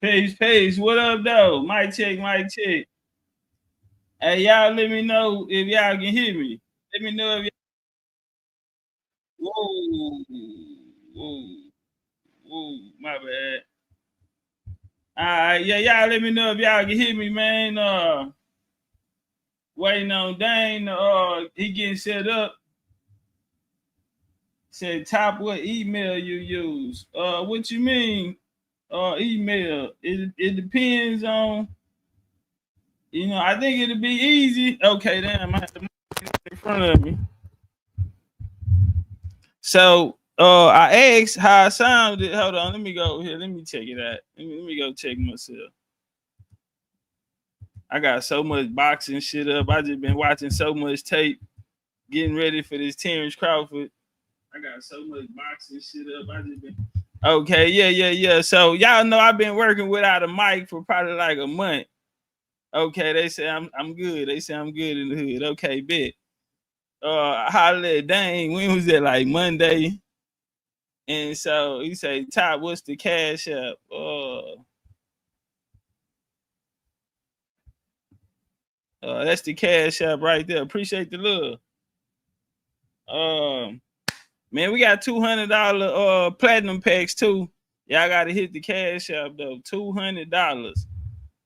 Peace. What up, though? Mic check. Hey, y'all, let me know if y'all can hear me. Let me know if y'all. Whoa, my bad. All right, yeah, y'all, let me know if y'all can hear me, man. Waiting on Dane. He getting set up. Said, top what email you use? What you mean? Email. It depends on. I think it'll be easy. Okay, damn, I have to in front of me. So I asked how I sounded. Hold on, let me go here. Let me check it out. Let me go check myself. I got so much boxing shit up. I just been watching so much tape, getting ready for this Terrence Crawford. I got so much boxing shit up. I just been okay, yeah. So y'all know I've been working without a mic for probably like a month. Okay, they say I'm good. They say I'm good in the hood. Okay, bet. Holla, dang, when was that? Like Monday. And so he say, Top, what's the cash app? That's the cash app right there. Appreciate the love. Man, we got $200 platinum packs too. Y'all gotta hit the cash app though. $200.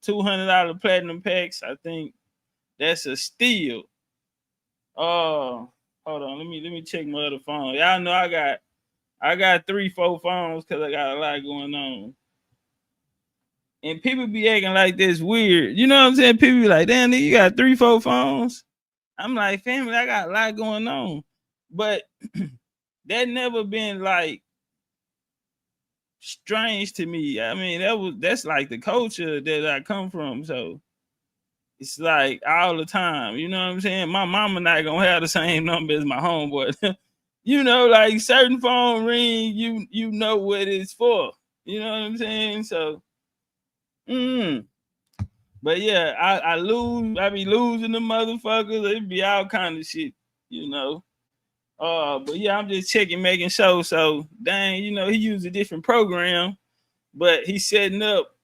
$200 platinum packs. I think that's a steal. Hold on. Let me check my other phone. Y'all know I got 3-4 phones because I got a lot going on. And people be acting like this weird. You know what I'm saying? People be like, damn, nigga, you got 3-4 phones. I'm like, family, I got a lot going on. But that never been like strange to me. I mean, that's like the culture that I come from. So it's like all the time. You know what I'm saying? My mama not gonna have the same number as my homeboy. Like certain phone ring, you know what it's for. You know what I'm saying? So but yeah, I lose, I be losing the motherfuckers. It be all kind of shit, but yeah, I'm just checking, making sure. So dang, he used a different program, but he's setting up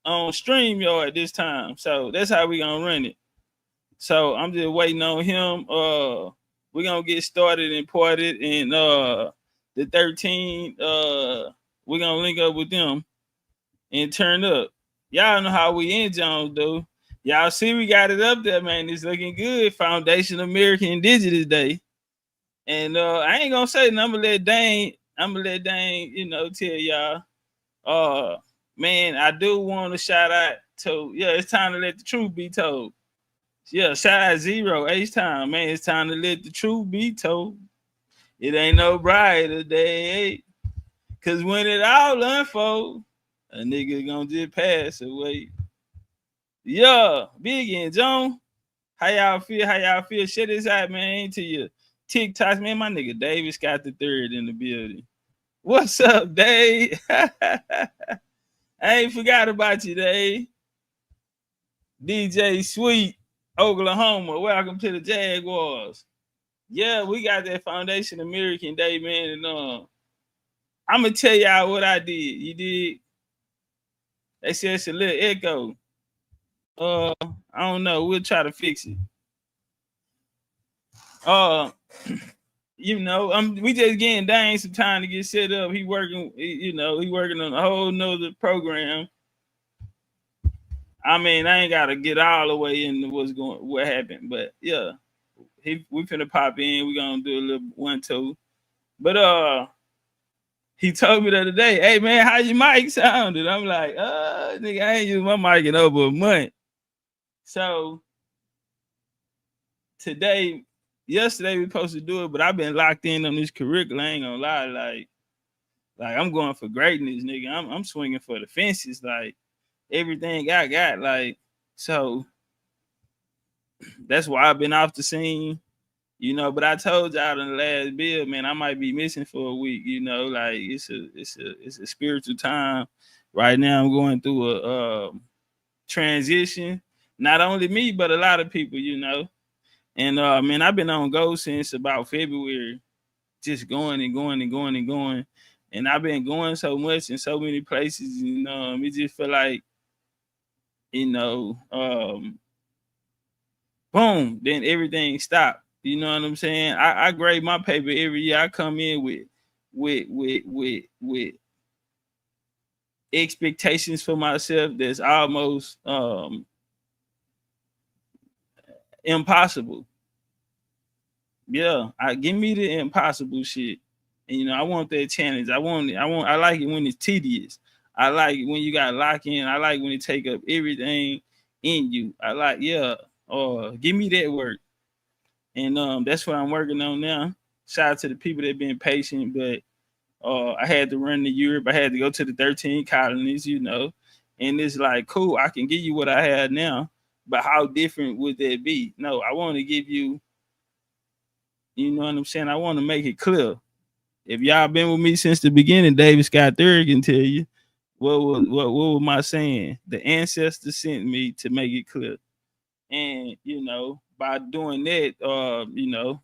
on StreamYard this time. So that's how we gonna run it. So I'm just waiting on him. We're gonna get started and ported, and the 13, we're gonna link up with them and turn up. Y'all know how we in Jones do. Y'all see we got it up there, man. It's looking good. Foundation American Indigenous Day. And I ain't gonna say nothing. I'm gonna let Dane, tell y'all. Man, I do want to shout out to, it's time to let the truth be told. Yeah, shout out Zero H time, man. It's time to let the truth be told. It ain't no brighter day. Cause when it all unfolds, a nigga gonna just pass away. Yeah, Big and John. How y'all feel? Shit this out, man. To your TikToks, man. My nigga Davis got the third in the building. What's up, Dave? I ain't forgot about you, Dave. DJ Sweet, Oklahoma. Welcome to the Jaguars. Yeah, we got that Foundation American Day, man. And I'm gonna tell y'all what I did. You did. They said it's a little echo. I don't know. We'll try to fix it. We just getting Dane some time to get set up. He working, he working on a whole nother program. I mean, I ain't gotta get all the way into what happened, but yeah, we finna pop in. We gonna do a little 1-2. But he told me the other day, hey man, how your mic sounded? I'm like, nigga, I ain't used my mic in over a month. So yesterday we supposed to do it, but I've been locked in on this curriculum. I ain't gonna lie, like I'm going for greatness, nigga. I'm swinging for the fences, like everything I got, like, so that's why I've been off the scene, But I told y'all in the last bill, man, I might be missing for a week, like it's a spiritual time right now. I'm going through a transition, not only me but a lot of people, And man, I've been on go since about February, just going and going and going and going. And I've been going so much in so many places, it just feel like, boom, then everything stopped. You know what I'm saying? I grade my paper every year. I come in with expectations for myself that's almost impossible. Yeah, give me the impossible shit. And I want that challenge. I like it when it's tedious. I like it when you got lock in. I like when it take up everything in you. I like, give me that work. And that's what I'm working on now. Shout out to the people that been patient, but I had to run to Europe. I had to go to the 13 colonies, and it's like, cool, I can give you what I had now, but how different would that be? No, I want to give you, you know what I'm saying? I want to make it clear. If y'all been with me since the beginning, David Scott III can tell you what was my saying. The ancestors sent me to make it clear. And by doing that,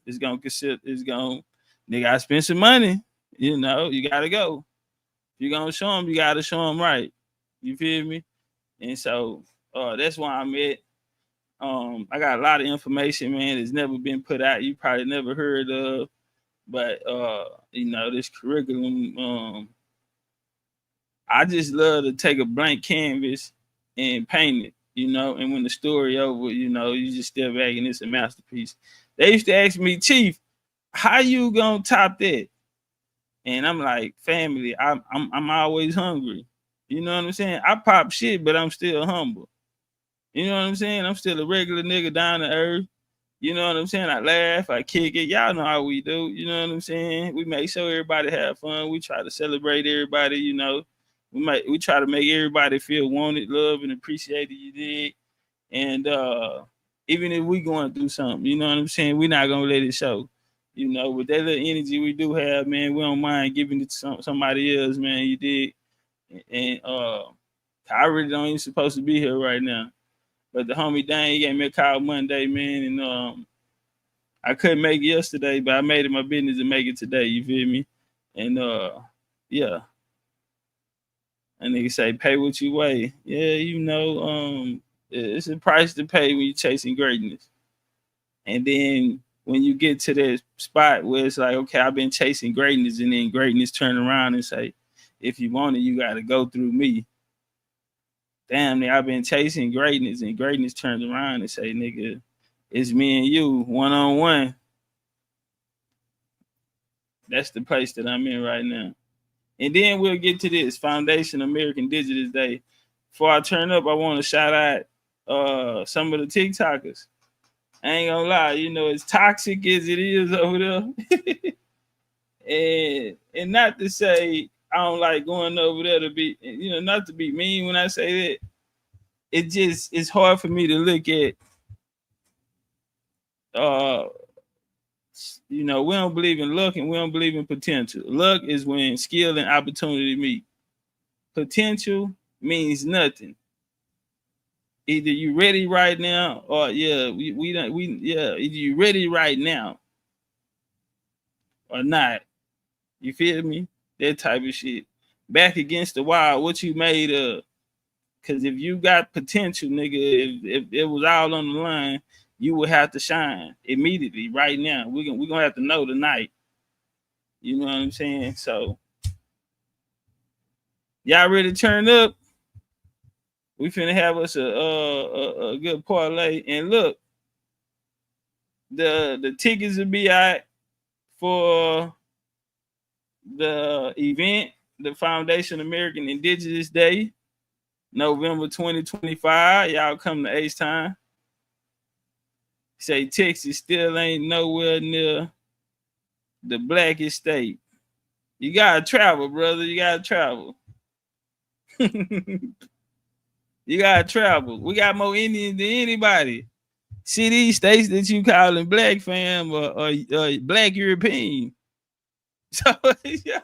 it's gonna they gotta spend some money. You gotta go. If you're gonna show them, you gotta show them right. You feel me? And so that's why I'm at. I got a lot of information, man, that's never been put out. You probably never heard of, but this curriculum. I just love to take a blank canvas and paint it. And when the story over, you just step back and it's a masterpiece. They used to ask me, Chief, how you gonna top that? And I'm like, family, I'm always hungry. You know what I'm saying? I pop shit, but I'm still humble. You know what I'm saying? I'm still a regular nigga down to earth. You know what I'm saying? I laugh, I kick it. Y'all know how we do. You know what I'm saying? We make sure everybody have fun. We try to celebrate everybody, We try to make everybody feel wanted, loved, and appreciated. You did. And even if we going through something, you know what I'm saying? We're not gonna let it show. With that little energy we do have, man, we don't mind giving it to somebody else, man. You did. And I really don't even supposed to be here right now. But the homie Dane, he gave me a call Monday, man, and I couldn't make it yesterday, but I made it my business to make it today. You feel me? And yeah. And nigga say, pay what you weigh. Yeah, it's a price to pay when you're chasing greatness. And then when you get to that spot where it's like, okay, I've been chasing greatness, and then greatness turn around and say, if you want it, you got to go through me. Damn, nigga, I've been chasing greatness, and greatness turns around and say, nigga, it's me and you, one-on-one. That's the place that I'm in right now. And then we'll get to this Foundation American Indigenous Day. Before I turn up, I want to shout out some of the TikTokers. I ain't gonna lie, as toxic as it is over there. and not to say I don't like going over there to be, not to be mean when I say that. It's hard for me to look at we don't believe in luck, and we don't believe in potential. Luck is when skill and opportunity meet. Potential means nothing. Either you ready right now, or either you ready right now or not. You feel me? That type of shit. Back against the wall, what you made of. Because if you got potential, nigga, if it was all on the line, you would have to shine immediately, right now. We're gonna have to know tonight. You know what I'm saying? So, y'all ready to turn up? We finna have us a good parlay. And look, the tickets will be out for the event, the Foundation American Indigenous Day, November 2025. Y'all come to H-Time. Say Texas still ain't nowhere near the blackest state. You gotta travel, brother. You gotta travel. You gotta travel. We got more Indians than anybody. See these states that you calling black, fam, or black European. So yeah.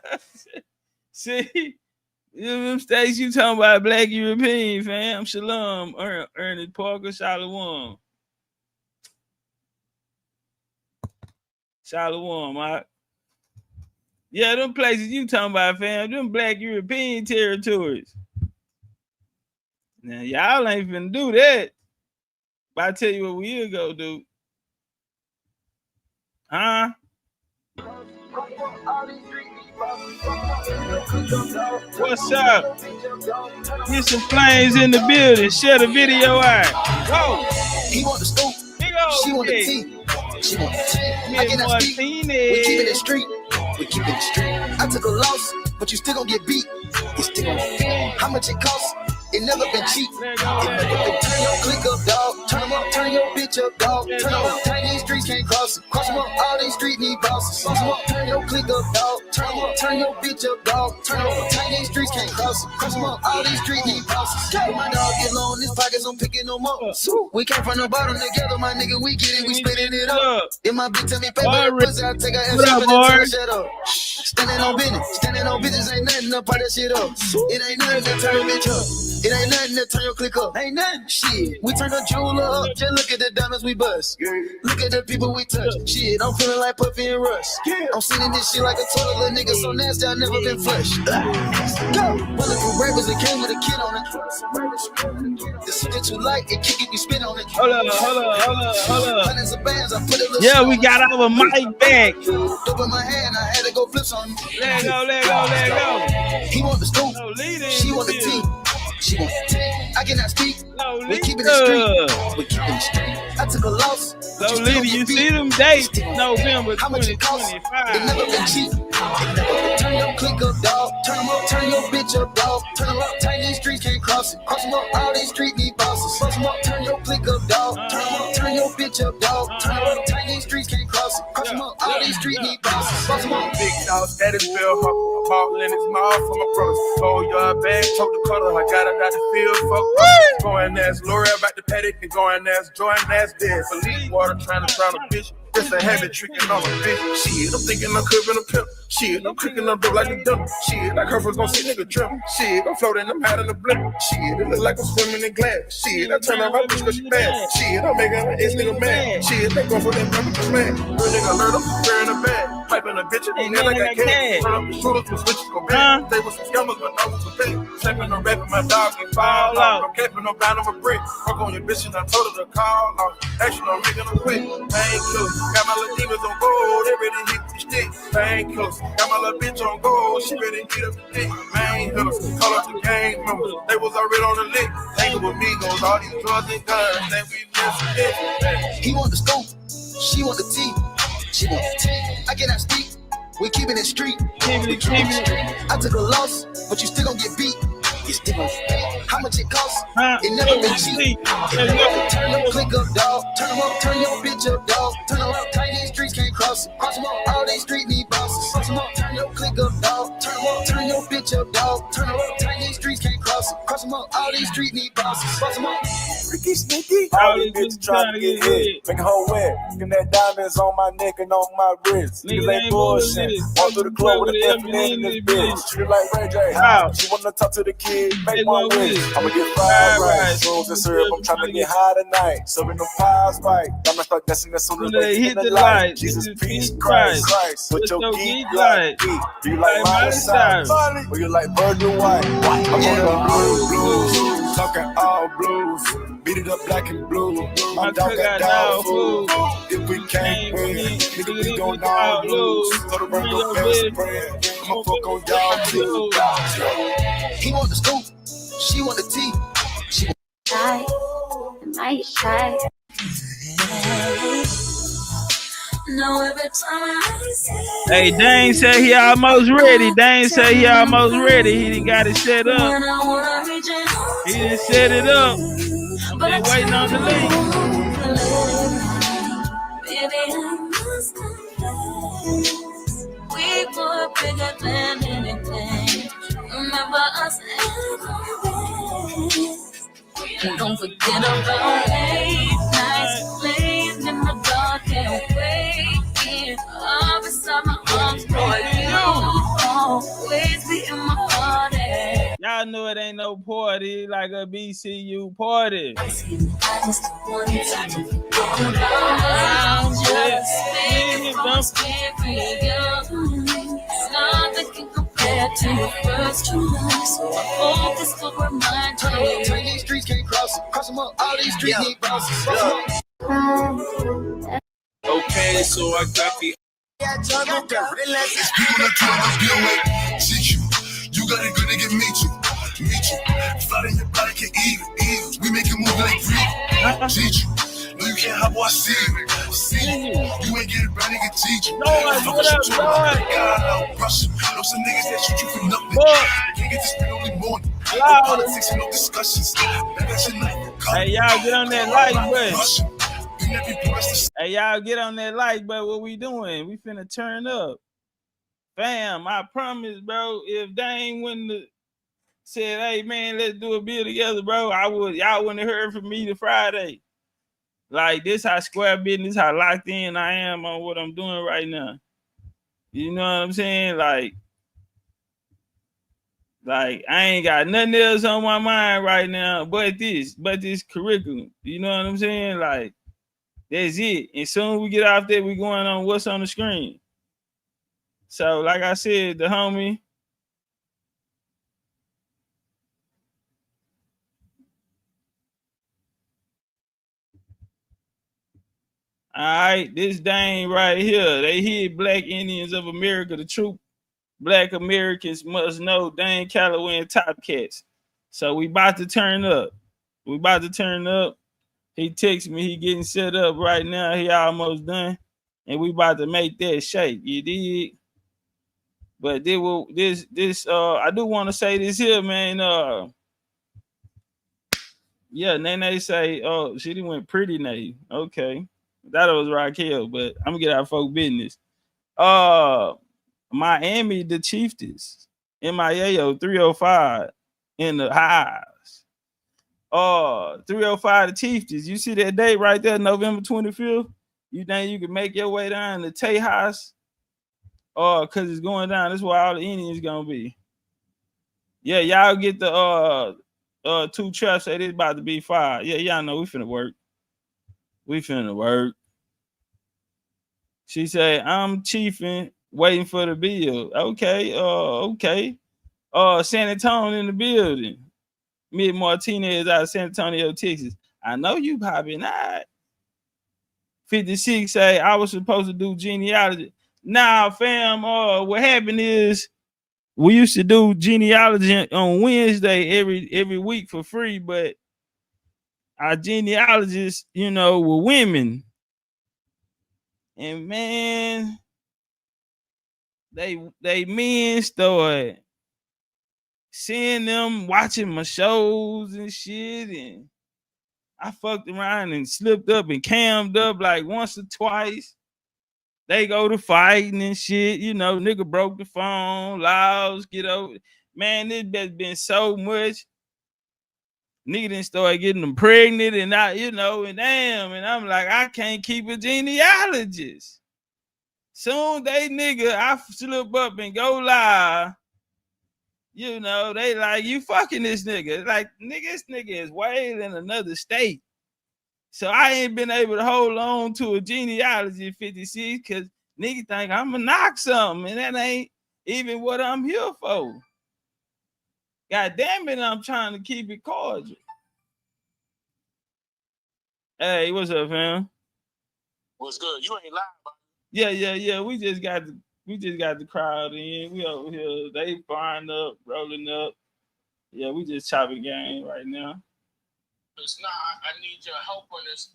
See, them states you talking about black European, fam. Shalom, Ernest Parker, Shalom. Shalom, Mike. Yeah, them places you talking about, fam. Them black European territories. Now, y'all ain't finna do that. But I tell you what we'll go do. Huh? What's up? Get some flames in the building. Share the video out. Go. He want the scoop. She want the tea. She want the tea. I cannot speak. We keep it in street. We keep it in street. I took a loss, but you still gon' get beat. You still gon' get beat. How much it costs? It never been cheap. It never been. Turn your click up, dog. Turn them up. Turn your bitch up, dog. Turn them up. Turn these streets can't cross it. Cross them up. All these streets need bosses. Cross them up. Turn your click up, dog. Turn them up. Turn your bitch up, dog. Turn them up. Turn these streets can't cross it. Cross them up. All these streets need bosses. When my dog get low in his pockets, I'm picking them up. We came from the bottom together, my nigga. We get it. We spinning it up. If my bitch tell me pay for the pussy, I take her ass up and then shut up. Standing on business. Standing on business ain't nothing to part that shit up. It ain't nothing to turn a bitch up. It ain't nothing to turn your click up. Ain't nothing. Shit. We turn the jeweler up. Just look at the diamonds we bust. Look at the people we touch. Shit. I'm feeling like Puffy and Russ. I'm sending this shit like a total little nigga so nasty I never been flushed. Go. Bulletproof rappers that came with a kid on it. This shit that you like, it kick it, you spit on it. Hold up. Hundreds of bands, I put a little yeah, we got our mic back. Dope in my hand, I had to go flip on. Let go. He want the scoop. No, she want the tea. She want the tea. I cannot speak. No, we keep it in the street. We keep it in the street. I took a loss. So, Lita, you see them dates? November 2025. It never been cheap. Turn your click up, dog. Turn them up. Turn your bitch up, dog. Turn them up. Turn these streets can't cross it. Cross them up. All these streets need bosses. Cross them up. Turn your click up, dog. Turn them up. Turn your bitch up, dog. Turn them up. Turn these streets can't cross it. Cross them up. All these streets need bosses. Cross them up. Big dog, status bill, ball in his mouth for my brothers. Oh, your bag, choke the color. I got it out the field, fuck. Going as L'Oreal about the paddock and going as Jordan as dead. Police water trying to drown a bitch. Just a habit tricking on a bitch. Shit, I'm thinking I'm clipping a pimp. Shit, I'm cooking up dope like a dump. Shit, like her first gon' see nigga trim. Shit, I'm floating, I'm out in the blimp. Shit, it look like I'm swimming in glass. Shit, I turn on my bitch cause she bad. Shit, I'm making her ex nigga mad. Shit, they go for that purple man. Real nigga alert, I'm wearing a bag. Piping a bitch and then I got cash. Turn up the shooters with switches go bad. They was some scammers but no was a bait. Slapping no rap with my dog and fall out. I'm capping no bound of a brick. Fuck on your bitch and I told her to call off. Action, I'm making them quick. Thank you. Got my little demons on gold, they ready to hit the stick. Thank you. Got my little bitch on gold, she ready to hit up the dick. Main hitters, call up the gang members. They was already on the lick. Hanging with me goes all these drugs and guns that we missed it. He want the scoop, she want the tea. She want the tea. I cannot speak. We keep it in the street. We keep it in the street. I took a loss, but you still gon' get beat. You still gon' get beat. How much it costs? It never been cheap. Turn your click up, dog. Turn them up. Turn your bitch up, dog. Turn them up. Turn these streets can't cross it. Cross them up. All these streets need bosses. Cross them up. Turn your click up, dog. Turn them up. Turn your bitch up, dog. Turn them up. Turn these streets can't cross it. Cross them up. All these streets need bosses. Cross them up. Freaky sneaky. All these bitches trying to get hit. Make a whole wet. Looking at diamonds on my neck and on my wrist. Niggas ain't bullshit. Walk through the club with a definite in this bitch. Treat her like Ray J. She wanna talk to the kid. Make one wish. I'ma get fried rice. Rolls and syrup. I'm trying to get high tonight. Serving them pies right. I'ma start dancing as soon as they hit the light. Jesus, peace, Christ. Put your geek like geek. Do you like my style? Or you like Virgil White? I'm on the blues. Talking all blues. Beat it up black and blue. My dog got dog food. If we can't win, nigga, we gon' all lose. So to burn your best friend. I'ma fuck on y'all too. He want the scoop. She want the tea. She want might try. No, every time I say. Hey, Dane said he almost ready. Dane said he almost ready. He done got it set up. He done set it up. I'm just waiting on the link. Baby, I must confess, we were bigger than anything. Remember us and don't forget about late nights, laying in the dark and waking up beside my arms, boy, you always be in my party. Y'all know it ain't no party like a BCU party. I just want to go down, just make it from scary. back to the first true love. So I focus over my day. Turn these streets can't cross them up. All these streets need bosses. Okay, so I got the. It's people that try to be away. See you. You got it good, nigga, meet you. Flat in your body, can eat it. We make it move like free. Teach you. No, you can't hop, I see you. You ain't get it right, nigga, teach you. What up, Lord? Know some niggas that shoot you for nothing. Can't get this spit only morning. No politics and no discussions. Hey, y'all get on that like button. Hey, y'all get on that like button. What we doing? We finna turn up. Fam, I promise, bro, if Dane wouldn't have said, hey, man, let's do a bill together, bro, y'all wouldn't have heard from me the Friday. Like, this how square business, how locked in I am on what I'm doing right now. You know what I'm saying? Like I ain't got nothing else on my mind right now but this curriculum. You know what I'm saying? Like, that's it. And soon we get off there, we going on what's on the screen. So, like I said, the homie, all right, this Dane right here. They hid Black Indians of America. The true Black Americans must know Dane Calloway and Topcatz. So we about to turn up. He texts me. He getting set up right now. He almost done. And we about to make that shake. You dig? But I do want to say this here, man. Yeah, Nene say, oh, she didn't went pretty Nate. Okay. That was Raquel, but I'm gonna get out of folk business. Miami, the Chieftains, MIAO 305 in the highs. 305 the Chieftains. You see that date right there, November 25th? You think you can make your way down to Tejas? Cause it's going down. That's where all the Indians gonna be. Yeah, y'all get the two traps say it's about to be fire. Yeah, y'all know we finna work. She said, I'm chiefing, waiting for the bill. Okay. San Antonio in the building. Mid Martinez out of San Antonio, Texas. I know you popping out. 56 say, I was supposed to do genealogy. Nah, fam, what happened is we used to do genealogy on Wednesday every week for free, but our genealogists, were women. And man, they men started seeing them watching my shows and shit, and I fucked around and slipped up and cammed up like once or twice. They go to fighting and shit, nigga broke the phone, Laos, get over. Man, this has been so much. Nigga didn't start getting them pregnant and and damn, and I'm like, I can't keep a genealogist. Soon I slip up and go live. They like, you fucking this nigga. Like, nigga, this nigga is way in another state. So I ain't been able to hold on to a genealogy 56 because nigga think I'm gonna knock something, and that ain't even what I'm here for. God damn it, I'm trying to keep it cordial. Hey, what's up, fam? What's good? You ain't lying, bro. Yeah. We just got the crowd in. We over here. They firing up, rolling up. Yeah, we just chopping game right now. It's not. I need your help on this.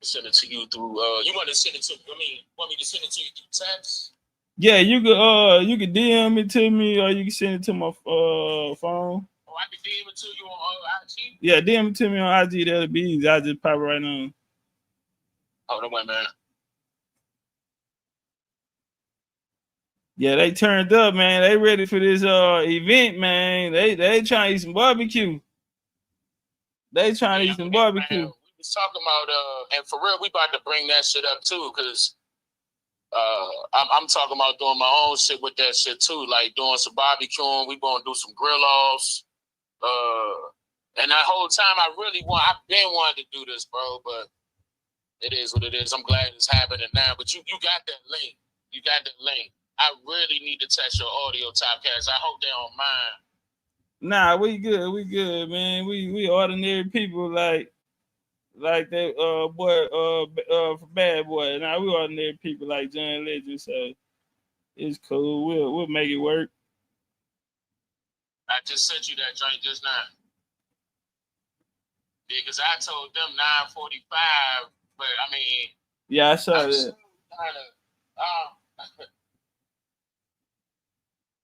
Send it to you through. You want to send it to? I mean, want me to send it to you through text? Yeah, you could DM it to me, or you can send it to my phone. Oh, I can DM it to you on IG. Yeah, DM it to me on IG. That'll be easy. I'll just pop it right now. Oh, no way, man. Yeah, they turned up, man. They ready for this event, man. They trying to eat some barbecue. They trying to eat some barbecue. Man, we was talking about and for real, we about to bring that shit up too, because I'm talking about doing my own shit with that shit too, like doing some barbecuing. We gonna do some grill offs. And that whole time I've been wanting to do this, bro, but it is what it is. I'm glad it's happening now. But you got that link. You got that link. I really need to test your audio, Topcatz. I hope they don't mind. Nah, we good, man. We ordinary people like that boy for Bad Boy. Nah, we ordinary people like John Legend, so it's cool. We'll make it work. I just sent you that joint just now. Because I told them 9:45, but I mean, yeah, I saw that.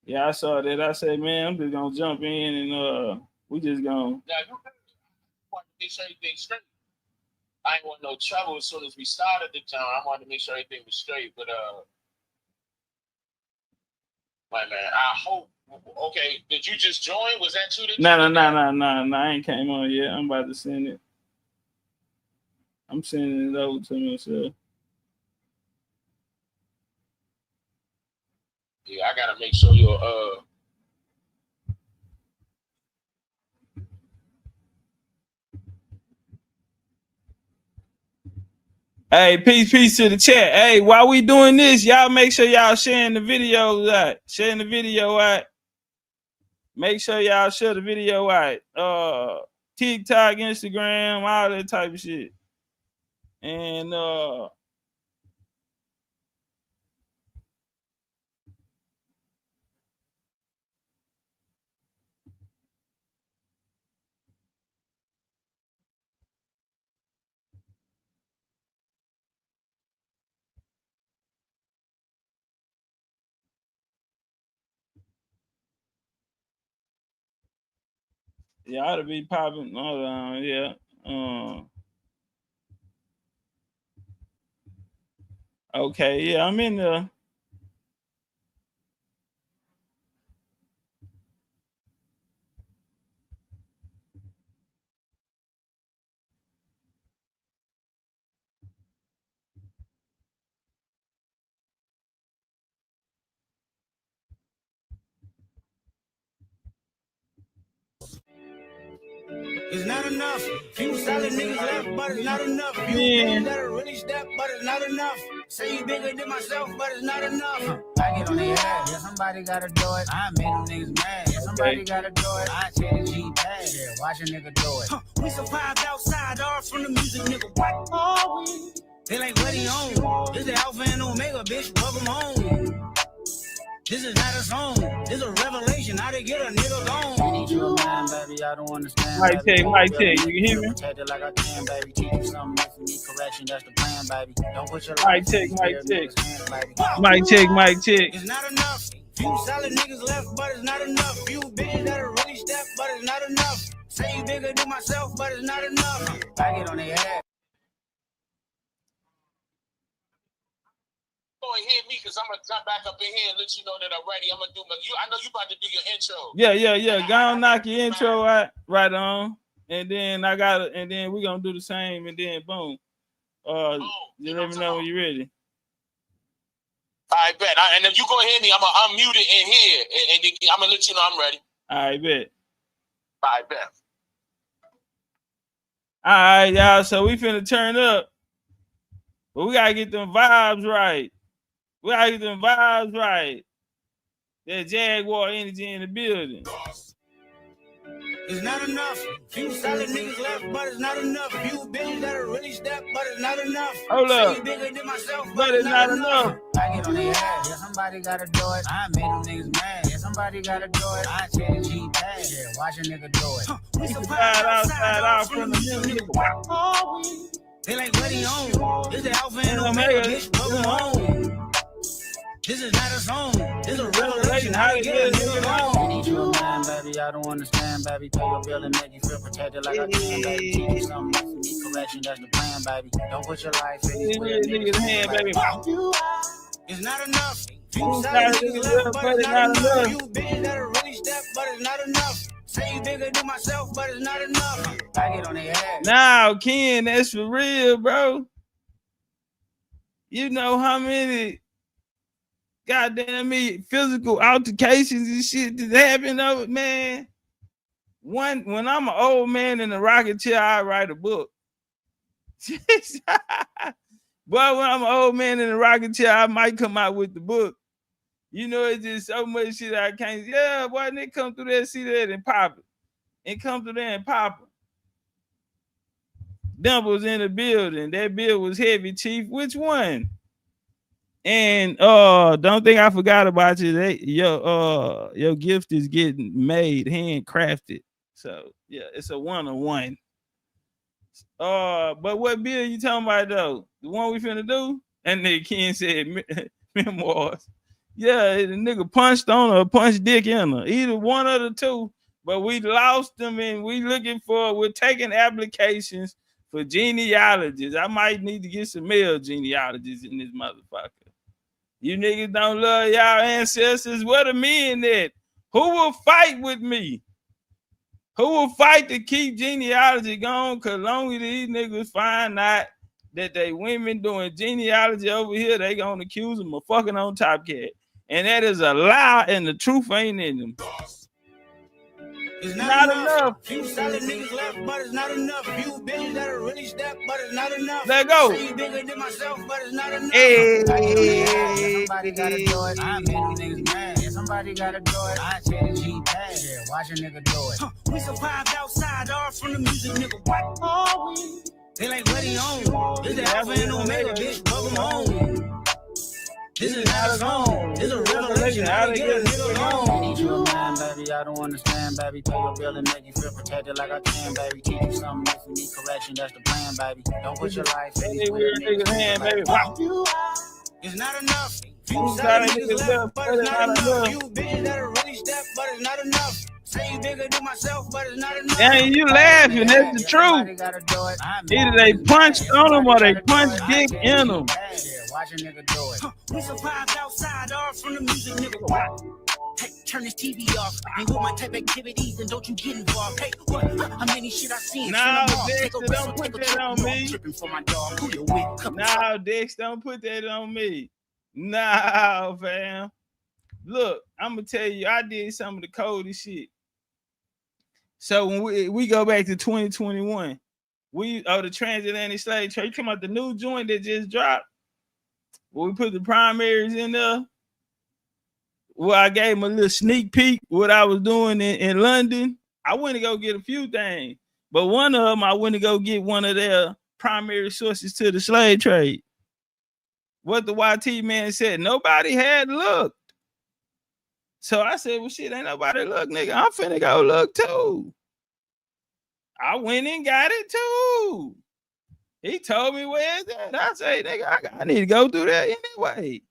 Yeah, I saw that. I said, man, I'm just gonna jump in and we just gonna. Yeah, you want to make sure everything's straight. I ain't want no trouble as soon as we started the job. I wanted to make sure everything was straight, but my man, I hope. Okay, did you just join? Was that you? No. I ain't came on yet. I'm about to send it. I'm sending it over to myself. Yeah, I gotta make sure you're Hey, peace to the chat. Hey, while we doing this, y'all make sure y'all sharing the video out. Sharing the video out. Make sure y'all share the video out. TikTok, Instagram, all that type of shit. And yeah, ought to be popping. Hold on, yeah. Okay, yeah, I'm in there. It's not enough. Few solid niggas left, but it's not enough. Few niggas that are really step, but it's not enough. Say you bigger than myself, but it's not enough. I get on their ass. Yeah, somebody gotta do it. I made them niggas mad. Yeah, somebody gotta do it. I take the G-pad. Yeah, watch a nigga do it. We survived outside, all from the music, nigga. What are we? They like, what he on? This the Alpha and Omega, bitch. Welcome home. This is not a song. This is a revelation. How to get a nigga gone. I need you a man, baby. I don't understand. Mic check. You can hear me? Take it like I can, baby. Teach you something if you need correction. That's the plan, baby. Don't put your mic check. Mic check. It's not enough. Few solid niggas left, but it's not enough. Few bitches that are really step, but it's not enough. Say you bigger than myself, but it's not enough. I get on their ass. Go and hit me because I'm gonna jump back up in here and let you know that I'm ready. I'm gonna do I know you about to do your intro. Yeah. Go on, knock your intro out right on, and then we're gonna do the same, and then boom. You let me know when you're ready. I bet. And if you go ahead me, I'm gonna unmute it in here, and I'm gonna let you know I'm ready. I bet. I bet. All right, y'all. So we finna turn up, but we gotta get them vibes right. That Jaguar energy in the building. It's not enough. Few solid niggas left, but it's not enough. Few bitches that are really step, but it's not enough. Hold up. Say bigger than myself, but it's not enough. I get on their ass. Yeah, somebody gotta do it. I made them niggas mad. Yeah, somebody gotta do it. I take the G-pad. Yeah, watch a nigga do it. We survived outside, all from the music. They like, what he on? This the Alpha and Omega, bitch, welcome home. This is not a song. This is a revelation. How to get a nigga home. I need you a man, baby. I don't understand, baby. Pay your bill and make you feel protected like I can, baby. Teach you something if you need correction. That's the plan, baby. Don't put your life in these weird niggas' hand, baby. It's not enough. Few solid niggas left, but it's not enough. You bitches that are really step, but it's not enough. Say you bigger than myself, but it's not enough. I get on their ass. Now, Ken, that's for real, bro. You know how many goddamn me physical altercations and shit that happen over, man. When I'm an old man in a rocking chair, I write a book. But when I'm an old man in a rocking chair, I might come out with the book. You know, it's just so much shit I can't. Yeah, boy, they come through there, see that and pop it. And come through there and pop it. Dump was in the building. That bill was heavy, Chief. Which one? And don't think I forgot about you. Your gift is getting made, handcrafted. So yeah, it's a 1-on-1. But what bill you talking about though? The one we finna do? And nigga Ken said memoirs. Yeah, the nigga punched on her, punched dick in her. Either one of the two. But we lost them and we're taking applications for genealogists. I might need to get some male genealogists in this motherfucker. You niggas don't love y'all ancestors. Where the men at? Who will fight with me? Who will fight to keep genealogy going? Cause long as these niggas find out that they women doing genealogy over here, they gonna accuse them of fucking on Topcatz. And that is a lie, and the truth ain't in them. It's not enough. Few solid niggas left, but it's not enough. Few bitches that are really step, but it's not enough. Let go. Say bigger than myself, but it's not enough. Hey. Somebody gotta do it. I made them niggas mad. Somebody gotta do it. I said G bad. Yeah, watch a nigga do it. We survived outside, all from the music, nigga. What are we? They like, what he on? This the Alpha and Omega, bitch. Welcome home. This is not a song. This is a revelation. How to get a nigga home. I need you a man, baby. I don't understand, baby. Pay your bill and make you feel protected like I can, baby. Teach you something if you need correction. That's the plan, baby. Don't put your life in these weird niggas' hand, baby. Wow. It's not enough. Few solid niggas left, but it's not enough. Few bitches that are really step, but it's not enough. Say you bigger than myself, but it's not enough. And you laughing, that's the truth. Either they punched on them or they punched dick in them. Watch a nigga do it. We survived outside, all from the music, nigga. What? Hey, turn this TV off. Ain't with my type activities, and don't you get involved. Hey, what? How many shit I seen? No, Dex, don't put that on me. For my dog. Who you with? No, Dex, don't put that on me. No, fam. Look, I'm gonna tell you, I did some of the coldest shit. So when we go back to 2021, the transatlantic slave trade, come out the new joint that just dropped. Well, we put the primaries in there. Well, I gave him a little sneak peek what I was doing in London. I went to go get a few things, but one of them I went to go get one of their primary sources to the slave trade. What the YT man said, nobody had looked. So I said, well, shit, ain't nobody look, nigga. I'm finna go look too. I went and got it too. He told me where's that. I say, nigga, I need to go through that anyway.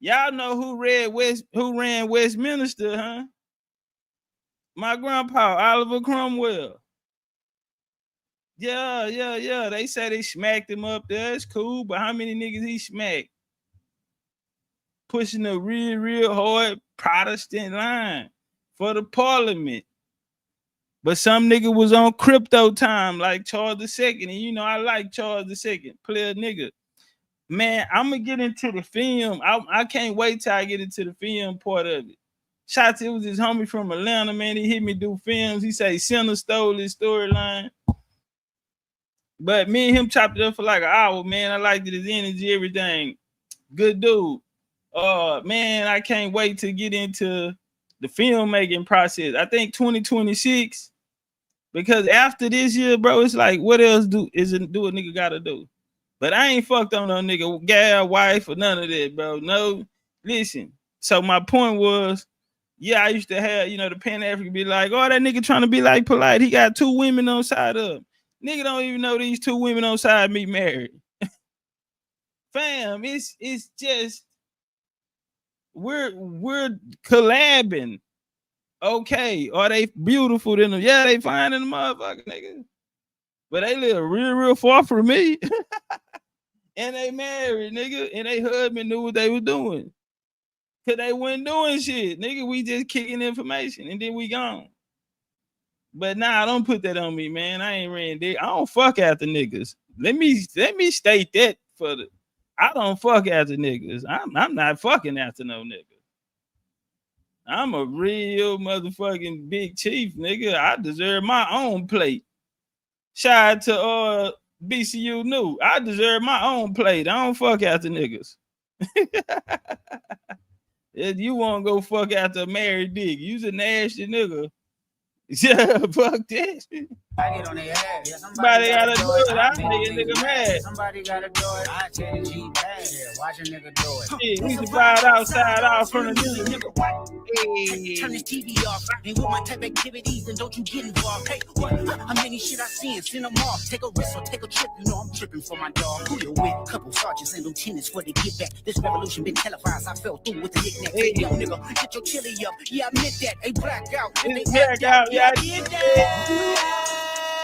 Y'all know who ran Westminster, huh? My grandpa, Oliver Cromwell. Yeah. They say they smacked him up there. It's cool, but how many niggas he smacked? Pushing a real hard Protestant line for the parliament. But some nigga was on crypto time like Charles II. And you know, I like Charles II, player nigga. Man, I'm going to get into the film. I can't wait till I get into the film part of it. Shots, it was his homie from Atlanta, man. He hit me do films. He say Census stole his storyline. But me and him chopped it up for like an hour, man. I liked his energy, everything. Good dude. Man, I can't wait to get into the filmmaking process. I think 2026, because after this year, bro, it's like, what else do a nigga gotta do? But I ain't fucked on no nigga, gal, wife, or none of that, bro. No, listen. So my point was, yeah, I used to have, the Pan-African be like, oh, that nigga trying to be like polite. He got 2 women on side of him. Nigga don't even know these two women on side me married. Fam, it's just we're collabing. Okay, are they beautiful than them? Yeah, they fine in the motherfucker, nigga. But they live real far from me. And they married, nigga. And they husband knew what they was doing. Cause they wasn't doing shit. Nigga, we just kicking information and then we gone. But nah, don't put that on me, man. I ain't ran dick. I don't fuck after niggas. Let me state that for the I don't fuck after niggas. I'm not fucking after no nigga. I'm a real motherfucking big chief, nigga. I deserve my own plate. Shout out to BCU New. I deserve my own plate. I don't fuck after niggas. If you want to go fuck after a married dick, you's a nasty nigga. Yeah, fuck that. I get on their ass. Yeah, somebody gotta do it. I make a nigga mad. Somebody gotta do it. I change the bad. Watch a nigga do it. Yeah, we can ride outside out from the nigga. Hey. Turn this TV off. Ain't with my type of activities, and don't you get involved. Hey, what? How many shit I seen? Send them off. Take a risk or take a trip. You know I'm tripping for my dog. Who you with? Couple sergeants and lieutenants for the get back. This revolution been televised. I fell through with the knick-knack. Hey, yo, nigga, get your chili up. Yeah, I admit that. Hey, blackout. It's blackout. Yeah, I did that.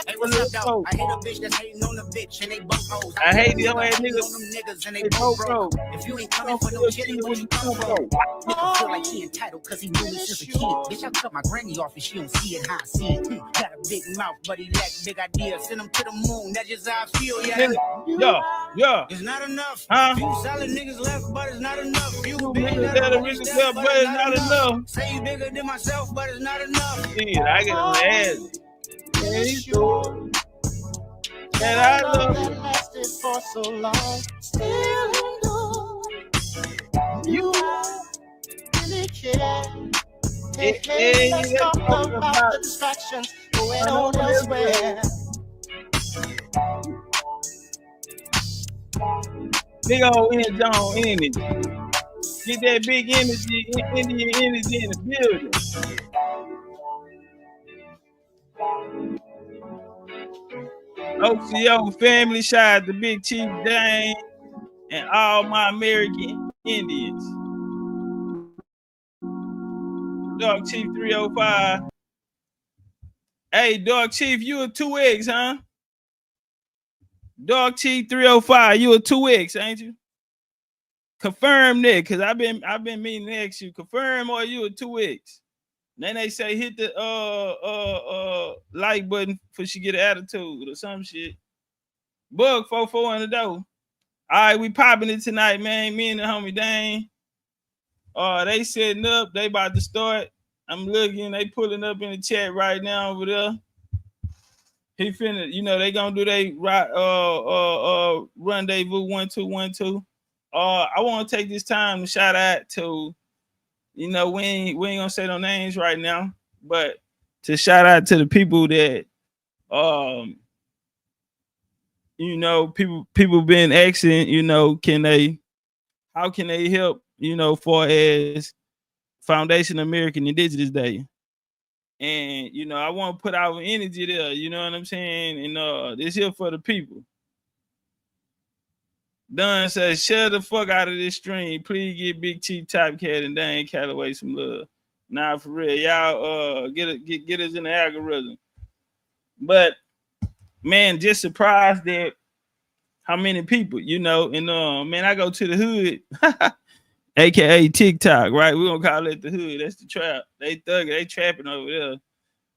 Hey, what's up, though? I hate a bitch that's hating on a bitch and they both hoes. I hate the old ass niggas on them niggas and they both broke. If you ain't coming for no chili, what you come for? Nigga feel like he entitled cause he knew me since a kid. Bitch, I cut my granny off and she don't see it how I see it. Got a big mouth, but he lack big ideas. Send him to the moon, that's just how I feel. Yeah, it's not enough. Few solid niggas left, but it's not enough. Few bigger than myself, but it's not enough. Say you bigger than myself, but it's not enough. Yeah, I get on the ass. And I love that lasted for so long. Still you really care. Hey, let's talk about the distractions going on elsewhere. Big old John energy. Get that big energy, Indian energy in the building. OCO family, shout out to Big Chief Dane and all my American Indians. Dog Chief 305. Hey, Dog Chief, you a 2X, huh? Dog Chief 305, you a 2X, ain't you? Confirm that, cause I've been meaning to ask you. Confirm or you a 2X? Then they say hit the like button for she get an attitude or some shit. Bug 44 in the door. All right, we popping it tonight, man. Me and the homie Dane. They setting up. They about to start. I'm looking. They pulling up in the chat right now over there. He finna, you know, they gonna do they rendezvous 1212. I want to take this time to shout out to, you know, we ain't gonna say no names right now, but to shout out to the people that, you know, people been asking, you know, how can they help, you know, for as Foundation American Indigenous Day. And, you know, I want to put our energy there, you know what I'm saying? And this here for the people. Dunn says, shut the fuck out of this stream. Please give Big Chief Topcatz and Dane Calloway some love. Nah, for real. Y'all get us in the algorithm. But man, just surprised that how many people, you know, and man, I go to the hood, aka TikTok, right? We're gonna call it the hood. That's the trap. They trapping over there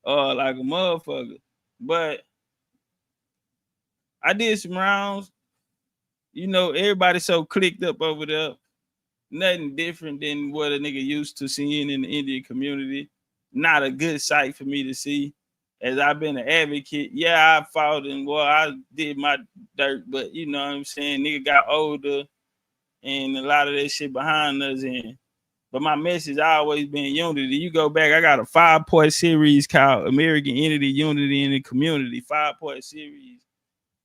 like a motherfucker. But I did some rounds. You know, everybody so clicked up over there. Nothing different than what a nigga used to seeing in the Indian community. Not a good sight for me to see. As I've been an advocate, yeah, I fought and well, I did my dirt, but you know what I'm saying? Nigga got older and a lot of that shit behind us. But my message always been unity. You go back, I got a 5-part series called American Entity, Unity in the Community. 5-part series,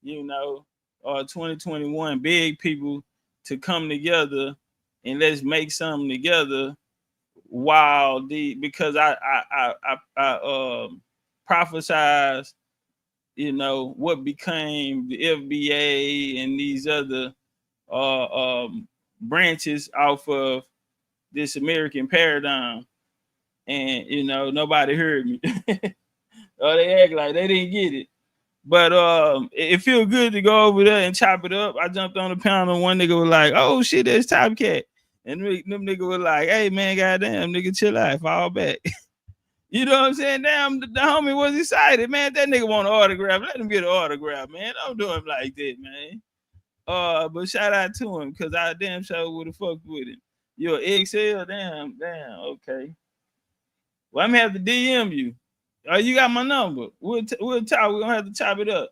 you know. 2021, big people to come together and let's make something together because I prophesized, you know, what became the FBA and these other branches off of this American paradigm. And, you know, nobody heard me. Or they act like they didn't get it. But it feels good to go over there and chop it up. I jumped on the panel and one nigga was like, oh shit, that's Topcatz. And them nigga was like, hey man, goddamn, nigga, chill out, fall back. You know what I'm saying? Damn, the homie was excited, man. That nigga want an autograph. Let him get an autograph, man. Don't do him like that, man. But shout out to him, because I damn sure would have fucked with him. You're XL? Damn, okay. Well, I'm gonna have to DM you. Oh, you got my number. We'll talk. We're gonna have to chop it up.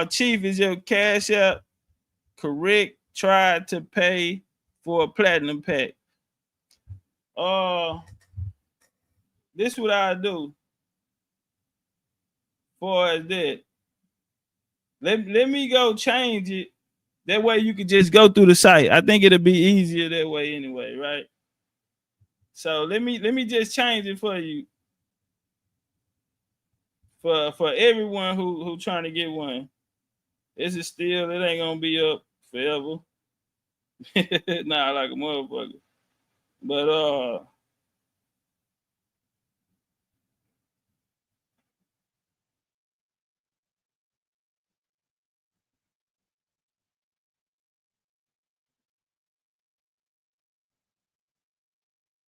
Chief, is your cash app correct? Tried to pay for a platinum pack. This is what I do. For that, let me go change it. That way you could just go through the site. I think it'll be easier that way anyway, right? So let me just change it for you. For everyone who trying to get one. This is still, it ain't gonna be up forever. Nah, like a motherfucker. But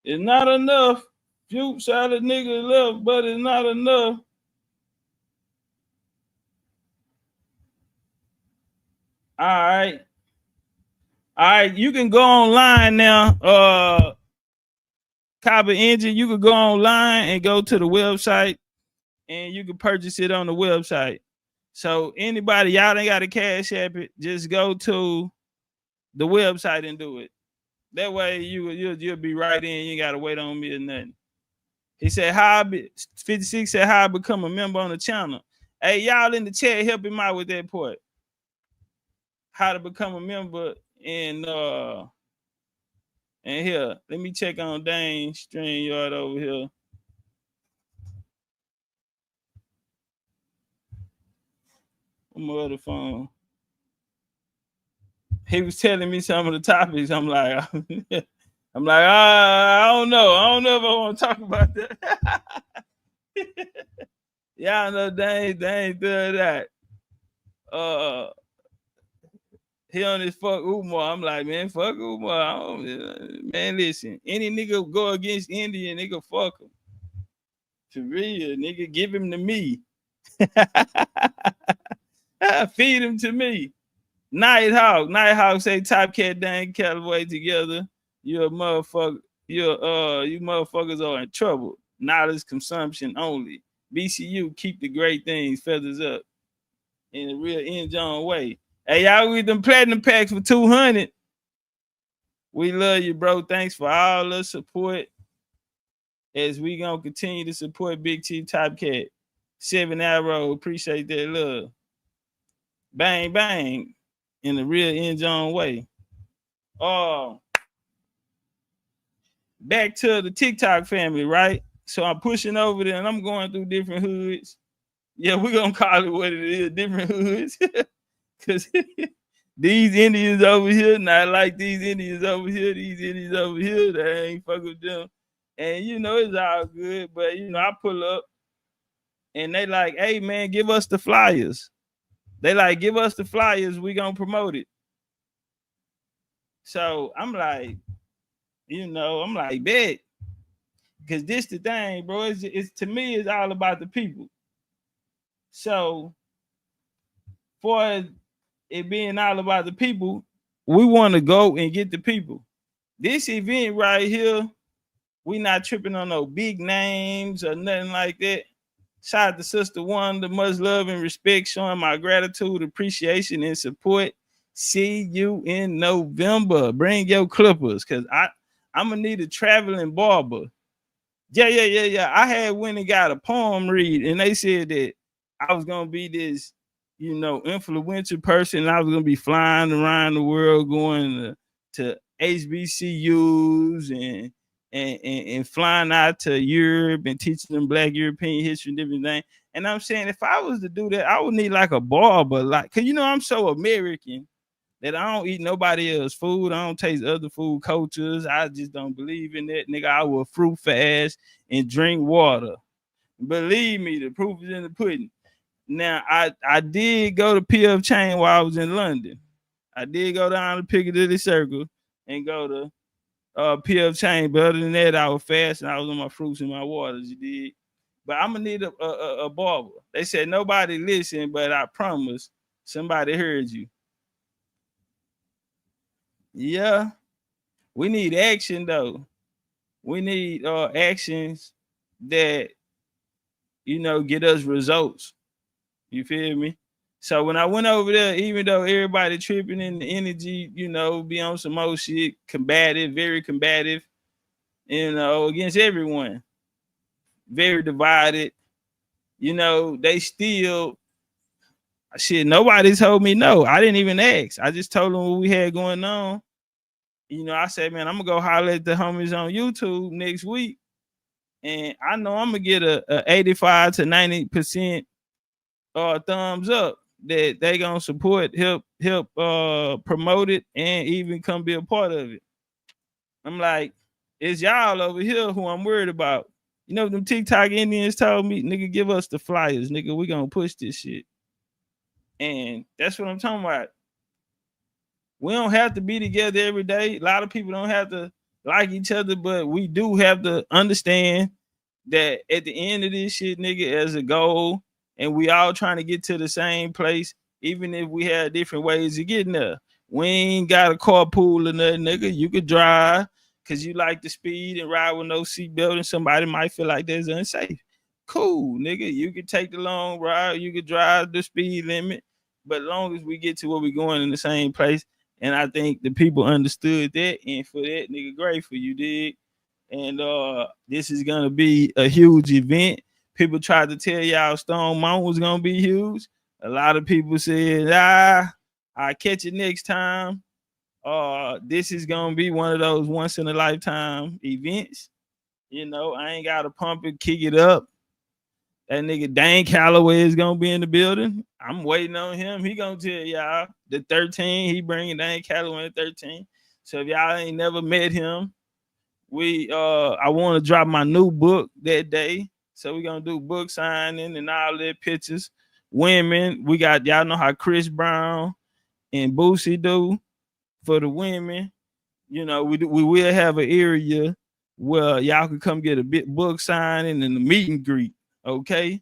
it's not enough. Few solid niggas left, but it's not enough. All right. You can go online now. Copper Engine, you could go online and go to the website and you can purchase it on the website. So anybody, y'all ain't got to cash app it, just go to the website and do it. That way you'll be right in. You ain't got to wait on me or nothing. He said, 56 said, how I become a member on the channel. Hey, y'all in the chat, help him out with that part. How to become a member in and here. Let me check on Dane StreamYard over here. On my other phone. He was telling me some of the topics. I'm like, I don't know. I don't know if I want to talk about that. Y'all know Dane doing that. He on his fuck Umar. I'm like, man, fuck Umar. Man, listen, any nigga go against Indian, nigga, fuck him. For real, nigga, give him to me. Feed him to me. Nighthawk say Topcatz, Dane Calloway together. You're a motherfucker. You motherfuckers are in trouble. Knowledge consumption only. BCU, keep the great things, feathers up. In a real in-John way. Hey, y'all with them platinum packs for 200. We love you, bro. Thanks for all the support. As we gonna continue to support Big Chief Topcatz. 7 Arrow, appreciate that love. Bang, bang. In a real in-John way. Back to the TikTok family, right? So I'm pushing over there and I'm going through different hoods. Yeah, we're gonna call it what it is, different hoods. Because these Indians over here, not like these Indians over here, these Indians over here, they ain't fuck with them. And you know, it's all good, but you know, I pull up and they like, hey man, give us the flyers. They like, give us the flyers, we gonna promote it. So I'm like, you know, I'm like, bet. Because this the thing, bro. It's to me, it's all about the people. So for it being all about the people, we want to go and get the people. This event right here, we not tripping on no big names or nothing like that. Shout out to Sister Wanda, much love and respect, showing my gratitude, appreciation, and support. See you in November. Bring your clippers, because I'm gonna need a traveling barber. Yeah. I had went and got a poem read, and they said that I was gonna be this, you know, influential person. I was gonna be flying around the world, going to HBCUs and and flying out to Europe and teaching them Black European history and different things. And I'm saying, if I was to do that, I would need like a barber, like, cause I'm so American that I don't eat nobody else's food. I don't taste other food cultures. I just don't believe in that, nigga. I will fruit fast and drink water. Believe me, the proof is in the pudding. Now, I did go to PF Chang while I was in London. I did go down to Piccadilly Circle and go to PF Chang, but other than that, I was fast and I was on my fruits and my waters. You did. But I'm gonna need a barber. They said nobody listened, but I promise somebody heard you. Yeah, we need action though. We need actions that get us results. You feel me? So when I went over there, even though everybody tripping in the energy, be on some old shit, combative, very combative, against everyone, very divided. They still shit. Nobody told me no. I didn't even ask. I just told them what we had going on. I said, man, I'm gonna go holler at the homies on YouTube next week, and I know I'm gonna get a 85 to 90% thumbs up that they gonna support, help promote it, and even come be a part of it. I'm like, it's y'all over here who I'm worried about. Them TikTok Indians told me, nigga, give us the flyers, nigga. We gonna push this shit. And that's what I'm talking about. We don't have to be together every day. A lot of people don't have to like each other, but we do have to understand that at the end of this shit, nigga, as a goal, and we all trying to get to the same place, even if we have different ways of getting there. We ain't got a carpool or nothing, nigga. You could drive because you like the speed and ride with no seatbelt, and somebody might feel like that's unsafe. Cool, nigga. You could take the long ride. You could drive the speed limit. But as long as we get to where we're going in the same place, and I think the people understood that, and for that, nigga, grateful, you dig? And this is gonna be a huge event. People tried to tell y'all Stone Mountain was gonna be huge. A lot of people said, I'll catch it next time. This is gonna be one of those once in a lifetime events. I ain't gotta pump it, kick it up. That nigga Dane Calloway is gonna be in the building. I'm waiting on him. He gonna tell y'all the 13. He bringing Dane Calloway at 13. So if y'all ain't never met him, I want to drop my new book that day. So we're gonna do book signing and all that pictures. Women, we got, y'all know how Chris Brown and Boosie do for the women. We will have an area where y'all can come get a book signing and a meet and greet. Okay,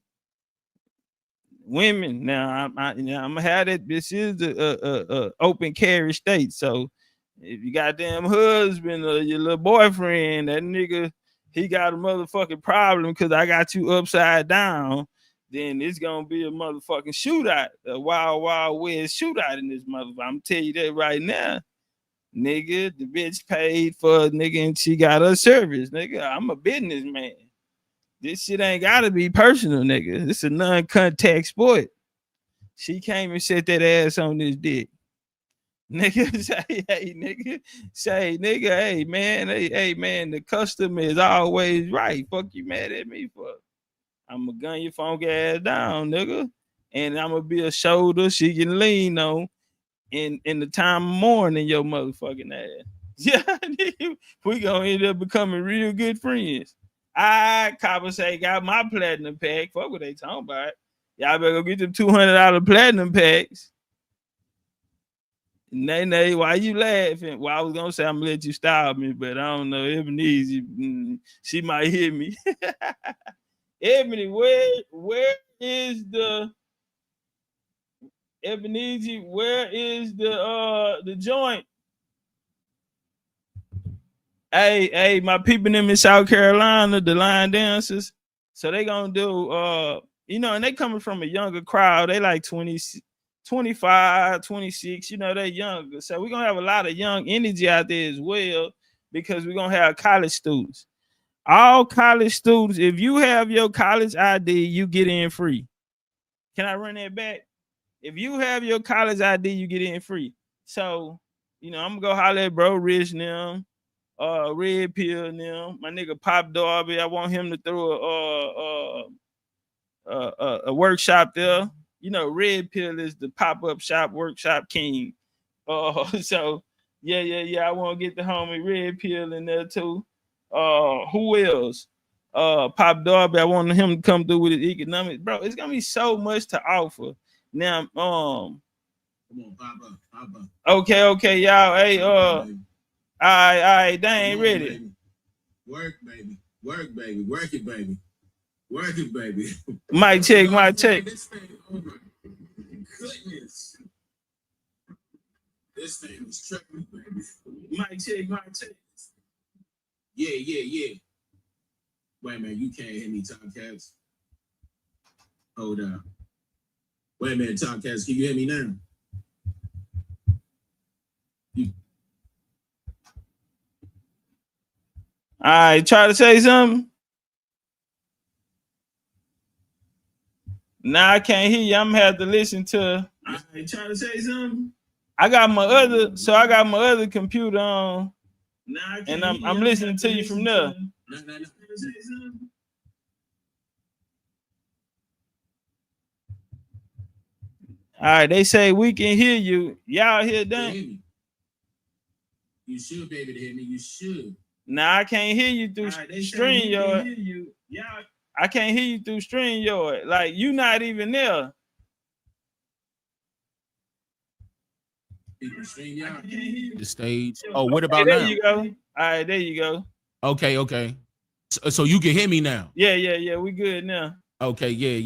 women. Now I'm gonna have that. This is the open carry state. So if you got damn husband or your little boyfriend, that nigga, he got a motherfucking problem because I got you upside down, then it's gonna be a motherfucking shootout, a wild, wild west shootout in this motherfucker. I'm tell you that right now. Nigga, the bitch paid for nigga and she got her service. Nigga, I'm a businessman. This shit ain't gotta be personal, nigga. This is a non-contact sport. She came and set that ass on this dick. Nigga, say, nigga, hey man, the customer is always right. Fuck you mad at me for? I'ma gun your funky ass down, nigga. And I'ma be a shoulder she can lean on in the time of morning, your motherfucking ass. Yeah, we gonna end up becoming real good friends. Copper say got my platinum pack. Fuck what they talking about. Y'all better go get them $200 platinum packs. Nay, why you laughing? Well, I was gonna say I'm gonna let you stop me, but I don't know. Ebony, she might hear me. Ebony, where is the Ebony? Where is the joint? Hey, my people them in South Carolina, the line dancers. So they gonna do and they coming from a younger crowd. They like 20, 25, 26, they younger. So we're gonna have a lot of young energy out there as well, because we're gonna have college students. All college students, if you have your college ID, you get in free. Can I run that back? If you have your college ID, you get in free. So, I'm gonna go holler at Bro Rich now. Red Pill and them. My nigga Pop Darby, I want him to throw a workshop there. You know, Red Pill is the pop-up shop workshop king. So yeah, I want to get the homie Red Pill in there too. Who else? Pop Darby, I want him to come through with his economics. Bro, it's gonna be so much to offer. Now, Come on, Papa. Okay, y'all. Hey, all right, they ain't ready. Baby. Work, baby. Work, baby. Work it, baby. Work it, baby. Mic check. This thing, oh my goodness. This thing is tripping, baby. Mic check. Yeah. Wait, man, you can't hear me, Topcatz. Hold up. Wait a minute, Topcatz, can you hear me now? All right, try to say something. Nah, I can't hear you. I'm gonna have to listen to. All right, try to say something. I got my other computer on, Nah, and I'm listening to you from there. No. All right, they say we can hear you. Y'all hear them? You should be able to hear me. You should. Nah, I can't hear you through StreamYard. I can't hear you through StreamYard. Like, you not even there. The stage. Oh, what about there now? You go. All right, there you go. Okay. So you can hear me now. Yeah. We good now. Okay, yeah.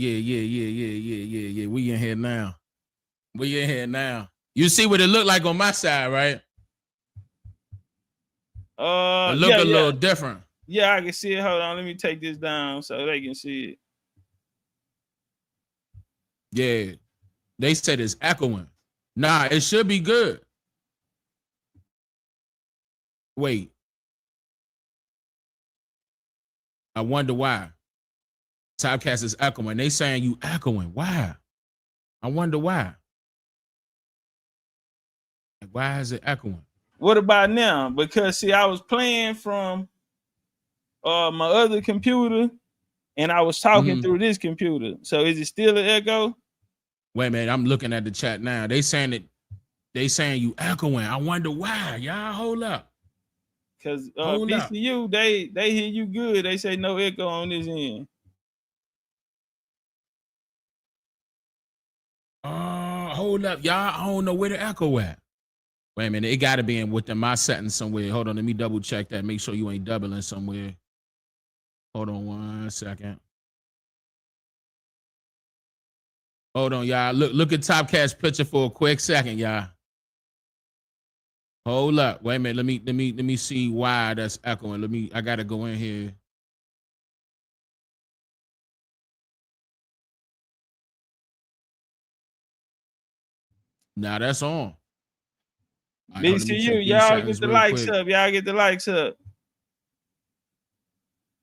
We in here now. You see what it look like on my side, right? It look a little different. Yeah, I can see it. Hold on, let me take this down so they can see it. Yeah, they said it's echoing. Nah, it should be good. Wait. I wonder why. Topcatz is echoing. They saying you echoing. Why? I wonder why. Why is it echoing? What about now? Because see, I was playing from my other computer, and I was talking through this computer. So is it still an echo? Wait a minute, I'm looking at the chat now. They saying you echoing. I wonder why. Y'all hold up. Because BCU, they hear you good. They say no echo on this end. Hold up, y'all. I don't know where the echo at. Wait a minute, it gotta be within my settings somewhere. Hold on, let me double check that. Make sure you ain't doubling somewhere. Hold on 1 second. Hold on, y'all. Look at Topcatz picture for a quick second, y'all. Hold up. Wait a minute. Let me see why that's echoing. I gotta go in here. Now that's on. BCU, y'all get the likes up. Y'all get the likes up.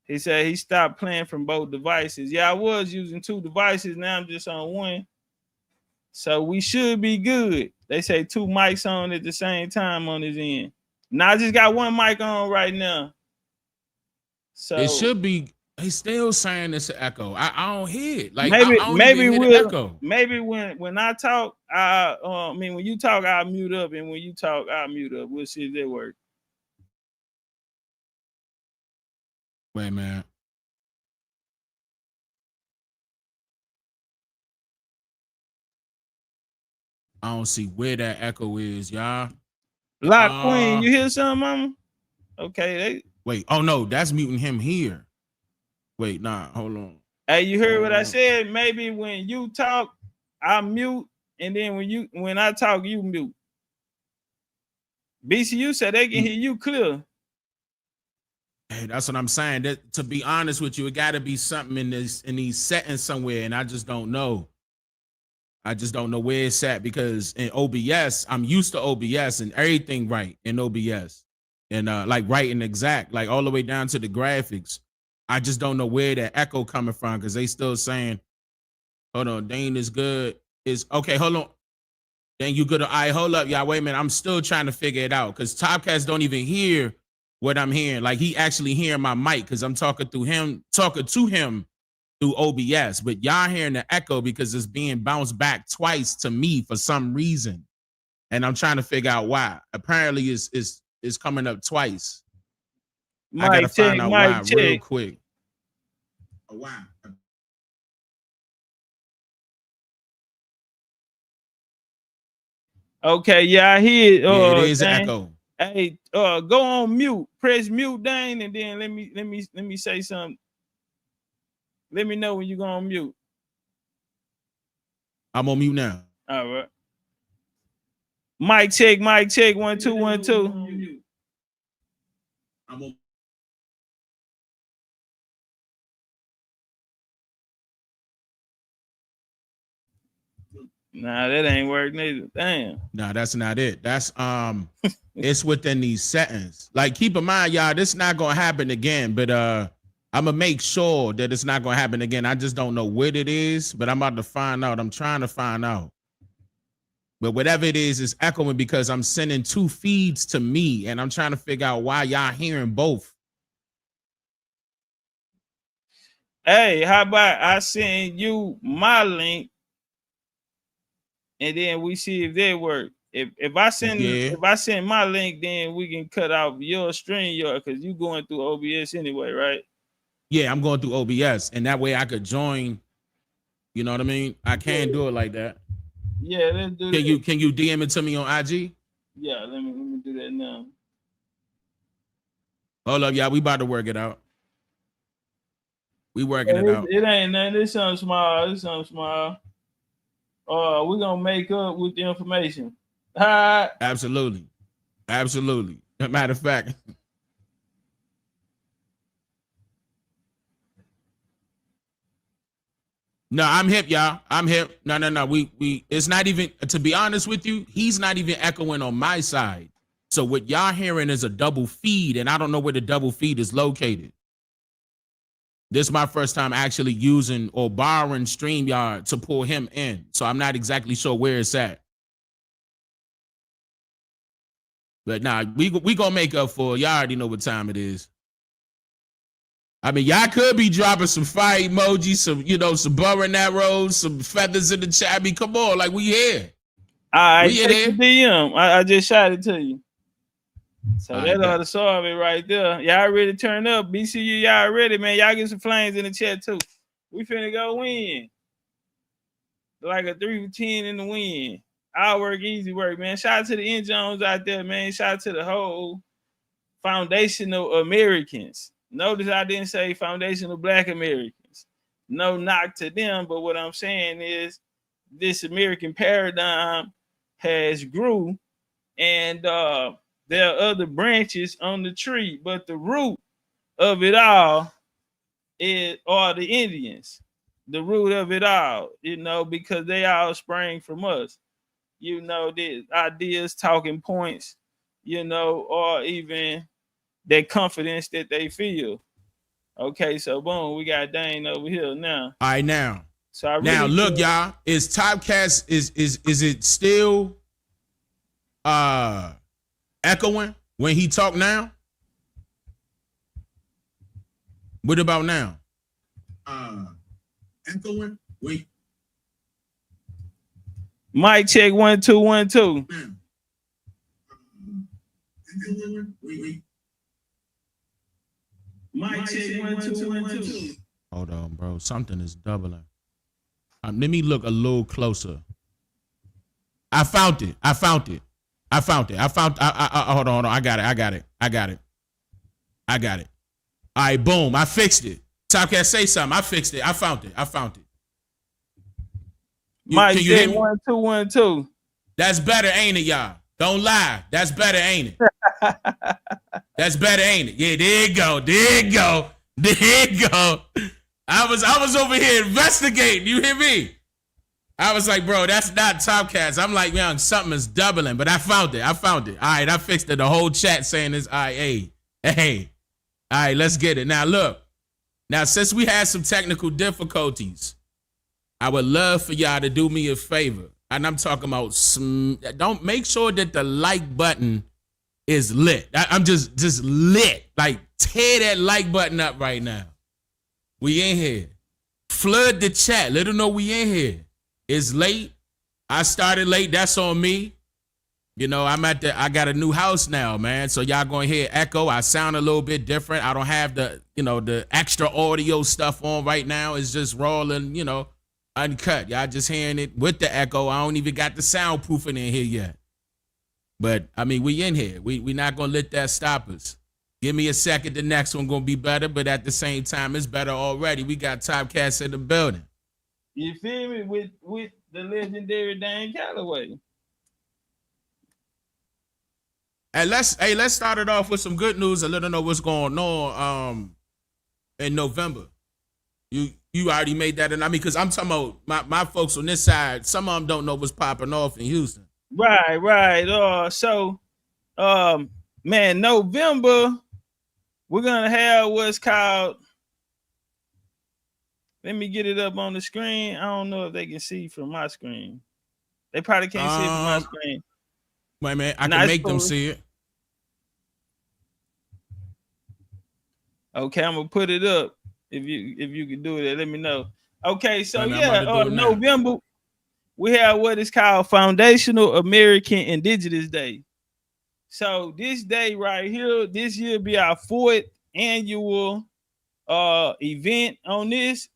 He said he stopped playing from both devices. Yeah, I was using 2 devices. Now I'm just on 1. So we should be good. They say 2 mics on at the same time on his end. Now I just got 1 mic on right now. So it should be. He's still saying it's an echo. I don't hear it. Like maybe when I talk, when you talk, I'll mute up, and when you talk, I'll mute up. We'll see if that works. Wait, man. I don't see where that echo is, y'all. Lock Queen, you hear something, mama? Okay, wait. Oh no, that's muting him here. Wait, nah, hold on. Hey, you heard what I said? Maybe when you talk, I mute, and then when I talk, you mute. BCU said they can hear you clear. Hey, that's what I'm saying. That, to be honest with you, it got to be something in these settings somewhere, and I just don't know. I just don't know where it's at, because in OBS, I'm used to OBS and everything right in OBS, and like right and exact, like all the way down to the graphics. I just don't know where that echo coming from, because they still saying, hold on, Dane is good. Is okay, hold on. Dane, you good? All right, hold up, y'all. Wait a minute. I'm still trying to figure it out, because Topcatz don't even hear what I'm hearing. Like he actually hearing my mic because I'm talking to him through OBS. But y'all hearing the echo because it's being bounced back twice to me for some reason. And I'm trying to figure out why. Apparently it's coming up twice. I gotta find out why real quick. Why? Okay, yeah, I hear it. Yeah, it is echo. Hey, go on mute. Press mute, Dane, and then let me say something. Let me know when you go on mute. I'm on mute now. All right. Mic check, 1 2 1 2. I'm on. Nah, that ain't working either. Damn. Nah, that's not it. That's it's within these settings. Like, keep in mind, y'all, this is not gonna happen again, but I'm gonna make sure that it's not gonna happen again. I just don't know what it is, but I'm about to find out. I'm trying to find out. But whatever it is, it's echoing because I'm sending 2 feeds to me, and I'm trying to figure out why y'all hearing both. Hey, how about I send you my link, and then we see if they work. If I send my link, then we can cut off your stream, because you going through OBS anyway, right? Yeah, I'm going through OBS, and that way I could join. You know what I mean? I can do it like that. Yeah, let's do that. Can you DM it to me on IG? Yeah, let me do that now. Hold up, y'all. We about to work it out. We working it out. It ain't nothing. It's something small. We're gonna make up with the information. Absolutely. Matter of fact. No, I'm hip, y'all. I'm hip. No. We it's not even, to be honest with you, he's not even echoing on my side. So what y'all hearing is a double feed, and I don't know where the double feed is located. This is my first time actually using or borrowing StreamYard to pull him in. So I'm not exactly sure where it's at. But nah, we gonna make up for it. Y'all already know what time it is. I mean, y'all could be dropping some fire emojis, some bow and arrows, some feathers in the chat. I mean, come on, like we here. All right, we here. DM. I just shot it to you. So that ought to solve it right there. Y'all ready to turn up? BCU, y'all ready, man. Y'all get some flames in the chat too. We finna go win. Like a 3 for 10 in the win. I'll work, easy work, man. Shout out to the Jones out there, man. Shout out to the whole foundational Americans. Notice I didn't say foundational Black Americans. No knock to them, but what I'm saying is this American paradigm has grew, and there are other branches on the tree, but the root of it all are the Indians. The root of it all, because they all sprang from us. The ideas, talking points, or even that confidence that they feel. Okay, so boom, we got Dane over here now. All right, now. So now look, y'all, is Topcatz, is it still echoing when he talk now? What about now? Echoing? Wait. Mic check 1 2 1 2. Wait. Mic check 1 2 1 2. Hold on, bro. Something is doubling. Let me look a little closer. I found it. Hold on. I got it. All right, boom. I fixed it. Topcatz, say something. I fixed it. I found it. Mic check 1 2 1 2. That's better, ain't it, y'all? Don't lie. That's better, ain't it? That's better, ain't it? Yeah, there you go. I was over here investigating. You hear me? I was like, bro, that's not Topcatz. I'm like, man, something is doubling, but I found it. All right, I fixed it. The whole chat saying this. All right, hey. All right, let's get it. Now, look. Now, since we had some technical difficulties, I would love for y'all to do me a favor. And I'm talking about don't make sure that the like button is lit. I'm just lit. Like, tear that like button up right now. We in here. Flood the chat. Let them know we in here. It's late. I started late. That's on me. You know, I got a new house now, man. So y'all gonna hear echo. I sound a little bit different. I don't have the extra audio stuff on right now. It's just raw and, uncut. Y'all just hearing it with the echo. I don't even got the soundproofing in here yet. But I mean, we in here. We not gonna let that stop us. Give me a second. The next one gonna be better, but at the same time, it's better already. We got Topcatz in the building. You feel me? With the legendary Dane Calloway. And let's start it off with some good news and let them know what's going on in November. You already made that, and I mean, because I'm talking about my folks on this side. Some of them don't know what's popping off in Houston. Right. So, man, November, we're gonna have what's called. Let me get it up on the screen. I don't know if they can see from my screen. They probably can't see it from my screen. Wait, man, I can make them see it. Okay, I'm gonna put it up. If you can do it, let me know. Okay, so November, we have what is called Foundational American Indigenous Day. So this day right here, this year be our 4th annual event on this.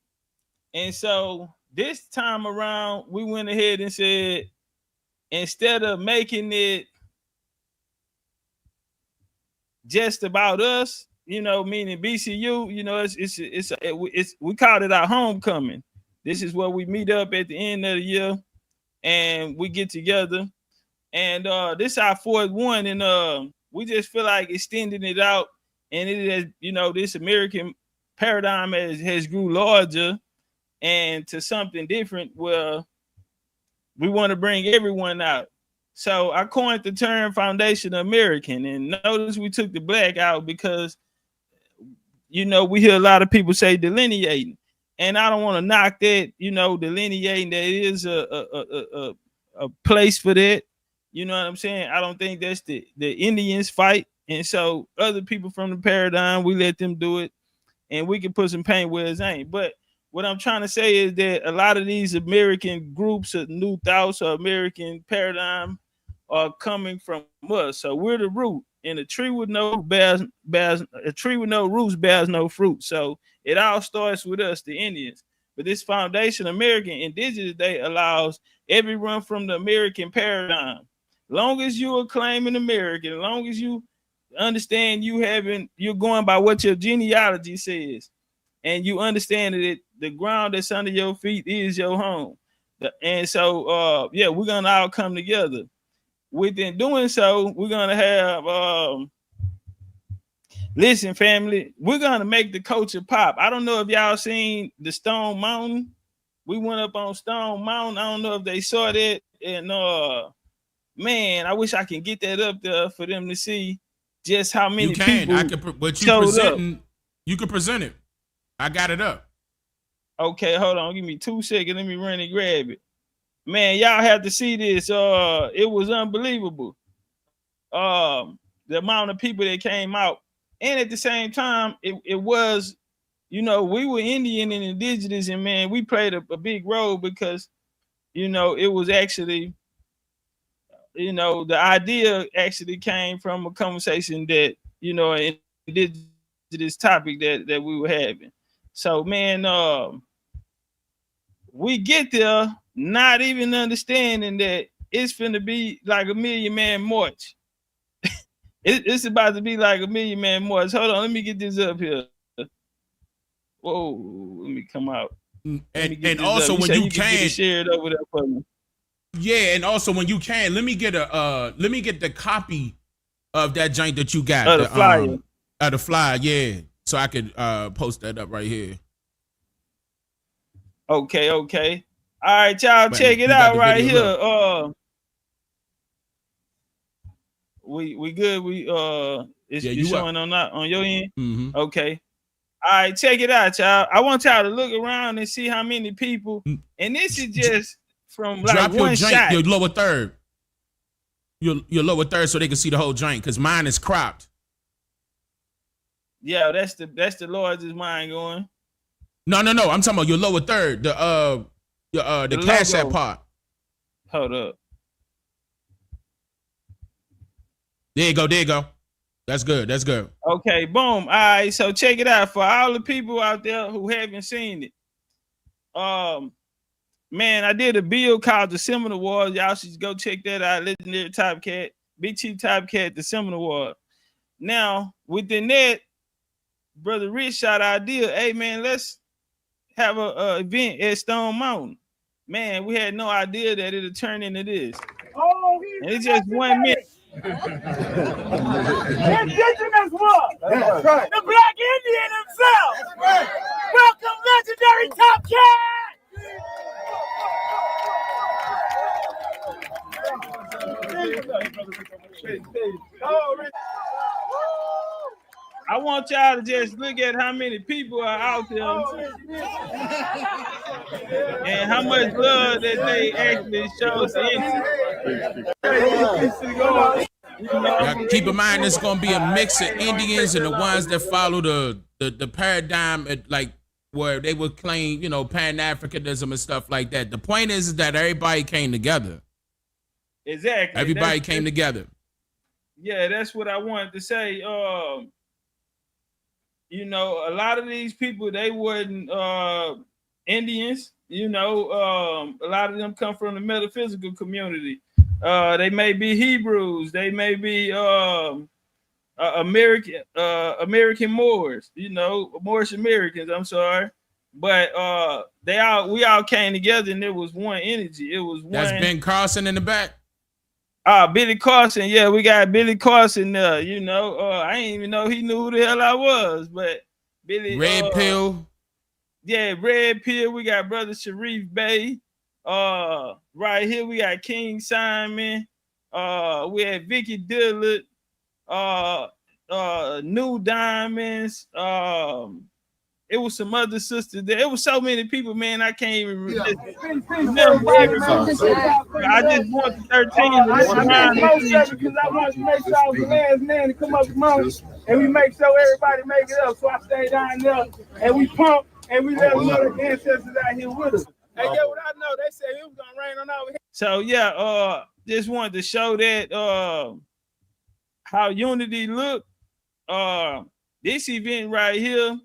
And so this time around, we went ahead and said, instead of making it just about us, meaning BCU, we called it our homecoming. This is where we meet up at the end of the year and we get together. And this is our 4th one, and we just feel like extending it out. And it is, this American paradigm has grew larger and to something different where we want to bring everyone out. So I coined the term Foundation American, and notice we took the black out because, we hear a lot of people say delineating, and I don't want to knock that, delineating. There is a place for that. You know what I'm saying? I don't think that's the Indians fight. And so other people from the paradigm, we let them do it, and we can put some paint where it ain't. But what I'm trying to say is that a lot of these American groups of new thoughts or American paradigm are coming from us. So we're the root, and a tree with no roots bears no fruit. So it all starts with us, the Indians. But this Foundation American Indigenous Day allows everyone from the American paradigm. Long as you are claiming American, long as you understand you're going by what your genealogy says, and you understand that the ground that's under your feet is your home. And so, we're gonna all come together. Within doing so, we're gonna have listen, family, we're gonna make the culture pop. I don't know if y'all seen the Stone Mountain. We went up on Stone Mountain. I don't know if they saw that. And man, I wish I can get that up there for them to see just how many people. You can present it. I got it up. Okay, hold on. Give me 2 seconds. Let me run and grab it. Man, y'all have to see this. It was unbelievable. The amount of people that came out. And at the same time, it was, we were Indian and Indigenous, and man, we played a big role because, it was actually, the idea actually came from a conversation that, an Indigenous topic that we were having. So, man, we get there not even understanding that it's finna be like a 1,000,000-man march. It's about to be like a 1,000,000-man march. Hold on, let me get this up here. Whoa, let me come out. And also when you can share it over there for me. Yeah, and also when you can, let me get the copy of that joint that you got. The flyer. The flyer, yeah. So I could post that up right here. Okay. All right, y'all, check it out right here. We good. It's showing on your end. Mm-hmm. Okay. All right, check it out, y'all. I want y'all to look around and see how many people. And this is just from like drop one your shot. Your lower third. your lower third so they can see the whole joint, because mine is cropped. Yeah, that's the Lord's is mine going. No. I'm talking about your lower third, the Cash App part. Hold up. There you go. That's good. Okay, boom. All right, so check it out for all the people out there who haven't seen it. Man, I did a bill called the Seminole Wars. Y'all should go check that out. Legendary Topcatz, Big Chief Topcatz, the Seminole Wars. Now, within that, Brother Rich shot idea. Hey, man, let's have a event at Stone Mountain. Man, we had no idea that it'd turn into this. And it's just 1 minute. Indigenous one. That's right. The Black Indian himself. That's right. Welcome, Legendary Topcatz. I want y'all to just look at how many people are out there and how much love that they actually show to Now, keep in mind, it's gonna be a mix of Indians and the ones that follow the paradigm, like where they would claim, Pan-Africanism and stuff like that. The point is that everybody came together. Exactly. Everybody came together. Yeah, that's what I wanted to say. A lot of these people, they wasn't Indians. A lot of them come from the metaphysical community. They may be Hebrews. They may be American Moors. Moorish Americans. I'm sorry, but we all came together, and it was one energy. It was one. That's Ben Carson in the back. Billy Carson. Yeah, we got Billy Carson there. I didn't even know he knew who the hell I was, but Billy. Red Pill. Yeah, Red Pill. We got Brother Sharif Bey. Right here we got King Simon. We had Vicky Dillard. New Diamonds. It was some other sisters there. It was so many people, man. I can't even remember. I just want the 13. I wanted to make sure I was the last man to come up the mountain, and we make sure everybody make it up. So I stayed down there, and we pumped, and we let the ancestors out here with us. Hey, yeah, what I know, they said it was gonna rain on over here. So yeah, just wanted to show that how unity look. This event right here,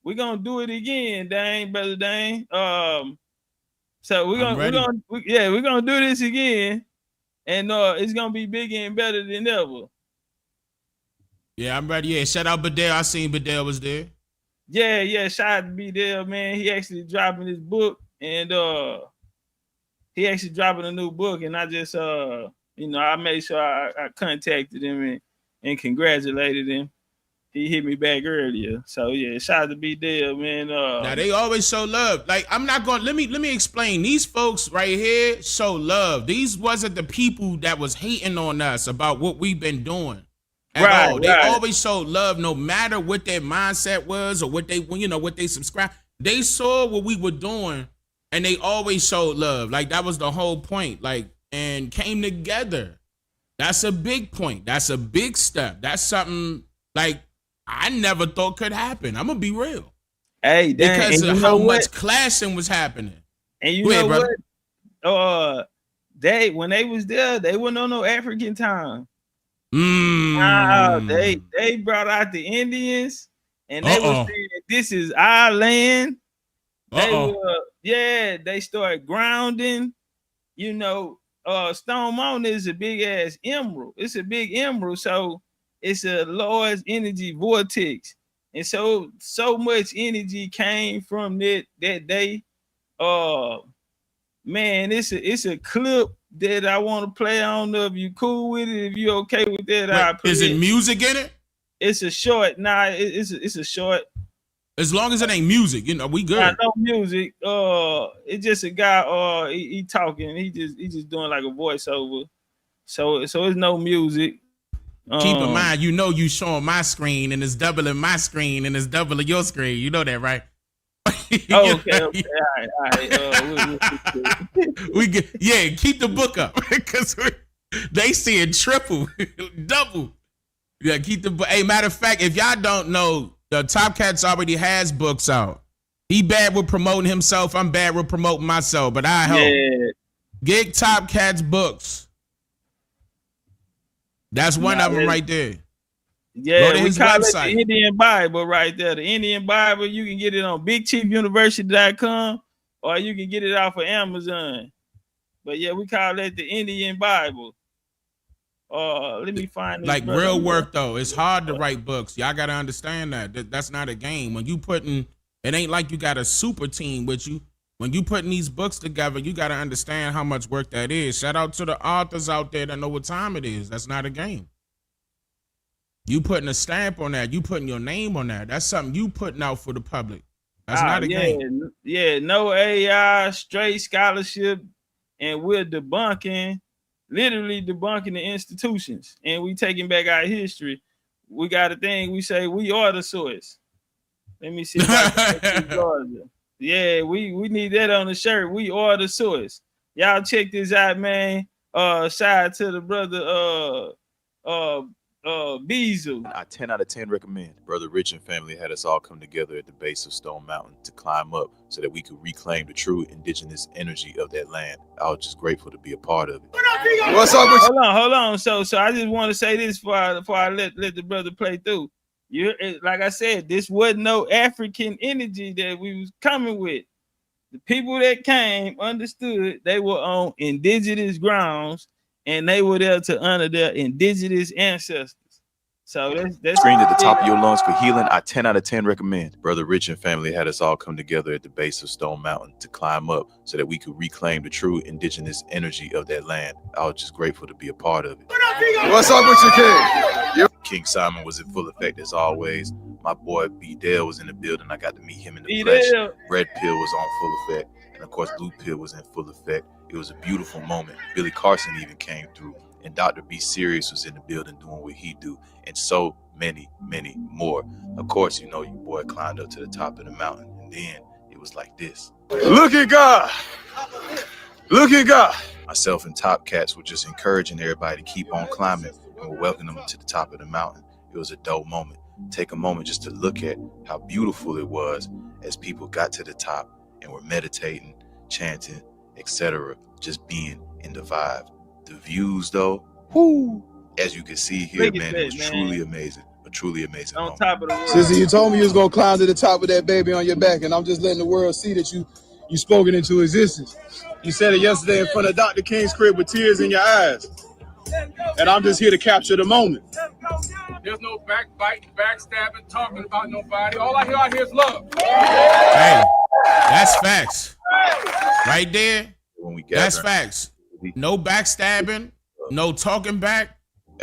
we're gonna do it again, Brother Dane. So we're gonna do this again, and it's gonna be bigger and better than ever. Yeah, I'm ready. Yeah, shout out Bedell. I seen Bedell was there. Yeah, shout out to Bedell, man. He actually dropping his book, and he actually dropping a new book, and I just I made sure I contacted him and congratulated him. He hit me back earlier. So yeah, shout out to Bedell, man. Now they always show love. Like, I'm not going, let me explain. These folks right here show love. These wasn't the people that was hating on us about what we've been doing at all. They always showed love, no matter what their mindset was or what they, what they subscribed. They saw what we were doing, and they always showed love. Like, that was the whole point. Like, and came together. That's a big point. That's a big step. That's something like I never thought could happen. I'm gonna be real. Hey, because of how much clashing was happening. And you know what? When they was there, they wasn't on no African time. They brought out the Indians, and they were saying this is our land. They started grounding. Stone Mountain is a big ass emerald. It's a big emerald, so it's a large energy vortex, and so much energy came from that day. Man, it's a clip that I want to play. I don't know if you cool with it. If you okay with that, is it music in it? It's a short. Nah, it's a short. As long as it ain't music, we good. No music. It's just a guy. He talking. He just doing like a voiceover. So it's no music. Keep in mind, you showing my screen and it's doubling my screen and it's doubling your screen. You know that, right? Okay. All right. We get, keep the book up because They seeing triple, double. Yeah, keep the. Hey, matter of fact, if y'all don't know, the Topcatz already has books out. He bad with promoting himself. I'm bad with promoting myself, but I help. Yeah. Get Topcatz books. That's one of them right there. Yeah, we call it the Indian Bible right there. The Indian Bible, you can get it on BigChiefUniversity.com or you can get it off of Amazon. But yeah, we call it the Indian Bible. Let me find this. Like real work though. It's hard to write books. Y'all gotta understand that. That's not a game. When you putting, it ain't like you got a super team with you. When you putting these books together, you gotta understand how much work that is. Shout out to the authors out there that know what time it is. That's not a game. You putting a stamp on that. You putting your name on that. That's something you putting out for the public. That's not a game. Yeah, no AI, straight scholarship, and we're literally debunking the institutions, and we taking back our history. We got a thing. We say we are the source. Let me see. Yeah, we need that on the shirt. We are the source. Y'all check this out, man. Shout out to the brother Beazle. I 10 out of 10 recommend. Brother Rich and family had us all come together at the base of Stone Mountain to climb up so that we could reclaim the true indigenous energy of that land. I was just grateful to be a part of it. What's up with you? Hold on. So I just want to say this before I let the brother play through. Like I said, this wasn't no African energy that we was coming with. The people that came understood they were on indigenous grounds and they were there to honor their indigenous ancestors. So that's screamed at the top of your lungs for healing. I 10 out of 10 recommend. Brother Rich and family had us all come together at the base of Stone Mountain to climb up so that we could reclaim the true indigenous energy of that land. I was just grateful to be a part of it. What's up with you, King? King Simon was in full effect as always. My boy B Dale was in the building. I got to meet him in the flesh. Red Pill was on full effect. And of course, Blue Pill was in full effect. It was a beautiful moment. Billy Carson even came through. And Dr. B Sirius was in the building doing what he do. And so many, many more. Of course, you know, your boy climbed up to the top of the mountain. And then it was like this. Look at God. Look at God. Myself and Topcatz were just encouraging everybody to keep on climbing. And we're welcoming them to the top of the mountain. It was a dope moment. Take a moment just to look at how beautiful it was as people got to the top and were meditating, chanting, etc. Just being in the vibe. The views, though, whoo, as you can see here, man, it was truly amazing. A truly amazing on moment. Top of the world. Sissy, you told me you was gonna climb to the top of that baby on your back, and I'm just letting the world see that you spoken into existence. You said it yesterday in front of Dr. King's crib with tears in your eyes. And I'm just here to capture the moment. There's no backbiting, backstabbing, talking about nobody. All I hear out here is love. Hey, that's facts. Right there. When we that's facts. No backstabbing, no talking back.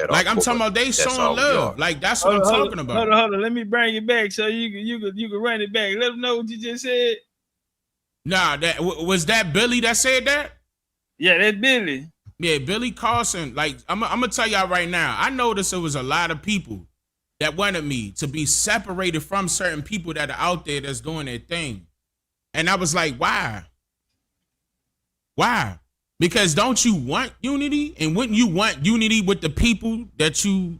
Like I'm talking about they showing love. Like that's what I'm talking about. Hold on. Let me bring it back so you can run it back. Let them know what you just said. Nah, that was that Billy that said that? Yeah, that's Billy. Yeah, Billy Carson. Like I'm gonna tell y'all right now. I noticed there was a lot of people that wanted me to be separated from certain people that are out there that's doing their thing, and I was like, why? Why? Because don't you want unity? And wouldn't you want unity with the people that you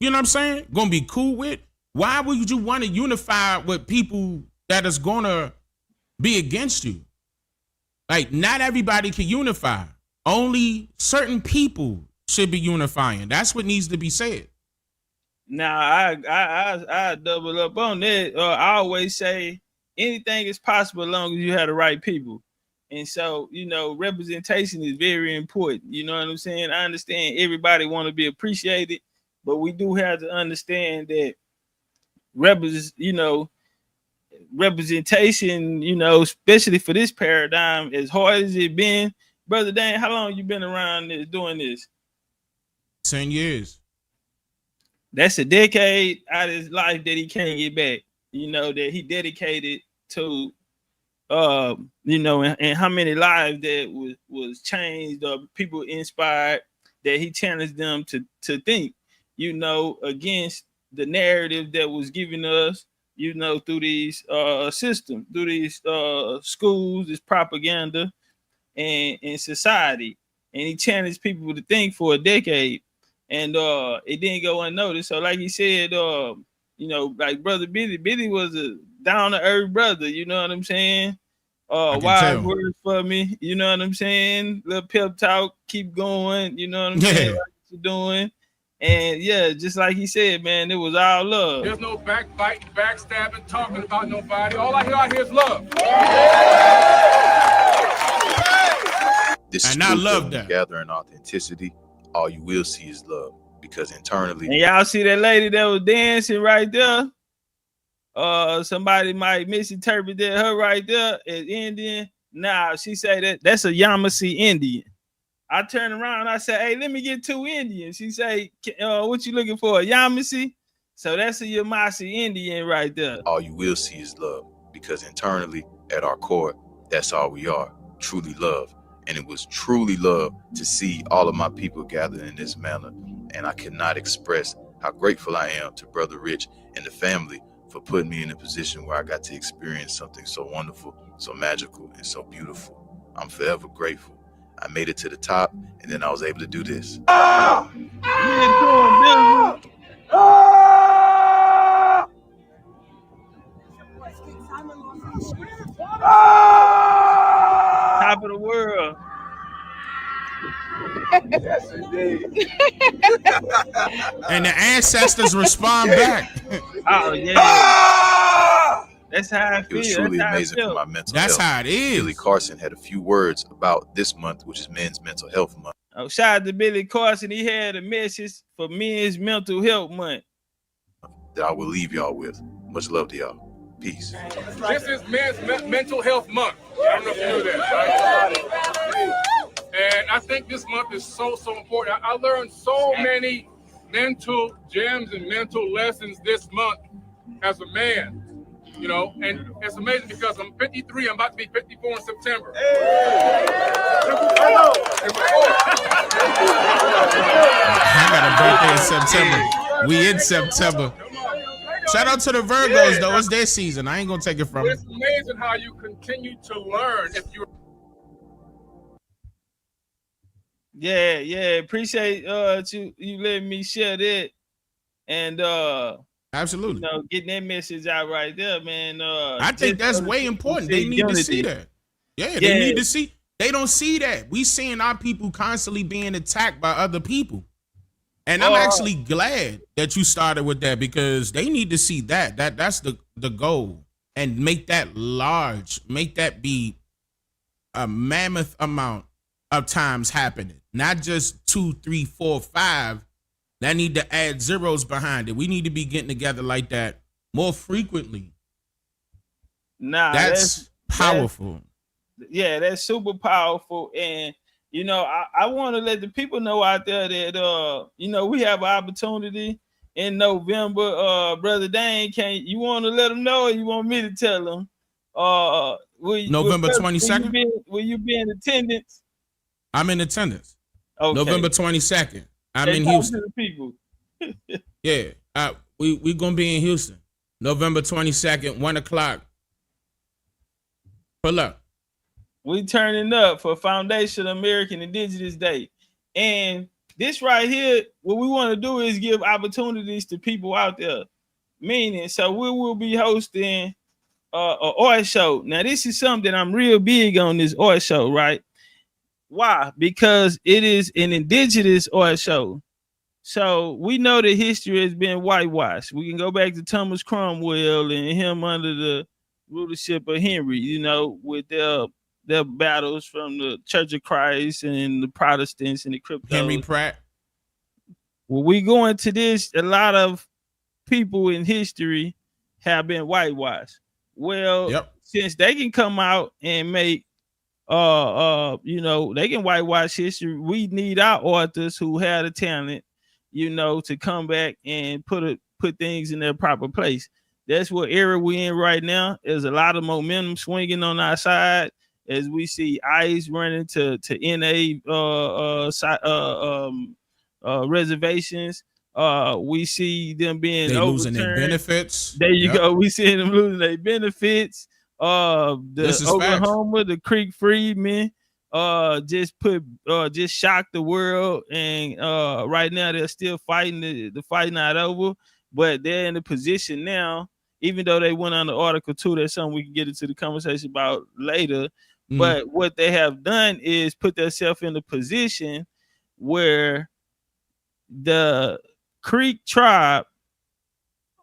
know what I'm saying, gonna be cool with? Why would you want to unify with people that is gonna be against you? Like, not everybody can unify. Only certain people should be unifying. That's what needs to be said. Now, I double up on that. I always say anything is possible as long as you have the right people. And so, you know, representation is very important. You know what I'm saying? I understand everybody want to be appreciated, but we do have to understand that representation, you know, especially for this paradigm, as hard as it been. Brother Dane, how long you been around doing this? 10 years. That's a decade out of his life that he can't get back. You know, that he dedicated to you know, and how many lives that was changed or people inspired, that he challenged them to think, you know, against the narrative that was given us, you know, through these systems, through these schools, this propaganda and society. and he challenged people to think for a decade, and it didn't go unnoticed. So, like he said, you know, like Brother Billy was a down to earth brother. You know what I'm saying? Wise words for me. You know what I'm saying? Little pep talk, keep going. You know what I'm saying? Like what you're doing. And yeah, just like he said, man, it was all love. There's no backbiting, backstabbing, talking about nobody. All I hear out here is love. This is and I love that. Gathering authenticity, all you will see is love, because internally. And y'all see that lady that was dancing right there? Somebody might misinterpret that her right there as Indian. Nah, she say that's a Yamasee Indian. I turn around, I say, hey, let me get 2 Indians. She say, what you looking for, a Yamasee? So that's a Yamasee Indian right there. All you will see is love, because internally, at our core, that's all we are, truly love. And it was truly love to see all of my people gathered in this manner. And I cannot express how grateful I am to Brother Rich and the family for putting me in a position where I got to experience something so wonderful, so magical, and so beautiful. I'm forever grateful. I made it to the top, and then I was able to do this. Top of the world. Yes, indeed. And the ancestors respond back. Oh, yeah. That's how I feel. It was truly amazing for my mental health. That's how it is. Billy Carson had a few words about this month, which is Men's Mental Health Month. Oh, shout out to Billy Carson. He had a message for Men's Mental Health Month that I will leave y'all with. Much love to y'all. Peace. This is Men's Mental Health Month. I don't know if you knew that, right? And I think this month is so important. I learned so many mental gems and mental lessons this month as a man. You know, and it's amazing because I'm 53. I'm about to be 54 in September. I got a birthday in September. We in September. Shout out to the Virgos, though. It's their season. I ain't gonna take it from them. It's amazing how you continue to learn if you. Yeah. Appreciate you letting me share that. And absolutely, you know, getting that message out right there, man. I think that's way important. They need to see that. Yeah, they need to see. They don't see that. We seeing our people constantly being attacked by other people. And I'm actually glad that you started with that, because they need to see that. That's the goal. And make that large. Make that be a mammoth amount of times happening. Not just 2, 3, 4, 5. That need to add zeros behind it. We need to be getting together like that more frequently. Nah, that's powerful. That's super powerful. And you know, I want to let the people know out there that you know, we have an opportunity in November. Brother Dane, you want to let them know, or you want me to tell them? November 22nd. Will you be in attendance? I'm in attendance. Okay. November 22nd. I'm in Houston. People. Yeah, we gonna be in Houston, November 22nd, 1:00. Pull up. We turning up for Foundation American Indigenous Day, and this right here, what we want to do is give opportunities to people out there. Meaning, so we will be hosting an art show. Now, this is something that I'm real big on, this art show, right? Why? Because it is an indigenous art show. So we know that history has been whitewashed. We can go back to Thomas Cromwell and him under the rulership of Henry, you know, with their battles from the Church of Christ and the Protestants and the crypto. Henry Pratt. When we go into this, a lot of people in history have been whitewashed. Well, since they can come out and make you know, they can whitewash history, we need our authors who have the talent, you know, to come back and put things in their proper place. That's what era we're in right now. There's a lot of momentum swinging on our side as we see ICE running to NA reservations. We see them being losing their benefits. There you go. We see them losing their benefits. The Oklahoma, the Creek Freedman, just shocked the world, and right now they're still fighting. The fight not over, but they're in a position now, even though they went on the Article 2, that's something we can get into the conversation about later. But what they have done is put themselves in a position where the Creek tribe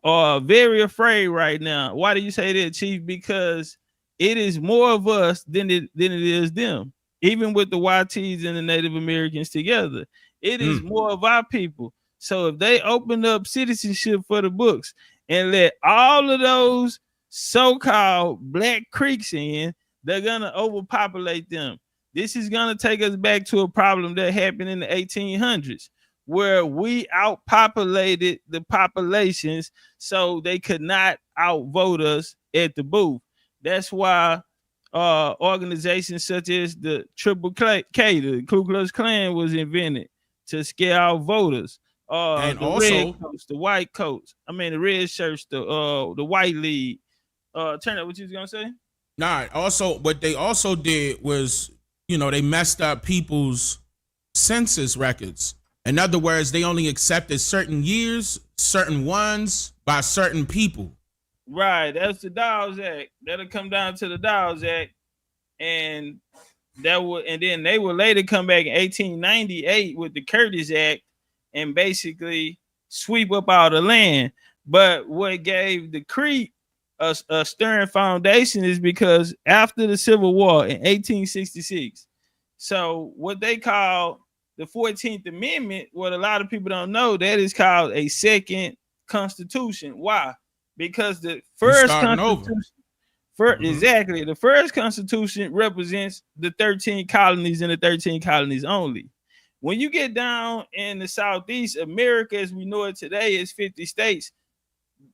are very afraid right now. Why do you say that, Chief? Because it is more of us than it is them. Even with the YTs and the Native Americans together, it is more of our people. So if they open up citizenship for the books and let all of those so-called Black Creeks in, they're gonna overpopulate them. This is gonna take us back to a problem that happened in the 1800s, where we outpopulated the populations so they could not outvote us at the booth. That's why organizations such as the Triple K, the Ku Klux Klan, was invented to scare out voters. And the also red coats, the white coats. I mean the red shirts, the white league. Turn up, what you was gonna say? Nah. Also, what they also did was, they messed up people's census records. In other words, they only accepted certain years, certain ones by certain people. Right, that's the Dawes Act. That'll come down to the Dawes Act, and then they will later come back in 1898 with the Curtis Act and basically sweep up all the land. But what gave the Creek a stern foundation is because after the Civil War in 1866, so what they call the 14th Amendment, what a lot of people don't know, that is called a second constitution. Why? Because the first constitution, exactly, the first constitution represents the 13 colonies and the 13 colonies only. When you get down in the Southeast, America as we know it today is 50 states.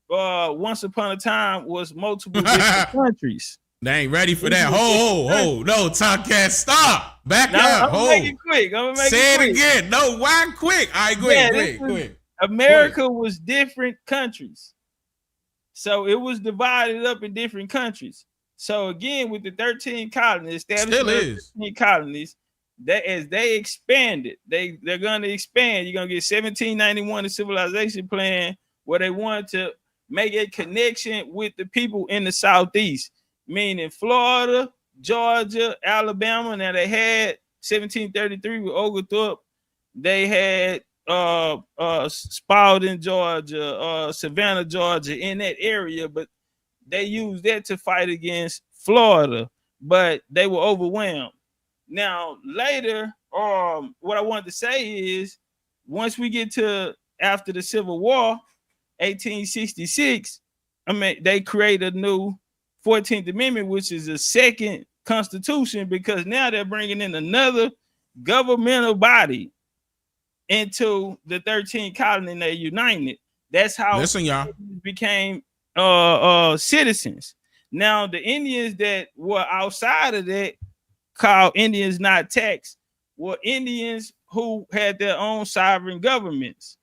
Once upon a time was multiple different countries. They ain't ready for that. Ho, no, Topcatz, stop. Back up. I'm gonna make it quick. Say it again. No, why quick? All right, go ahead. America was different countries. So it was divided up in different countries. So again, with the 13 colonies, established 13 colonies, that as they expanded, they're going to expand. You're going to get 1791, the Civilization Plan, where they wanted to make a connection with the people in the Southeast, meaning Florida, Georgia, Alabama. Now they had 1733 with Oglethorpe. They had Spalding, Georgia, Savannah, Georgia, in that area, but they used that to fight against Florida, but they were overwhelmed. Now later, what I wanted to say is, once we get to after the Civil War, 1866, they created a new 14th Amendment, which is a second constitution, because now they're bringing in another governmental body into the 13 colony, and they united. That's how y'all became citizens. Now the Indians that were outside of that, called Indians not taxed, were Indians who had their own sovereign governments.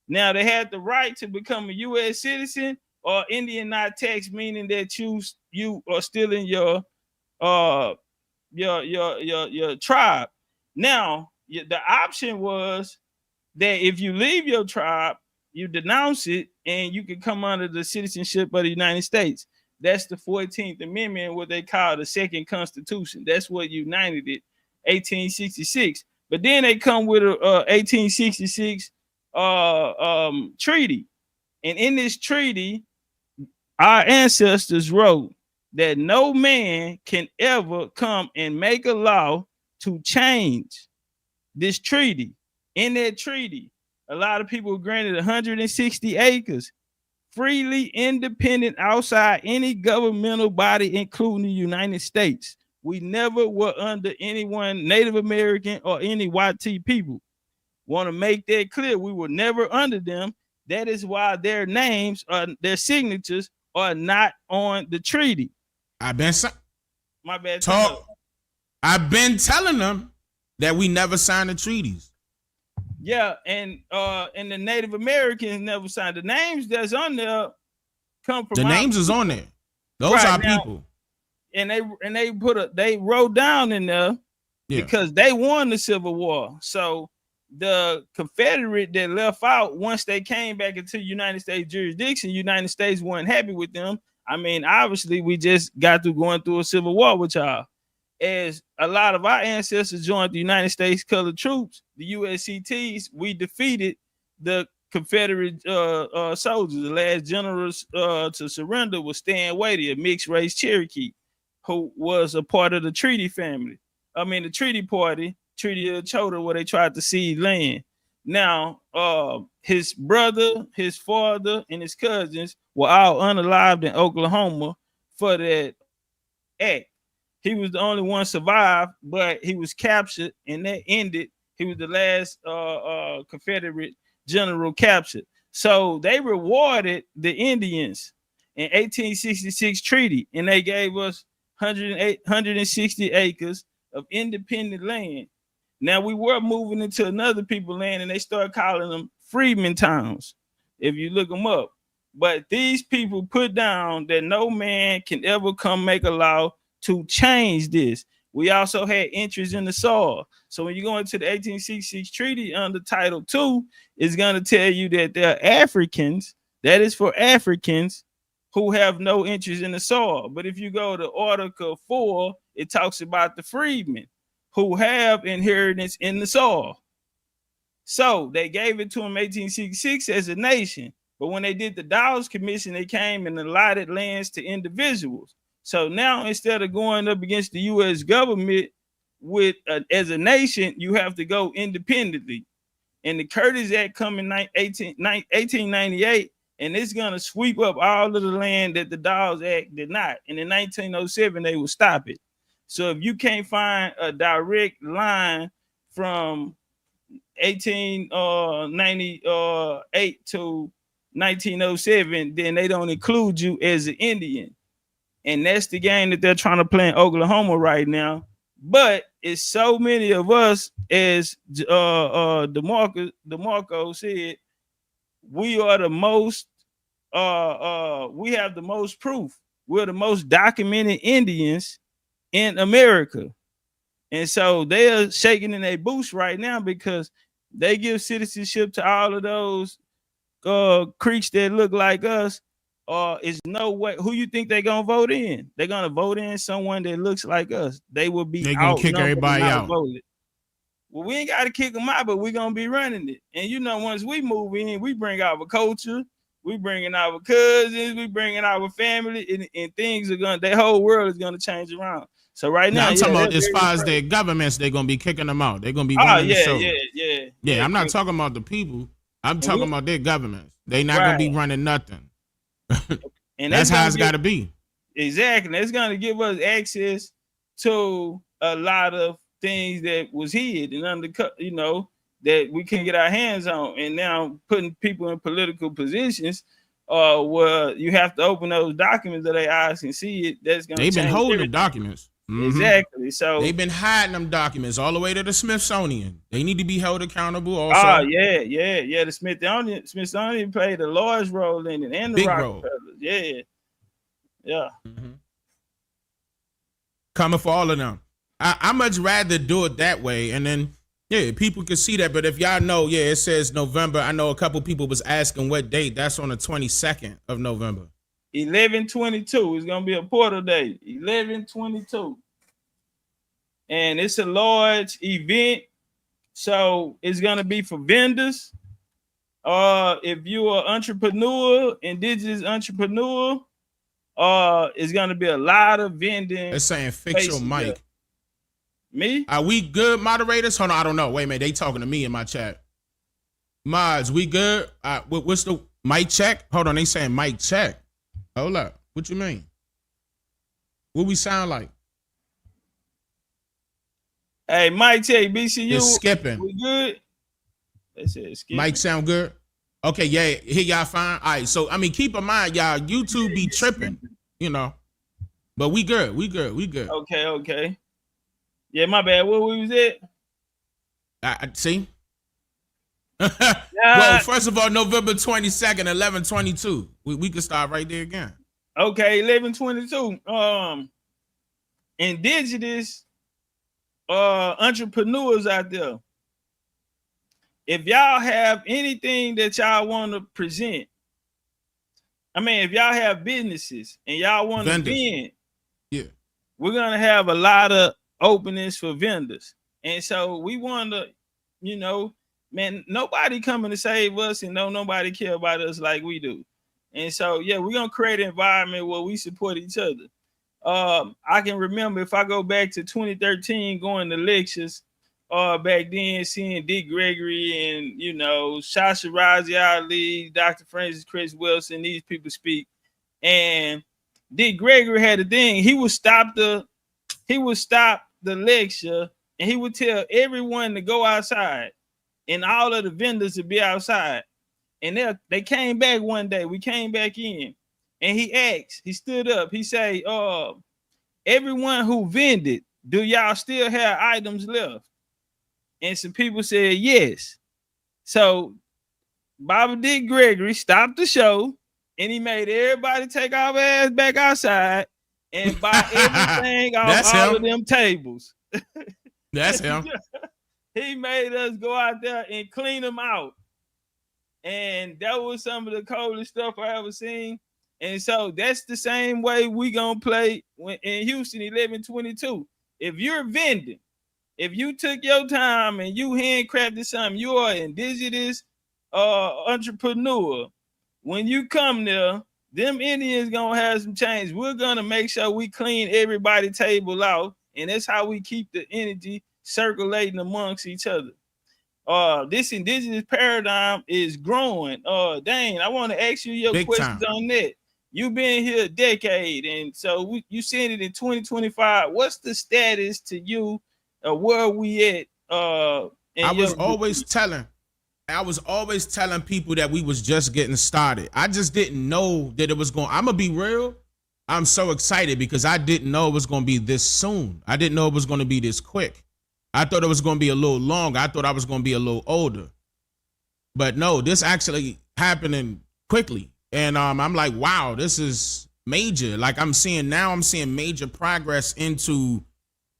Now they had the right to become a U.S. citizen or Indian not taxed, meaning that you are still in your tribe. Now the option was that if you leave your tribe, you denounce it, and you can come under the citizenship of the United States. That's the 14th Amendment, what they call the second constitution. That's what united it, 1866. But then they come with a 1866 treaty. And in this treaty, our ancestors wrote that no man can ever come and make a law to change this treaty. In that treaty, a lot of people were granted 160 acres, freely independent outside any governmental body, including the United States. We never were under anyone, Native American or any YT people. Want to make that clear. We were never under them. That is why their names, their signatures are not on the treaty. I've been telling them that we never signed the treaties. Yeah, and the Native Americans never signed. The names that's on there come from the names is on there. Those are people. And they wrote down in there because they won the Civil War. So the Confederate that left out, once they came back into United States jurisdiction, United States weren't happy with them. I mean, obviously, we just got through going through a civil war with y'all. As a lot of our ancestors joined the United States colored troops, the USCTs, we defeated the Confederate soldiers. The last generals to surrender was Stan Whitey, a mixed race Cherokee, who was a part of the treaty family. I mean, the treaty party, Treaty of Chota, where they tried to cede land. Now, his brother, his father, and his cousins were all unalived in Oklahoma for that act. He was the only one survived, but he was captured, and that ended. He was the last Confederate general captured. So they rewarded the Indians in 1866 treaty, and they gave us 160 acres of independent land. Now we were moving into another people's land, and they started calling them freedmen towns, if you look them up. But these people put down that no man can ever come make a law to change this. We also had interest in the soil. So when you go into the 1866 treaty under Title II, it's going to tell you that there are Africans, that is for Africans, who have no interest in the soil. But if you go to Article 4, it talks about the freedmen who have inheritance in the soil. So they gave it to them 1866 as a nation. But when they did the Dawes Commission, they came and allotted lands to individuals. So now instead of going up against the U.S. government with as a nation, you have to go independently. And the Curtis Act come in 1898, and it's going to sweep up all of the land that the Dawes Act did not. And in 1907, they will stop it. So if you can't find a direct line from 1898 to 1907, then they don't include you as an Indian. And that's the game that they're trying to play in Oklahoma right now. But it's so many of us, as DeMarco said, we are the most, we have the most proof. We're the most documented Indians in America. And so they are shaking in their boots right now because they give citizenship to all of those creeks that look like us. Is no way. Who you think they're gonna vote in? They're gonna vote in someone that looks like us. They will be. They're gonna kick everybody out. Voted. Well, we ain't gotta kick them out, but we're gonna be running it. And you know, once we move in, we bring our culture, we bringing our cousins, we bringing our family, and things are gonna. Their whole world is gonna change around. So right now, I'm talking about as far as their governments, they're gonna be kicking them out. They're gonna be running the show. Yeah. I'm not talking about the people. I'm talking about their governments. They're not gonna be running nothing. And that's how it's got to be. Exactly. It's going to give us access to a lot of things that was hid and undercut, you know, that we can get our hands on. And now putting people in political positions where you have to open those documents that their eyes can see it. That's going to They've been holding the documents. Mm-hmm. Exactly. So they've been hiding them documents all the way to the Smithsonian. They need to be held accountable also. The Smithsonian played a large role in it, and the Rockefellers. Yeah. Mm-hmm. Coming for all of them. I much rather do it that way, and then people can see that. But if y'all know, it says November. I know a couple people was asking what date. That's on the 22nd of November. 11/22. It's gonna be a portal day. 11/22, and it's a large event, so it's gonna be for vendors. If you're an entrepreneur, indigenous entrepreneur, it's gonna be a lot of vending. They're saying fix your mic. Me? Are we good, moderators? Hold on, I don't know. Wait a minute, they talking to me in my chat. Mods, we good? What's the mic check? Hold on, they saying mic check. Hold up. What you mean? What we sound like? Hey, Mike, BCU. It's skipping. We good? They said skipping. Mike sound good? Okay, here y'all fine. All right, so, I mean, keep in mind, y'all, YouTube be tripping, you know. But we good. Okay. Yeah, my bad. Where we was at? See? Well, first of all, November 22nd, 11/22. We can start right there again. Okay, 11/22. Indigenous entrepreneurs out there, if y'all have anything that y'all want to present, I mean, if y'all have businesses and y'all want to vend, yeah, we're gonna have a lot of openings for vendors. And so we want to, you know, man, nobody coming to save us, and nobody care about us like we do. And so, yeah, we're gonna create an environment where we support each other. I can remember, if I go back to 2013, going to lectures, back then, seeing Dick Gregory and, you know, Shasha Razi Ali, Dr. Francis Chris Wilson, these people speak. And Dick Gregory had a thing. He would stop the lecture, and he would tell everyone to go outside, and all of the vendors to be outside. And they came back one day. We came back in, and he asked, he stood up, he say, everyone who vended, do y'all still have items left? And some people said yes. So Bobby Dick Gregory stopped the show, and he made everybody take our ass back outside and buy everything off all of them tables. That's him. He made us go out there and clean them out. And that was some of the coolest stuff I ever seen. And so that's the same way we gonna play in Houston 1122. If you're vending, if you took your time and you handcrafted something, you are an indigenous entrepreneur. When you come there, them Indians gonna have some change. We're gonna make sure we clean everybody's table out, and that's how we keep the energy circulating amongst each other. This indigenous paradigm is growing. Dane, I want to ask you your questions on that. You've been here a decade, and so you seen it in 2025. What's the status to you? Where we at? I was always telling people that we was just getting started. I just didn't know that it was going. I'm gonna be real. I'm so excited because I didn't know it was going to be this soon. I didn't know it was going to be this quick. I thought it was going to be a little longer. I thought I was going to be a little older. But no, this actually happening quickly. And I'm like, wow, this is major. Like I'm seeing major progress into,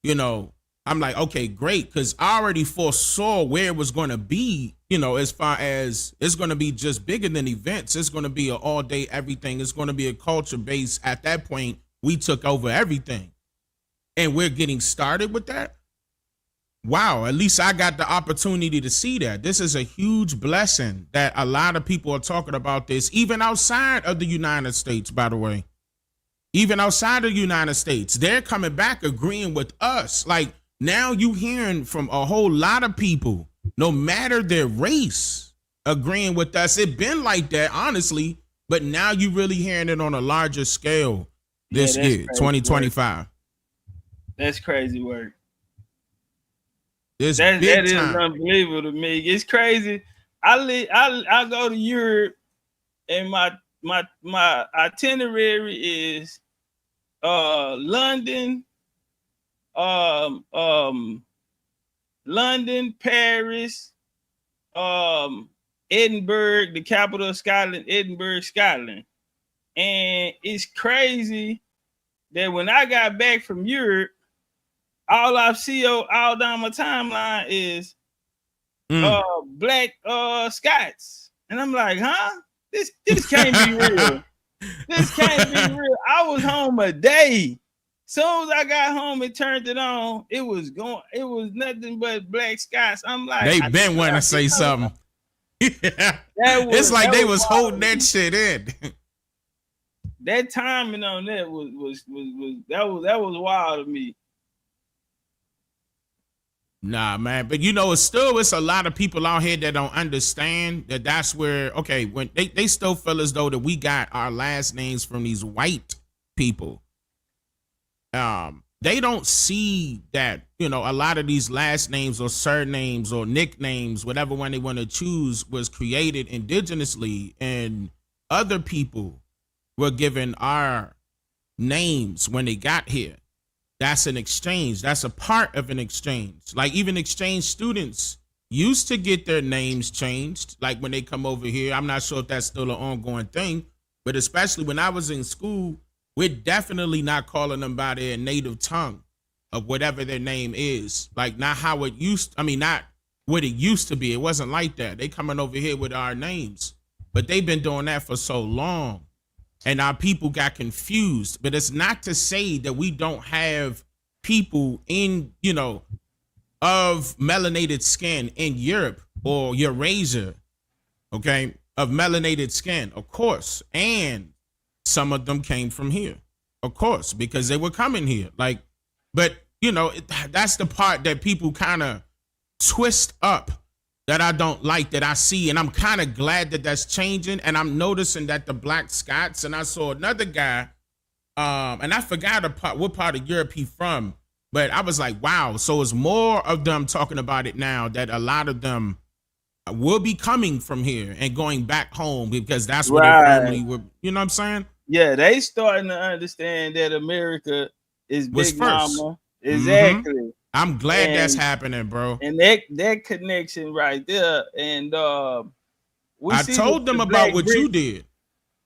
you know, I'm like, okay, great. Because I already foresaw where it was going to be, you know, as far as it's going to be just bigger than events. It's going to be an all day everything. It's going to be a culture base. At that point, we took over everything. And we're getting started with that. Wow, at least I got the opportunity to see that. This is a huge blessing that a lot of people are talking about this, even outside of the United States, by the way. Even outside of the United States, they're coming back agreeing with us. Like now you hearing from a whole lot of people, no matter their race, agreeing with us. It's been like that, honestly, but now you really hearing it on a larger scale this year, 2025. Work. That's crazy work. That is unbelievable to me. It's crazy. I go to Europe, and my itinerary is London, Paris, Edinburgh, the capital of Scotland, Edinburgh, Scotland. And it's crazy that when I got back from Europe, all I see all down my timeline is black Scots. And I'm like, huh? This can't be real. This can't be real. I was home a day. Soon as I got home and turned it on, it was nothing but black Scots. I'm like, they been wanting to say something. It's like they was holding that shit in. That timing on that was wild to me. Nah, man, but you know, it's a lot of people out here that don't understand that that's where, okay, when they still feel as though that we got our last names from these white people. They don't see that, you know, a lot of these last names or surnames or nicknames, whatever one they want to choose, was created indigenously, and other people were given our names when they got here. That's an exchange. That's a part of an exchange. Like even exchange students used to get their names changed. Like when they come over here, I'm not sure if that's still an ongoing thing, but especially when I was in school, we're definitely not calling them by their native tongue. of whatever their name is. Like not how it used, I mean, not what it used to be. It wasn't like that. They coming over here with our names, but they've been doing that for so long. And our people got confused. But it's not to say that we don't have people in, you know, of melanated skin in Europe or Eurasia, okay, of melanated skin, of course. And some of them came from here, of course, because they were coming here. Like, but, you know, that's the part that people kind of twist up that I don't like, that I see. And I'm kind of glad that that's changing. And I'm noticing that the Black Scots, and I saw another guy, and I forgot what part of Europe he from, but I was like, wow. So it's more of them talking about it now, that a lot of them will be coming from here and going back home because that's where their family were. You know what I'm saying? Yeah, they starting to understand that America is Was Big first. Mama. Exactly. I'm glad that's happening, bro. And that connection right there. And I told them about what you did.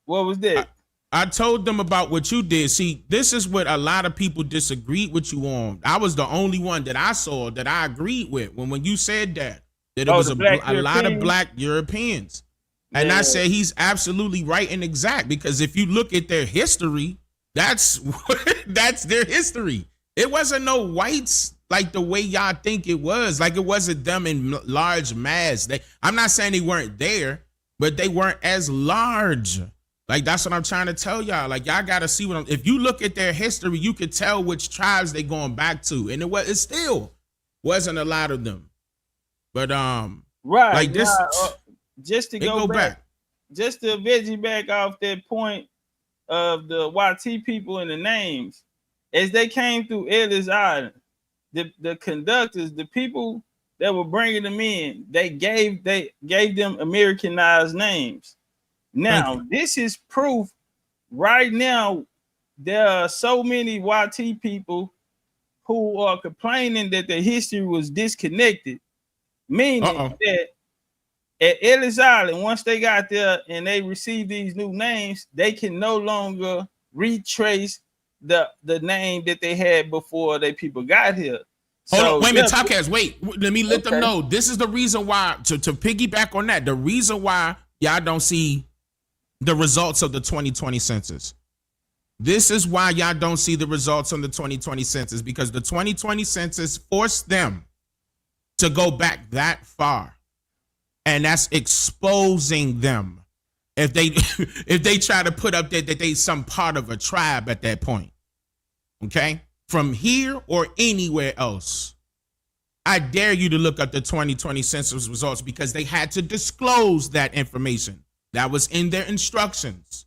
What was that? I told them about what you did. See, this is what a lot of people disagreed with you on. I was the only one that I saw that I agreed with when you said that it was a lot of Black Europeans. And I said he's absolutely right and exact, because if you look at their history, that's their history. It wasn't no whites like the way y'all think it was. Like it wasn't them in large mass. I'm not saying they weren't there, but they weren't as large. Like that's what I'm trying to tell y'all. Like y'all got to see if you look at their history, you could tell which tribes they going back to, and it still wasn't a lot of them. But right, like this, just to go back, just to veggie back off that point of the YT people and the names, as they came through Ellis Island, the conductors, the people that were bringing them in, they gave them Americanized names. Now, this is proof. Right now, there are so many YT people who are complaining that their history was disconnected, meaning that at Ellis Island, once they got there and they received these new names, they can no longer retrace the name that they had before they people got here. Hold on, wait a minute, Topcatz, wait. Let me let them know. This is the reason why, to piggyback on that, the reason why y'all don't see the results of the 2020 census. This is why y'all don't see the results on the 2020 census, because the 2020 census forced them to go back that far. And that's exposing them. If they try to put up that they some part of a tribe at that point. Okay? From here or anywhere else. I dare you to look up the 2020 census results, because they had to disclose that information. That was in their instructions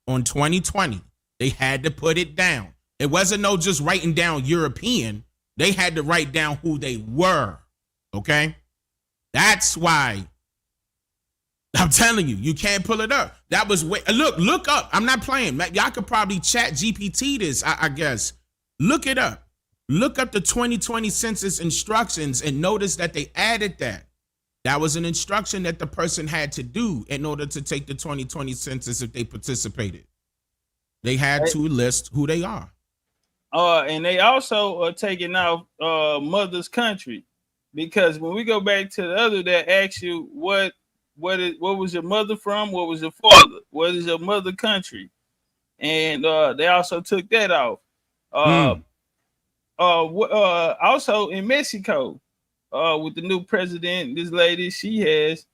on 2020. They had to put it down. It wasn't no just writing down European. They had to write down who they were. Okay? That's why I'm telling you, you can't pull it up. That was look up. I'm not playing. Y'all could probably chat GPT this, I guess. Look it up. Look up the 2020 census instructions and notice that they added that. That was an instruction that the person had to do in order to take the 2020 census if they participated. They had to list who they are. And they also are taking out mother's country, because when we go back to the other that asks you what was your mother from, what was your father, what is your mother country, and they also took that off. Also in Mexico, with the new president, this lady, she has,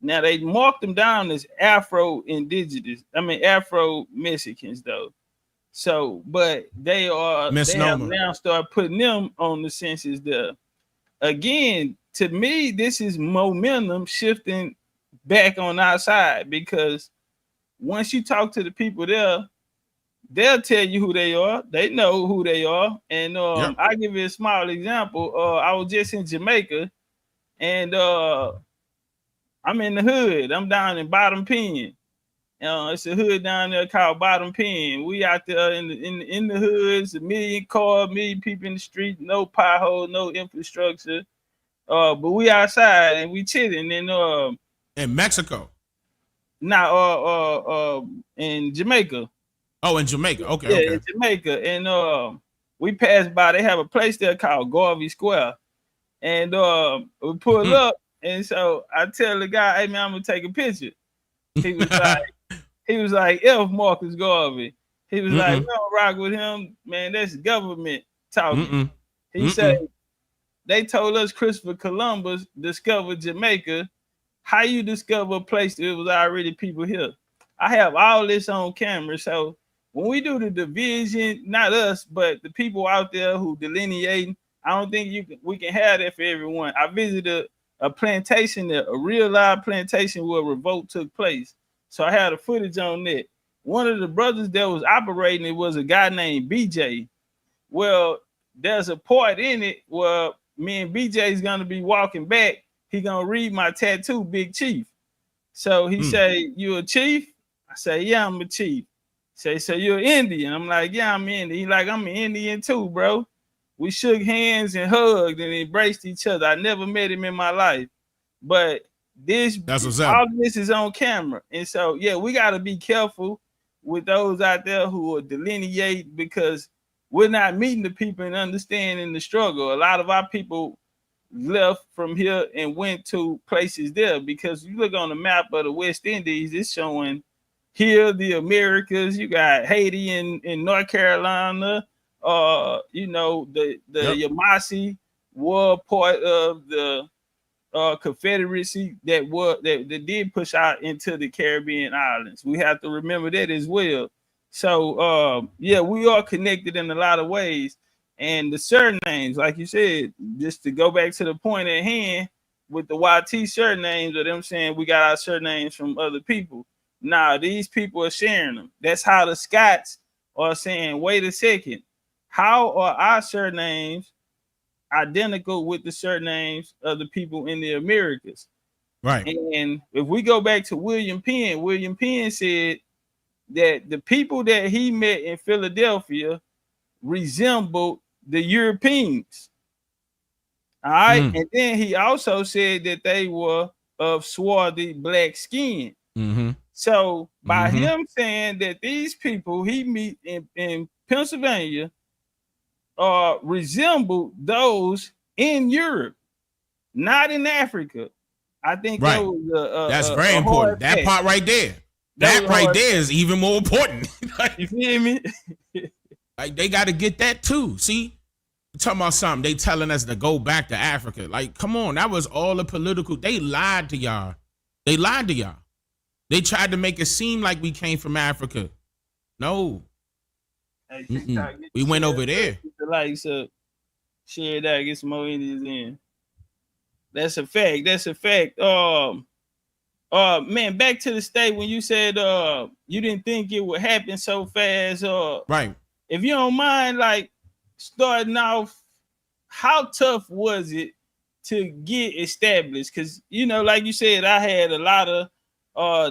now they marked them down as Afro-Mexicans though. So, but they have now started putting them on the census there. Again, to me, this is momentum shifting back on our side, because once you talk to the people there, they'll tell you who they are. They know who they are. And I'll give you a small example. I was just in Jamaica, and I'm in the hood. I'm down in Bottom Pen. It's a hood down there called Bottom Pen. We out there in the hood. It's a million people in the street, no pothole, no infrastructure. But we outside and we chilling. And in Mexico. Now in Jamaica. Oh, in Jamaica. Okay. Yeah, okay. in Jamaica. And we passed by. They have a place there called Garvey Square, and we pull up, and so I tell the guy, "Hey man, I'm gonna take a picture." He was like, "F Marcus Garvey." He was like, "We don't rock with him, man. That's government talking." He said, "They told us Christopher Columbus discovered Jamaica. How you discover a place that was already people here?" I have all this on camera, so when we do the division, not us, but the people out there who delineating, I don't think we can have that for everyone. I visited a plantation, a real live plantation where a revolt took place. So I had a footage on that. One of the brothers that was operating it was a guy named BJ. Well, there's a part in it where me and BJ is gonna be walking back. He gonna read my tattoo, Big Chief. So he say, "You a chief?" I say, "Yeah, I'm a chief." Say, "So you're Indian?" I'm like, "Yeah, I'm Indian." He like, "I'm an Indian too, bro." We shook hands and hugged and embraced each other. I never met him in my life, but all of this is on camera. And so, yeah, we got to be careful with those out there who are delineate, because we're not meeting the people and understanding the struggle. A lot of our people left from here and went to places there, because you look on the map of the West Indies, it's showing here the Americas. You got Haiti in North Carolina. You know, the Yamasee were part of the Confederacy that did push out into the Caribbean islands. We have to remember that as well. So yeah, we are connected in a lot of ways. And the surnames, like you said, just to go back to the point at hand with the YT surnames, or them saying we got our surnames from other people. Now these people are sharing them. That's how the Scots are saying, wait a second, how are our surnames identical with the surnames of the people in the Americas? Right. And if we go back to William Penn said that the people that he met in Philadelphia resembled the Europeans. All right. And then he also said that they were of swarthy black skin. So by him saying that these people he meet in Pennsylvania resemble those in Europe, not in Africa. I think that was that's very important. That part right there. That right there is even more important. You feel me? Like they got to get that too. See, I'm talking about something. They telling us to go back to Africa. Like, come on, that was all the political. They lied to y'all. They lied to y'all. They tried to make it seem like we came from Africa. No. Hey, we went over there. The likes up, share that, get some more Indians in. That's a fact. That's a fact. Man, back to the state when you said you didn't think it would happen so fast. Right. If you don't mind, like starting off, how tough was it to get established? Because you know, like you said, I had a lot of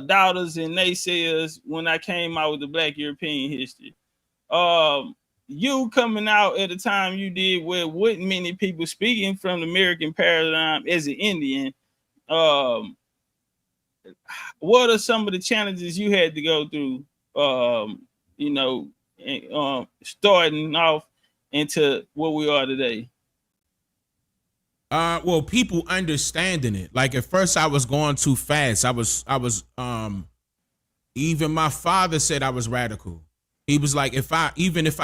doubters and naysayers when I came out with the Black European history. You coming out at the time you did, where wasn't many people speaking from the American paradigm as an Indian. What are some of the challenges you had to go through? You know, starting off into what we are today. Well, people understanding it. Like at first I was going too fast. I was even my father said I was radical. He was like, if I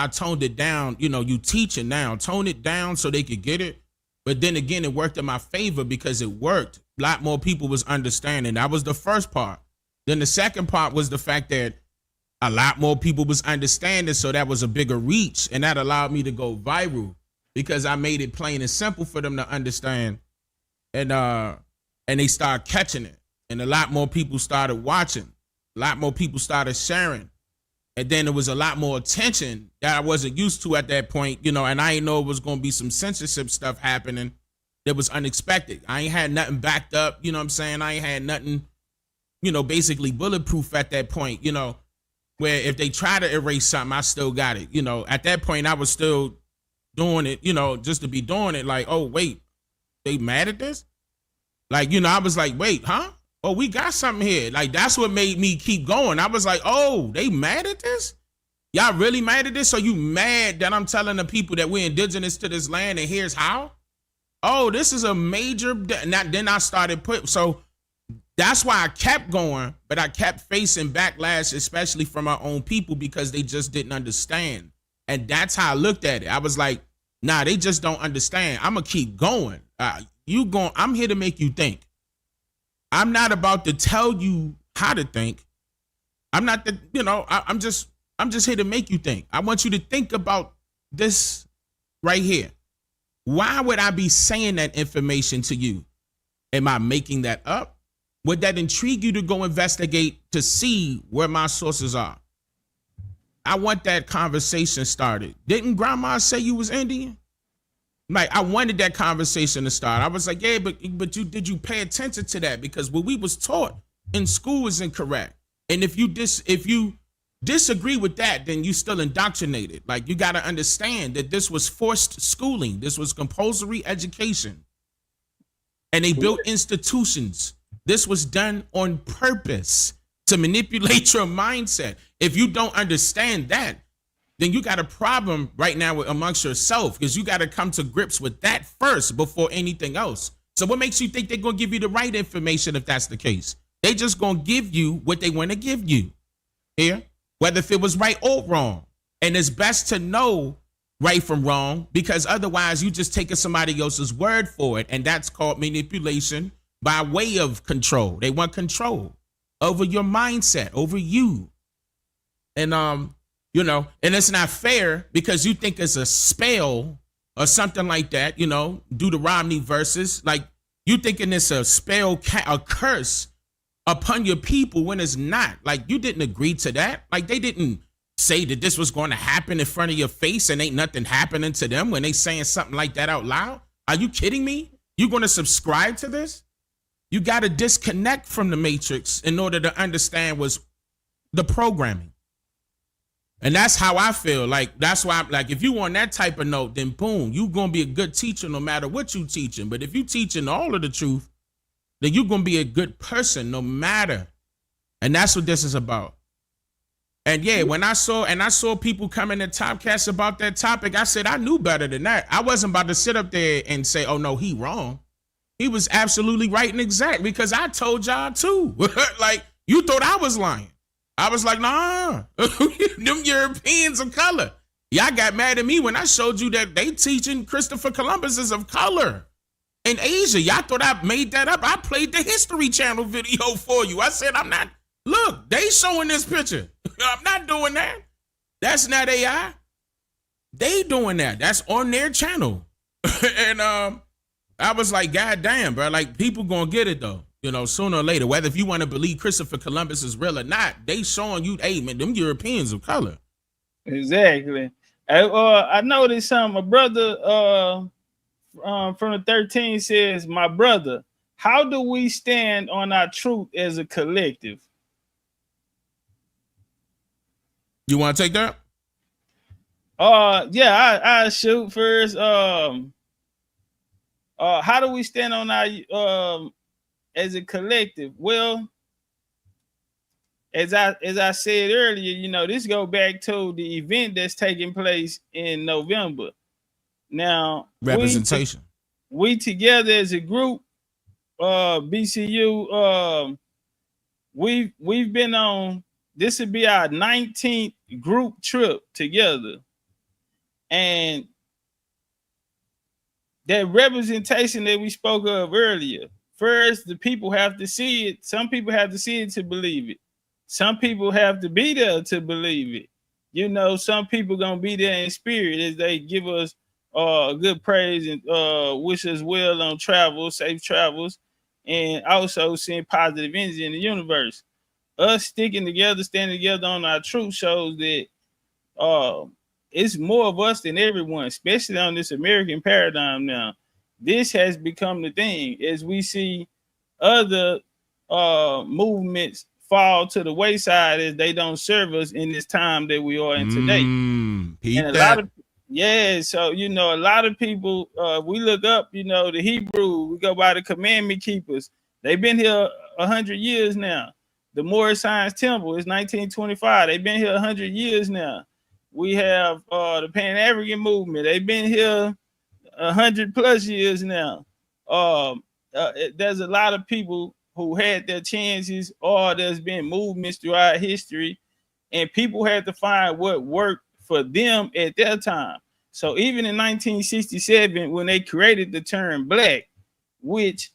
toned it down, you know, you teaching now, tone it down so they could get it. But then again, it worked in my favor because it worked. A lot more people was understanding. That was the first part. Then the second part was the fact that a lot more people was understanding. So that was a bigger reach. And that allowed me to go viral because I made it plain and simple for them to understand. And they started catching it. And a lot more people started watching. A lot more people started sharing. And then there was a lot more attention that I wasn't used to at that point, you know, and I didn't know it was going to be some censorship stuff happening that was unexpected. I ain't had nothing backed up, you know what I'm saying? I ain't had nothing, you know, basically bulletproof at that point, you know, where if they try to erase something, I still got it. You know, at that point, I was still doing it, you know, just to be doing it. Like, oh, wait, they mad at this? Like, you know, I was like, wait, huh? Oh, we got something here. Like, that's what made me keep going. I was like, oh, they mad at this? Y'all really mad at this? So you mad that I'm telling the people that we're indigenous to this land and here's how? Oh, this is a major, then I started so that's why I kept going, but I kept facing backlash, especially from our own people, because they just didn't understand. And that's how I looked at it. I was like, nah, they just don't understand. I'm gonna keep going. I'm here to make you think. I'm not about to tell you how to think. I'm not I'm just here to make you think. I want you to think about this right here. Why would I be saying that information to you? Am I making that up? Would that intrigue you to go investigate to see where my sources are? I want that conversation started. Didn't grandma say you was Indian? Like, I wanted that conversation to start. I was like, yeah, but did you pay attention to that? Because what we was taught in school is incorrect. And if you disagree with that, then you still indoctrinated. Like, you got to understand that this was forced schooling. This was compulsory education. And they built institutions. This was done on purpose to manipulate your mindset. If you don't understand that, then you got a problem right now amongst yourself, because you got to come to grips with that first before anything else. So what makes you think they're going to give you the right information if that's the case? They just going to give you what they want to give you here, whether if it was right or wrong. And it's best to know right from wrong, because otherwise you just taking somebody else's word for it. And that's called manipulation by way of control. They want control over your mindset, over you. And, and it's not fair because you think it's a spell or something like that, Deuteronomy verses. Like, you thinking it's a spell, a curse upon your people when it's not. Like, you didn't agree to that. Like, they didn't say that this was going to happen in front of your face and ain't nothing happening to them when they saying something like that out loud. Are you kidding me? You going to subscribe to this? You got to disconnect from the matrix in order to understand what's the programming. And that's how I feel. Like, that's why I'm like, if you on that type of note, then boom, you going to be a good teacher no matter what you teaching. But if you teaching all of the truth, then you're going to be a good person no matter. And that's what this is about. And yeah, when I saw people coming to Topcatz about that topic, I said, I knew better than that. I wasn't about to sit up there and say, oh no, he wrong. He was absolutely right and exact, because I told y'all too. Like, you thought I was lying. I was like, nah, them Europeans of color. Y'all got mad at me when I showed you that they teaching Christopher Columbus is of color in Asia. Y'all thought I made that up. I played the History Channel video for you. I said, I'm not, look, they showing this picture. I'm not doing that. That's not AI. They doing that. That's on their channel. And I was like, God damn, bro. Like, people gonna get it though. Sooner or later, whether if you want to believe Christopher Columbus is real or not, they showing you, hey, man, them Europeans of color. Exactly. I noticed something. My brother from the 13 says, my brother, how do we stand on our truth as a collective? You want to take that? Yeah, I shoot first. How do we stand on our as a collective? Well, as I said earlier, this go back to the event that's taking place in November. Now, representation. We together as a group, BCU, we've been on, this would be our 19th group trip together. And that representation that we spoke of earlier, first, the people have to see it. Some people have to see it to believe it. Some people have to be there to believe it. Some people gonna be there in spirit as they give us good praise and wish us well on travel, safe travels, and also seeing positive energy in the universe. Us sticking together, standing together on our truth shows that it's more of us than everyone, especially on this American paradigm now. This has become the thing as we see other movements fall to the wayside as they don't serve us in this time that we are in today. And a lot of, so a lot of people, we look up, the Hebrew, we go by the commandment keepers. They've been here 100 years now. The Moorish Science Temple is 1925. They've been here 100 years now. We have the Pan-African movement. They've been here 100+ years now. There's a lot of people who had their chances, or there's been movements throughout history, and people had to find what worked for them at their time. So even in 1967, when they created the term black, which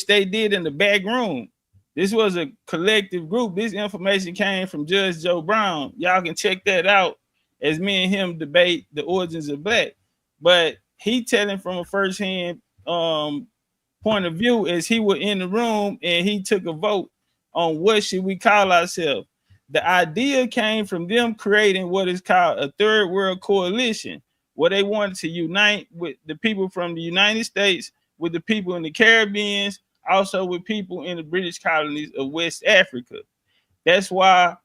they did in the back room, this was a collective group. This information came from Judge Joe Brown. Y'all can check that out as me and him debate the origins of black. But he telling from a firsthand point of view as he was in the room and he took a vote on what should we call ourselves. The idea came from them creating what is called a third world coalition, where they wanted to unite with the people from the United States, with the people in the Caribbean, also with people in the British colonies of West Africa. That's why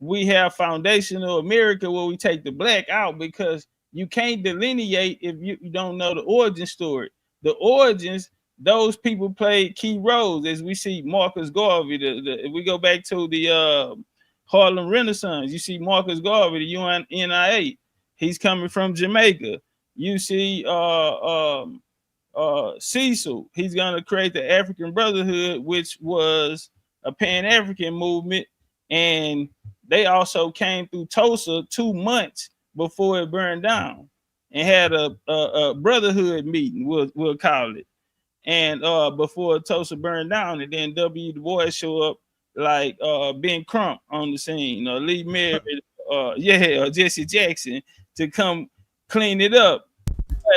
we have foundational America, where we take the black out, because you can't delineate if you don't know the origin story. The origins, those people played key roles, as we see Marcus Garvey. If we go back to the Harlem Renaissance, you see Marcus Garvey, the UNIA. He's coming from Jamaica. You see Cecil. He's going to create the African Brotherhood, which was a Pan-African movement, and they also came through Tulsa 2 months before it burned down, and had a brotherhood meeting, we'll call it, and before Tulsa burned down. And then W. Du Bois show up, like Ben Crump on the scene, or Lee Merritt, or Jesse Jackson, to come clean it up.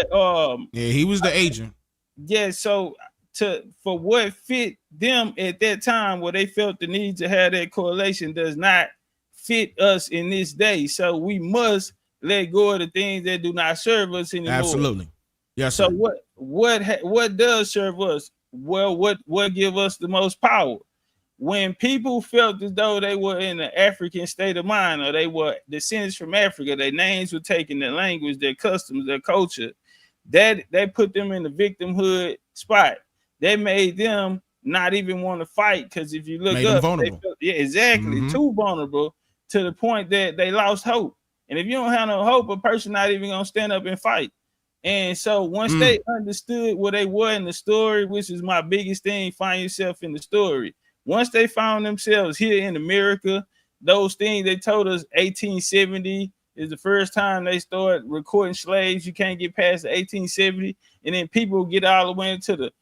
But, he was the agent. Yeah, so for what fit them at that time, where they felt the need to have that correlation, does not fit us in this day. So we must let go of the things that do not serve us anymore. Absolutely. Yes. So sir. what does serve us? Well, what give us the most power? When people felt as though they were in an African state of mind, or they were descendants from Africa, their names were taken, their language, their customs, their culture, that they put them in the victimhood spot. They made them not even want to fight, because if you look up, they felt, exactly, too vulnerable, to the point that they lost hope. And if you don't have no hope, a person not even gonna stand up and fight. And so once they understood what they were in the story, which is my biggest thing, find yourself in the story. Once they found themselves here in America, those things they told us, 1870 is the first time they started recording slaves. You can't get past the 1870. And then people get all the way into the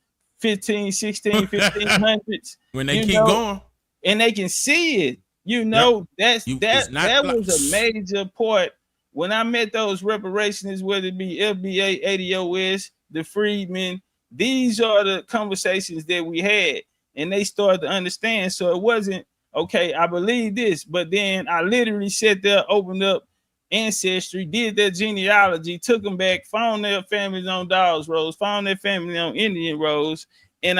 1500s. When they keep going. And they can see it. That was a major part. When I met those reparationists, whether it be FBA, ADOS, the Freedmen, these are the conversations that we had, and they started to understand. So it wasn't, okay, I believe this, but then I literally sat there, opened up Ancestry, did their genealogy, took them back, found their families on Dawes Roads, found their family on Indian Roads, and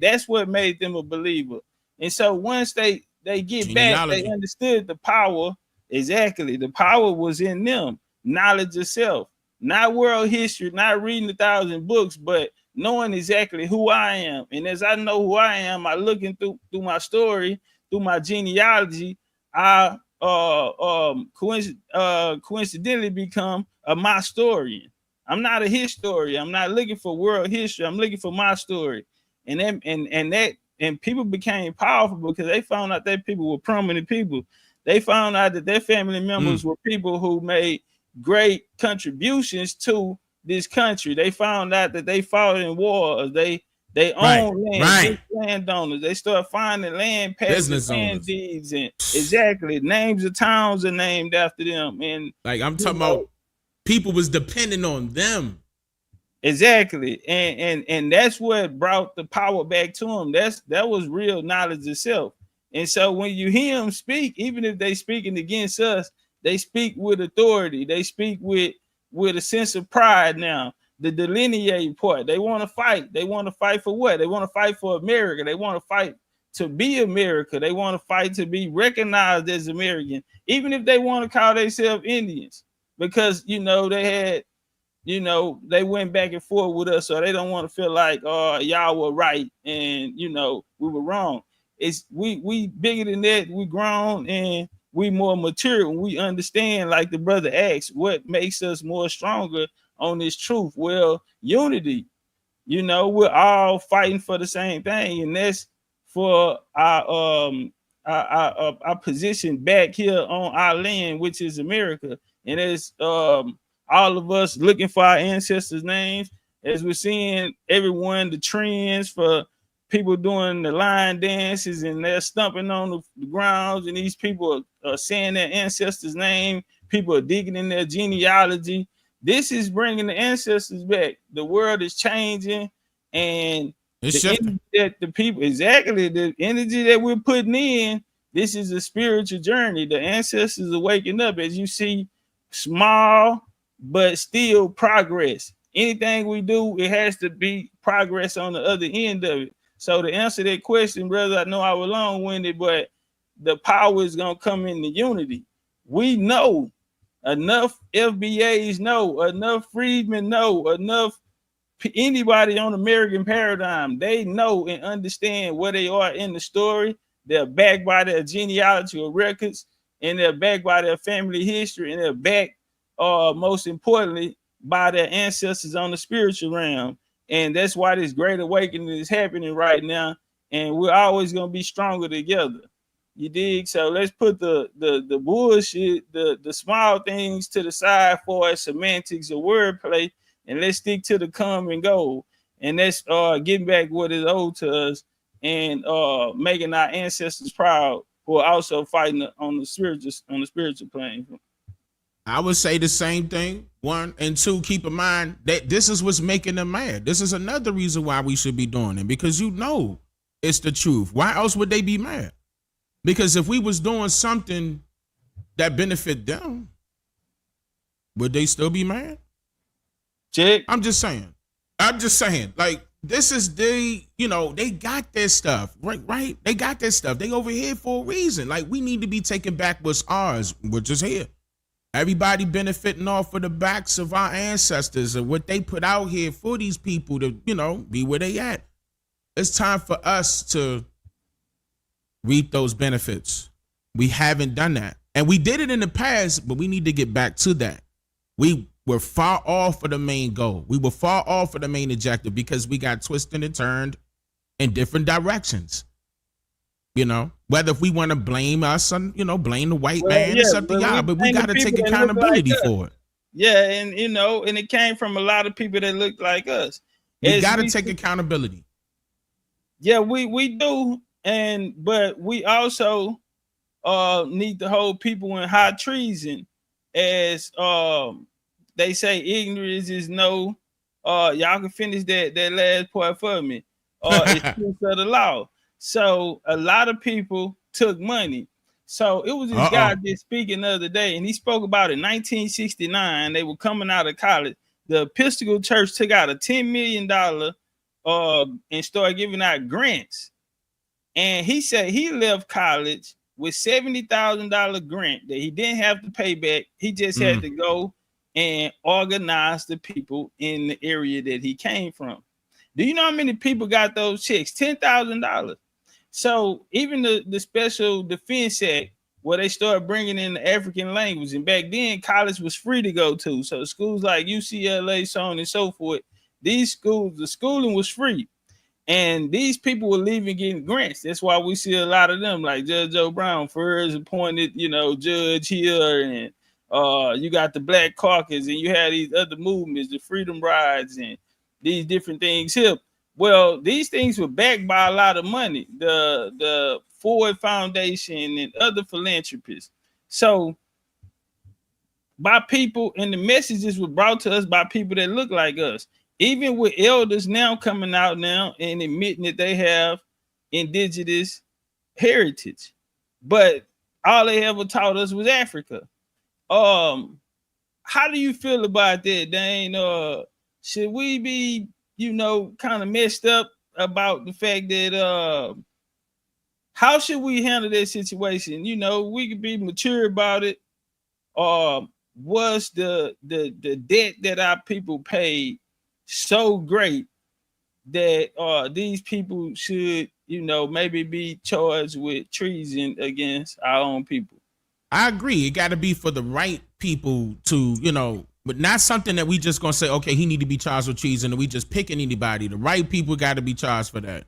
that's what made them a believer. And so once they get back, they understood the power. Exactly. The power was in them. Knowledge of self, not world history, not reading 1,000 books, but knowing exactly who I am. And as I know who I am, I looking through my story, through my genealogy, I coincidentally become a my historian. I'm not a historian. I'm not looking for world history. I'm looking for my story. And people became powerful because they found out that people were prominent people. They found out that their family members were people who made great contributions to this country. They found out that they fought in wars. They own land, landowners. They start finding land past land deeds, and exactly names of towns are named after them. And like I'm talking about, people was depending on them. Exactly, and that's what brought the power back to them. That was real knowledge of self. And so when you hear them speak, even if they speaking against us, they speak with authority. They speak with a sense of pride. Now, the delineating part, they want to fight. They want to fight for what? They want to fight for America. They want to fight to be America. They want to fight to be recognized as American, even if they want to call themselves Indians, because, they had, they went back and forth with us, so they don't want to feel like, oh, y'all were right and, we were wrong. It's we bigger than that. We grown and we more mature when we understand, like the brother asked, what makes us more stronger on this truth? Well, unity. You know, we're all fighting for the same thing, and that's for our position back here on our land, which is America. And it's all of us looking for our ancestors' names, as we're seeing everyone, the trends for people doing the line dances, and they're stumping on the grounds, and these people are saying their ancestors' name. People are digging in their genealogy. This is bringing the ancestors back. The world is changing, and it's the energy that the people, exactly the energy that we're putting in, this is a spiritual journey. The ancestors are waking up, as you see, small but still progress. Anything we do, it has to be progress on the other end of it. So to answer that question, brother, I know I was long-winded, but the power is gonna come in the unity. We know enough FBAs know, enough freedmen know, enough anybody on American Paradigm, they know and understand where they are in the story. They're backed by their genealogy or records, and they're backed by their family history, and they're backed, most importantly, by their ancestors on the spiritual realm. And that's why this great awakening is happening right now. And we're always going to be stronger together. You dig? So let's put the bullshit, the small things to the side for semantics or wordplay, and let's stick to the common goal. And that's getting back what is owed to us, and making our ancestors proud, who are also fighting on the spiritual plane. I would say the same thing. One, and two, keep in mind that this is what's making them mad. This is another reason why we should be doing it, because you know it's the truth. Why else would they be mad? Because if we was doing something that benefit them, would they still be mad? Check. I'm just saying. Like, this is they got their stuff, right? They got their stuff. They over here for a reason. Like, we need to be taking back what's ours. We're just here. Everybody benefiting off of the backs of our ancestors and what they put out here for these people to, be where they at. It's time for us to reap those benefits. We haven't done that. And we did it in the past, but we need to get back to that. We were far off of the main goal. We were far off of the main objective because we got twisted and turned in different directions. Whether if we want to blame us on, blame the white man, it's up to y'all, but we got to take accountability for it. Yeah, and and it came from a lot of people that look like us. We got to take accountability. Yeah, we do, but we also need to hold people in high treason, as they say, ignorance is no. Y'all can finish that last part for me. It's truth of the law. So a lot of people took money. So it was this guy just speaking the other day, and he spoke about in 1969. They were coming out of college. The Episcopal Church took out a $10 million and started giving out grants. And he said he left college with $70,000 grant that he didn't have to pay back. He just had to go and organize the people in the area that he came from. Do you know how many people got those checks? $10,000. So even the Special Defense Act, where they started bringing in the African language, and back then college was free to go to. So schools like UCLA, so on and so forth, these schools, the schooling was free. And these people were leaving getting grants. That's why we see a lot of them, like Judge Joe Brown, first appointed, judge here, and you got the Black Caucus, and you had these other movements, the Freedom Rides, and these different things here. Well, these things were backed by a lot of money, the Ford Foundation and other philanthropists. So by people, and the messages were brought to us by people that look like us. Even with elders now coming out now and admitting that they have indigenous heritage, but all they ever taught us was Africa. How do you feel about that, Dane? Should we be, kind of messed up about the fact that how should we handle that situation? We could be mature about it. Was the debt that our people paid so great that these people should, maybe be charged with treason against our own people? I agree. It got to be for the right people to, you know, but not something that we just gonna say, okay, he need to be charged with treason, and we just picking anybody. The right people got to be charged for that,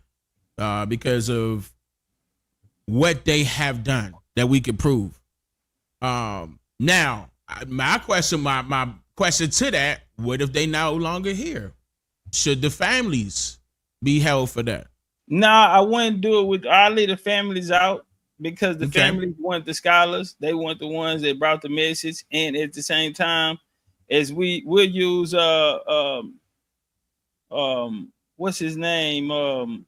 because of what they have done that we can prove. Now, my question to that: what if they no longer here? Should the families be held for that? Nah, I wouldn't do it with. I leave the families out because the families want the scholars. They want the ones that brought the message, and at the same time, as we'll use what's his name?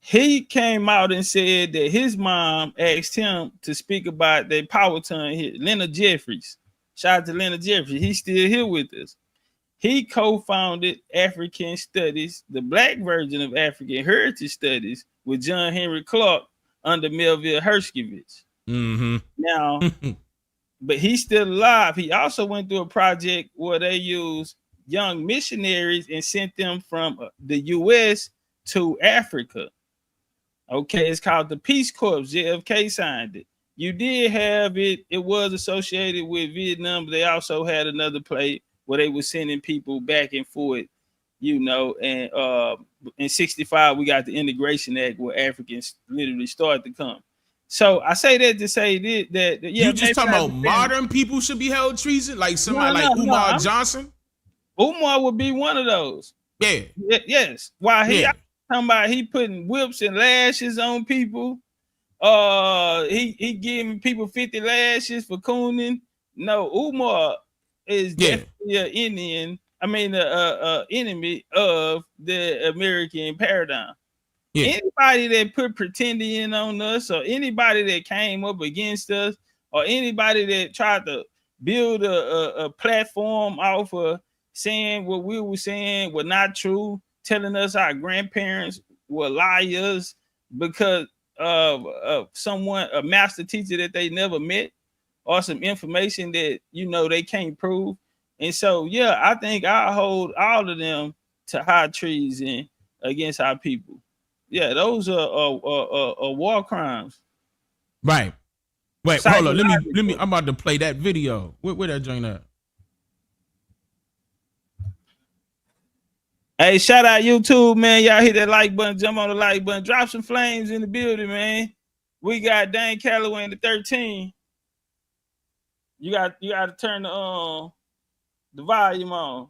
He came out and said that his mom asked him to speak about their power tongue here. Leonard Jeffries. Shout out to Leonard Jeffries. He's still here with us. He co-founded African Studies, the Black version of African Heritage Studies, with John Henry Clark under Melville Hershkovich. Mm-hmm. Now, but he's still alive. He also went through a project where they used young missionaries and sent them from the U.S. to Africa. Okay, it's called the Peace Corps. JFK signed it. You did have it. It was associated with Vietnam, but they also had another play where they were sending people back and forth, you know. And in '65, we got the Integration Act where Africans literally started to come. So I say that to say that yeah, you just talking about modern people should be held treason, like somebody like Umar Johnson. Umar would be one of those. Yeah. Yes. Why he talking about he putting whips and lashes on people. He giving people 50 lashes for cooning. No, Umar is definitely an Indian. I mean, enemy of the American paradigm. Yeah. Anybody that put pretending on us, or anybody that came up against us, or anybody that tried to build a platform off of saying what we were saying were not true, telling us our grandparents were liars because of someone, a master teacher that they never met, or some information that, you know, they can't prove. And so, yeah, I think I hold all of them to high treason against our people. Yeah, those are war crimes. Right. Wait, hold on. Let me. I'm about to play that video. Where that joint at? Hey, shout out YouTube, man. Y'all hit that like button, jump on the like button, drop some flames in the building, man. We got Dane Calloway in the 13. You got to turn the volume on.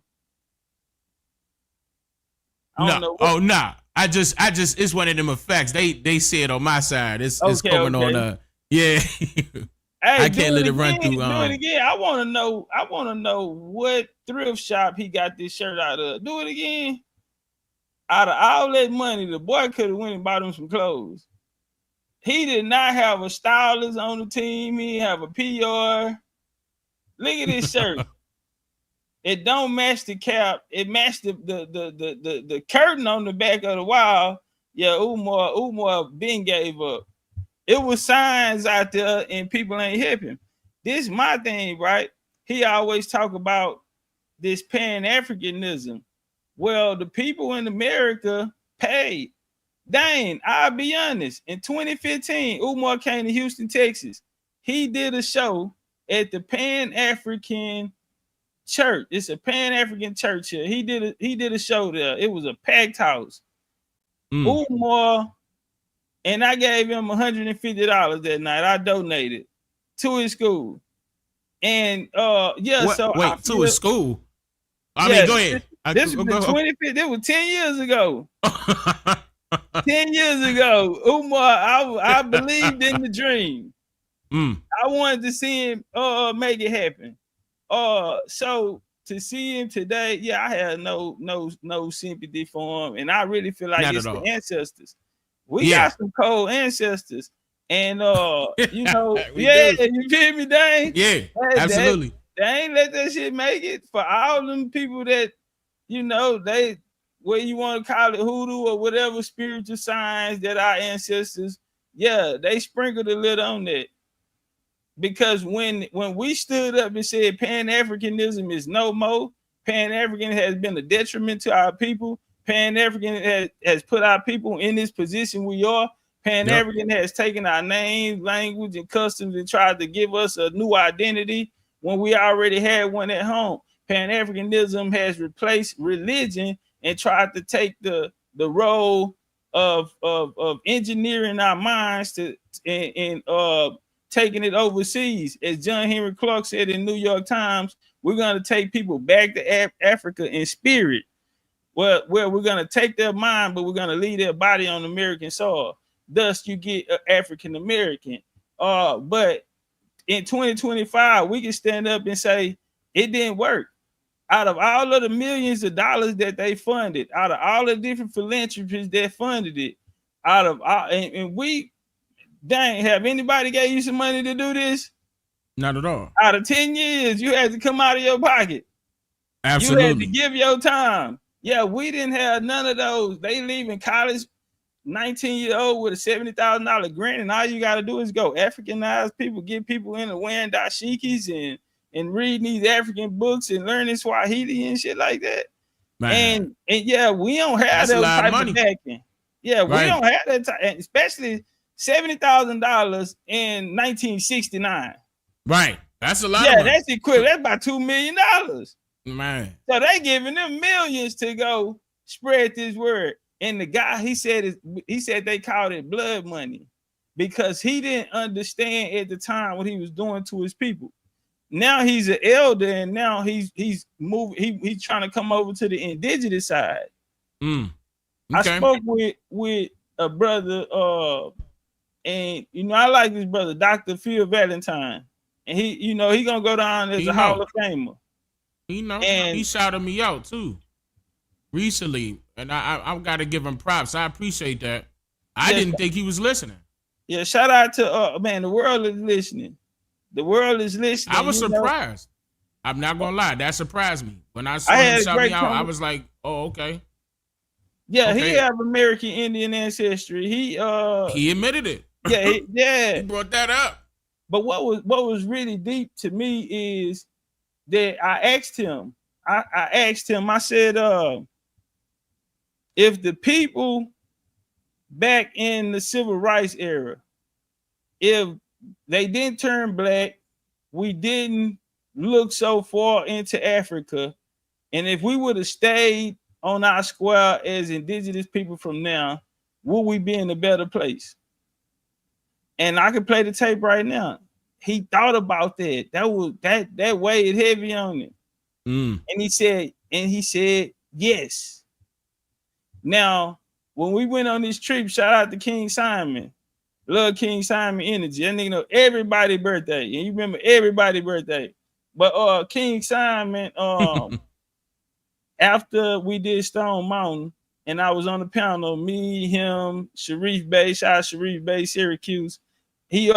Nah. I just it's one of them effects. They say it on my side. It's coming on yeah. Hey, I can't let it run through. Do it again. I want to know what thrift shop he got this shirt out of. Do it again. Out of all that money, the boy could have went and bought him some clothes. He did not have a stylist on the team. He didn't have a PR. Look at this shirt. It don't match the cap. It matched the curtain on the back of the wall. Yeah, Umar Ben gave up. It was signs out there and people ain't helping. This is my thing, right? He always talk about this Pan-Africanism. Well, the people in America paid. Dane, I'll be honest. In 2015, Umar came to Houston, Texas. He did a show at the Pan-African church. It's a Pan-African church here. He did a show there. It was a packed house. Umar, and I gave him $150 that night. I donated to his school. And to his school. I mean, go ahead. This was 2015. This was 10 years ago. 10 years ago, Umar, I believed in the dream. I wanted to see him make it happen. So to see him today, yeah, I had no sympathy for him, and I really feel like it's the ancestors. We got some cold ancestors, and you know, you feel me, Dane? Yeah, absolutely. They ain't let that shit make it for all them people that, you know, they, what you want to call it, hoodoo or whatever spiritual signs that our ancestors, they sprinkled a little on that. Because when we stood up and said Pan-Africanism is no more, Pan-African has been a detriment to our people, Pan-African has put our people in this position we are, Pan-African has taken our name, language, and customs and tried to give us a new identity when we already had one at home. Pan-Africanism has replaced religion and tried to take the role of engineering our minds and taking it overseas. As John Henry Clark said in New York Times, we're going to take people back to Africa in spirit. Well, we're going to take their mind, but we're going to leave their body on American soil. Thus, you get African American. But in 2025, we can stand up and say it didn't work. Out of all of the millions of dollars that they funded, out of all the different philanthropies that funded it, out of all, and we, dang, have anybody gave you some money to do this? Not at all. Out of 10 years, you had to come out of your pocket. Absolutely. You had to give your time. Yeah, we didn't have none of those. They leaving college, 19-year-old with a $70,000 grant, and all you got to do is go Africanize people, get people into wearing dashikis and reading these African books and learning Swahili and shit like that. Man. And yeah, we don't have that type of backing. Yeah, we don't have that type, especially $70,000 in 1969. Right, that's a lot. Of money. That's equivalent. That's about $2 million. Man, so they giving them millions to go spread this word. And the guy, he said they called it blood money because he didn't understand at the time what he was doing to his people. Now he's an elder, and now he's moving. He's trying to come over to the indigenous side. Okay. I spoke with a brother, and I like this brother, Dr. Phil Valentine, and he gonna go down as a Hall of Famer. And he shouted me out too recently, and I've got to give him props. I appreciate that. I didn't think he was listening. Yeah, shout out to man, the world is listening. The world is listening. I was surprised. I'm not gonna lie, that surprised me. When I saw him shout me out, I was like, oh, okay. Yeah, okay. He have American Indian ancestry. He admitted it. Yeah, he brought that up. But what was really deep to me is that I asked him, I said, if the people back in the civil rights era, if they didn't turn black, we didn't look so far into Africa, and if we would have stayed on our square as indigenous people from now, would we be in a better place? And I can play the tape right now. He thought about that. That weighed heavy on him. And he said, yes. Now, when we went on this trip, shout out to King Simon. Love King Simon energy. That nigga know everybody's birthday. And you remember everybody's birthday. But King Simon, after we did Stone Mountain, and I was on the panel, me, him, Sharif Bey, shout out Sharif Bey, Syracuse. He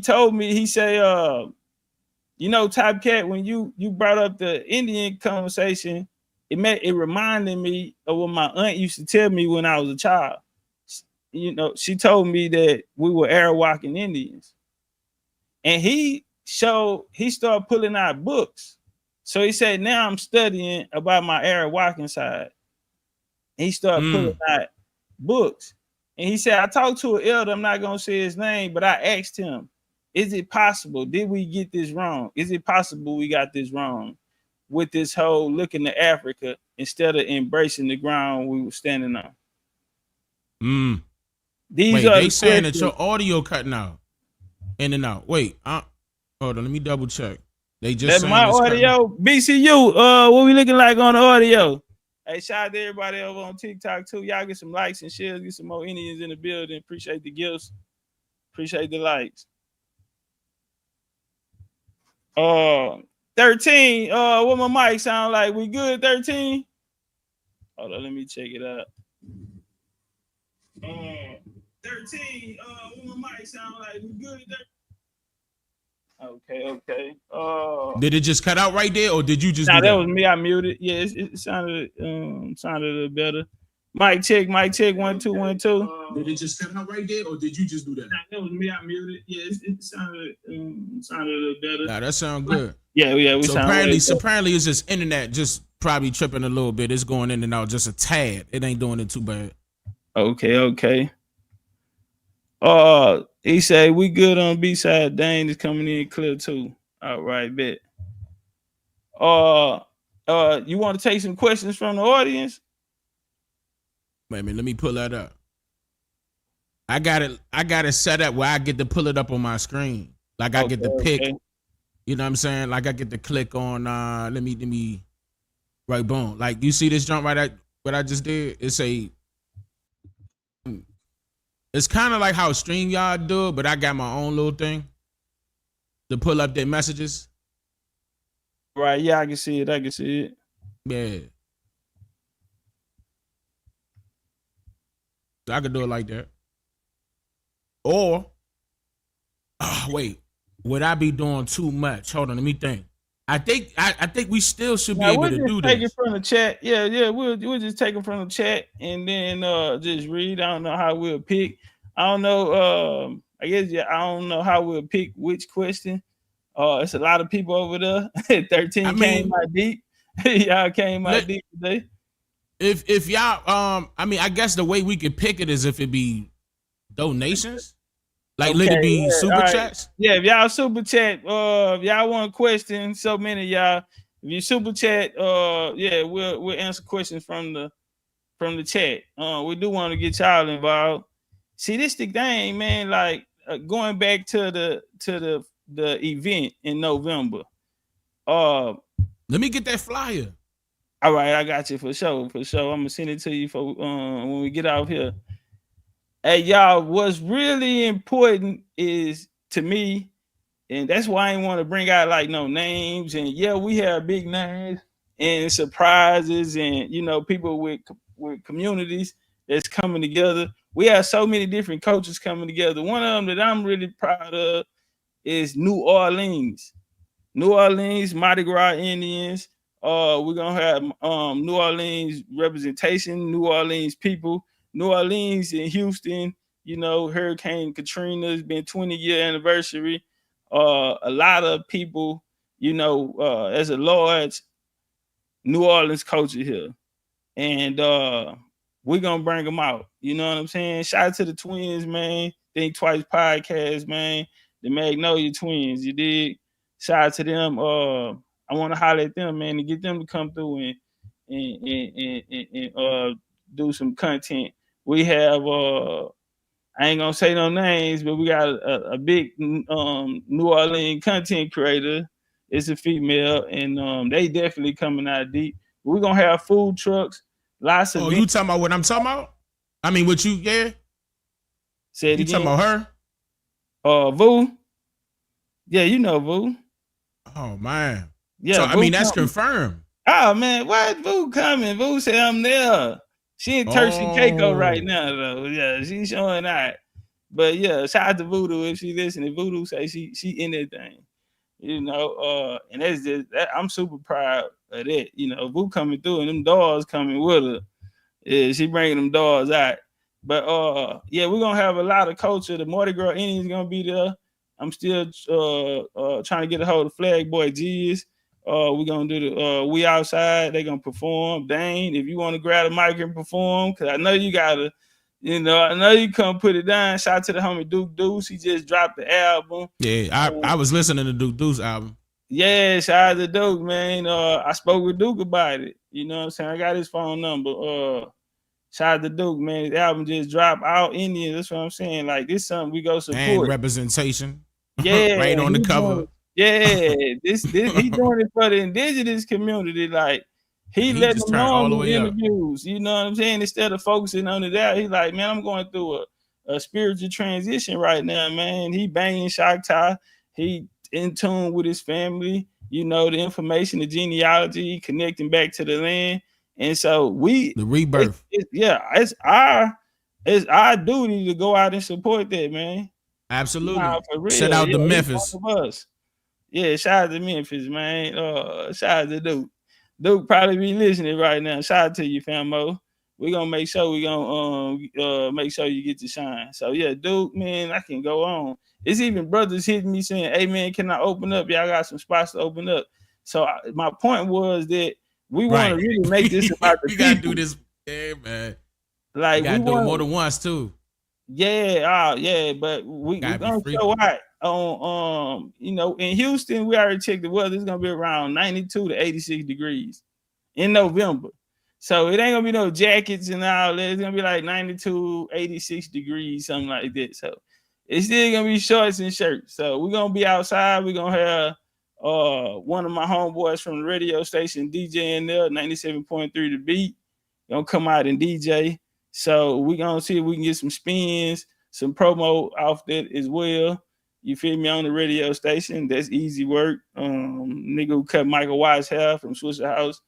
told me, he said, Topcatz, when you brought up the Indian conversation, it reminded me of what my aunt used to tell me when I was a child. She told me that we were Arawakan Indians. And he started pulling out books. So he said, now I'm studying about my Arawakan side. And he started pulling out books. And he said, I talked to an elder, I'm not going to say his name, but I asked him, is it possible? Did we get this wrong? Is it possible we got this wrong with this whole looking to Africa instead of embracing the ground we were standing on? Wait, they saying that your audio cutting out, in and out. Wait, hold on, let me double check. They just that's my audio. BCU, what we looking like on the audio? Hey, shout out to everybody over on TikTok too. Y'all get some likes and shares, get some more Indians in the building. Appreciate the gifts. Appreciate the likes. 13. What my mic sound like? We good, 13? Hold on, let me check it out. 13. What my mic sound like? We good, 13? Okay. Did it just cut out right there, or did you just? Nah, that was me. I muted. Yeah, it sounded a little better. Mic check. 1 2 1 2. Did it just cut out right there, or did you just do that? Nah, that was me. I muted. Yeah, it sounded a little better. Nah, that sounds good. Yeah. We so apparently it's just internet just probably tripping a little bit. It's going in and out just a tad. It ain't doing it too bad. Okay. He said we good on B side. Dane is coming in clear too. All right, bet. You want to take some questions from the audience? Wait a minute, let me pull that up. I got it set up where I get to pull it up on my screen. Like I get to pick. Okay. You know what I'm saying? Like I get to click on let me right, boom. Like you see this jump right at what I just did? It's kind of like how StreamYard do it, but I got my own little thing to pull up their messages. Right, yeah, I can see it. Yeah. So I could do it like that. Or, wait, would I be doing too much? Hold on, let me think. I think we still should be able to do this. Take it from the chat. Yeah, we'll just take it from the chat and then just read. I don't know how we'll pick. I don't know. I don't know how we'll pick which question. It's a lot of people over there. 13 came out deep. Y'all came out deep today. If y'all, I guess the way we could pick it is if it be donations. Like let it be super chats. Yeah, if y'all super chat, if y'all want a question, so many of y'all, if you super chat, we'll answer questions from the chat. We do want to get y'all involved. See, this the thing, man. Like going back to the event in November. Let me get that flyer. All right, I got you for sure. I'm gonna send it to you for when we get out here. Hey, y'all, what's really important is to me, and that's why I didn't want to bring out like no names. And yeah, we have big names and surprises, and people with communities that's coming together. We have so many different cultures coming together. One of them that I'm really proud of is New Orleans. New Orleans, Mardi Gras Indians. We're gonna have New Orleans representation, New Orleans people. New Orleans in Houston, Hurricane Katrina's been 20-year anniversary. A lot of people, as a large New Orleans culture here. And we're going to bring them out. You know what I'm saying? Shout out to the twins, man. Think Twice podcast, man. The Magnolia twins, you dig? Shout out to them. I want to holler at them, man, and get them to come through and do some content. We have I ain't gonna say no names, but we got a big New Orleans content creator. It's a female, and they definitely coming out deep. We're gonna have food trucks, lots of. Oh, you talking about what I'm talking about? I mean, what you? Yeah. Said you talking about her? Vu. Yeah, you know Vu. Oh man. Yeah. So I mean, that's confirmed. Oh man, why is Vu coming? Vu said I'm there. She in Turks and Caicos right now, though. Yeah, she's showing out. But yeah, shout out to Voodoo if she listening. Voodoo say she in that thing, and that's just I'm super proud of that. Vu coming through and them dogs coming with her. Yeah, she bringing them dogs out. But we're gonna have a lot of culture. The Mardi Gras Indians gonna be there. I'm still trying to get a hold of Flag Boy G's. We're gonna do the We Outside. They're gonna perform. Dane, if you want to grab the mic and perform, because I know you gotta, I know you come put it down. Shout out to the homie Duke Deuce. He just dropped the album. Yeah, I was listening to Duke Deuce album. Yeah, shout out to Duke, man. I spoke with Duke about it. You know what I'm saying? I got his phone number. Shout out to Duke, man. The album just dropped. All Indians. That's what I'm saying. Like this, something we go support. And representation. Yeah, right on the cover. Yeah, this he doing it for the indigenous community. Like he letting them know in the interviews. You know what I'm saying? Instead of focusing on it, he's like, man, I'm going through a spiritual transition right now, man. He banging shoutouts. He in tune with his family. The information, the genealogy, connecting back to the land. And so the rebirth. It's our duty to go out and support that, man. Absolutely. Shout out to Memphis. Yeah, shout out to Memphis, man. Shout out to Duke. Duke probably be listening right now. Shout out to you, famo. We're gonna make sure make sure you get to shine. So yeah, Duke, man, I can go on. It's even brothers hitting me saying, hey man, can I open up? Y'all got some spots to open up. So my point was that we want to really make this about the we gotta do this. Yeah, man. Like You gotta we do it want more than once too. Yeah, but we gonna show out on in Houston. We already checked the weather. It's gonna be around 92 to 86 degrees in November. So it ain't gonna be no jackets and all that. It's gonna be like 92, 86 degrees, something like that. So it's still gonna be shorts and shirts. So we're gonna be outside. We're gonna have one of my homeboys from the radio station DJing there, 97.3 The Beat. Gonna come out and DJ. So we're gonna see if we can get some spins, some promo off that as well. You feel me, on the radio station? That's easy work. Nigga who cut Michael Watt's hair from Swisher House.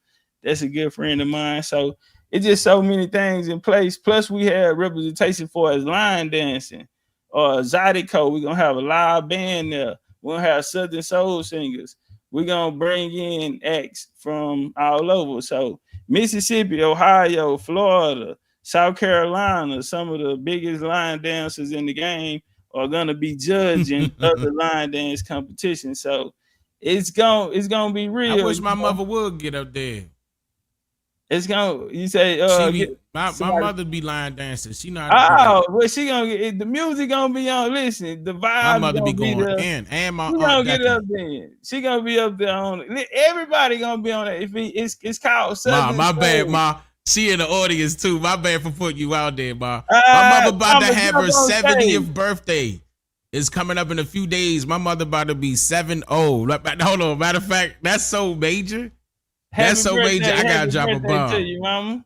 That's a good friend of mine. So it's just so many things in place. Plus we have representation for his line dancing. Zydeco, we're gonna have a live band there. We're gonna have Southern Soul singers. We're gonna bring in acts from all over. So Mississippi, Ohio, Florida, South Carolina, some of the biggest line dancers in the game are gonna be judging other line dance competitions. So it's gonna be real. I wish my mother would get up there. It's gonna, you say, my mother be line dancing. She know how to do that. Well, she gonna get the music gonna be on. Listen, the vibe. My mother be going in, and my aunt gonna get up there. She gonna be up there on it. Everybody gonna be on it. It's called Southern my Soul. bad, Ma. She in the audience too. My bad for putting you out there, Ma. My mother about to have her 70th birthday. It's coming up in a few days. My mother about to be 70. Hold on. Matter of fact, that's so major. That's so major. I gotta drop a bomb. To you, mama.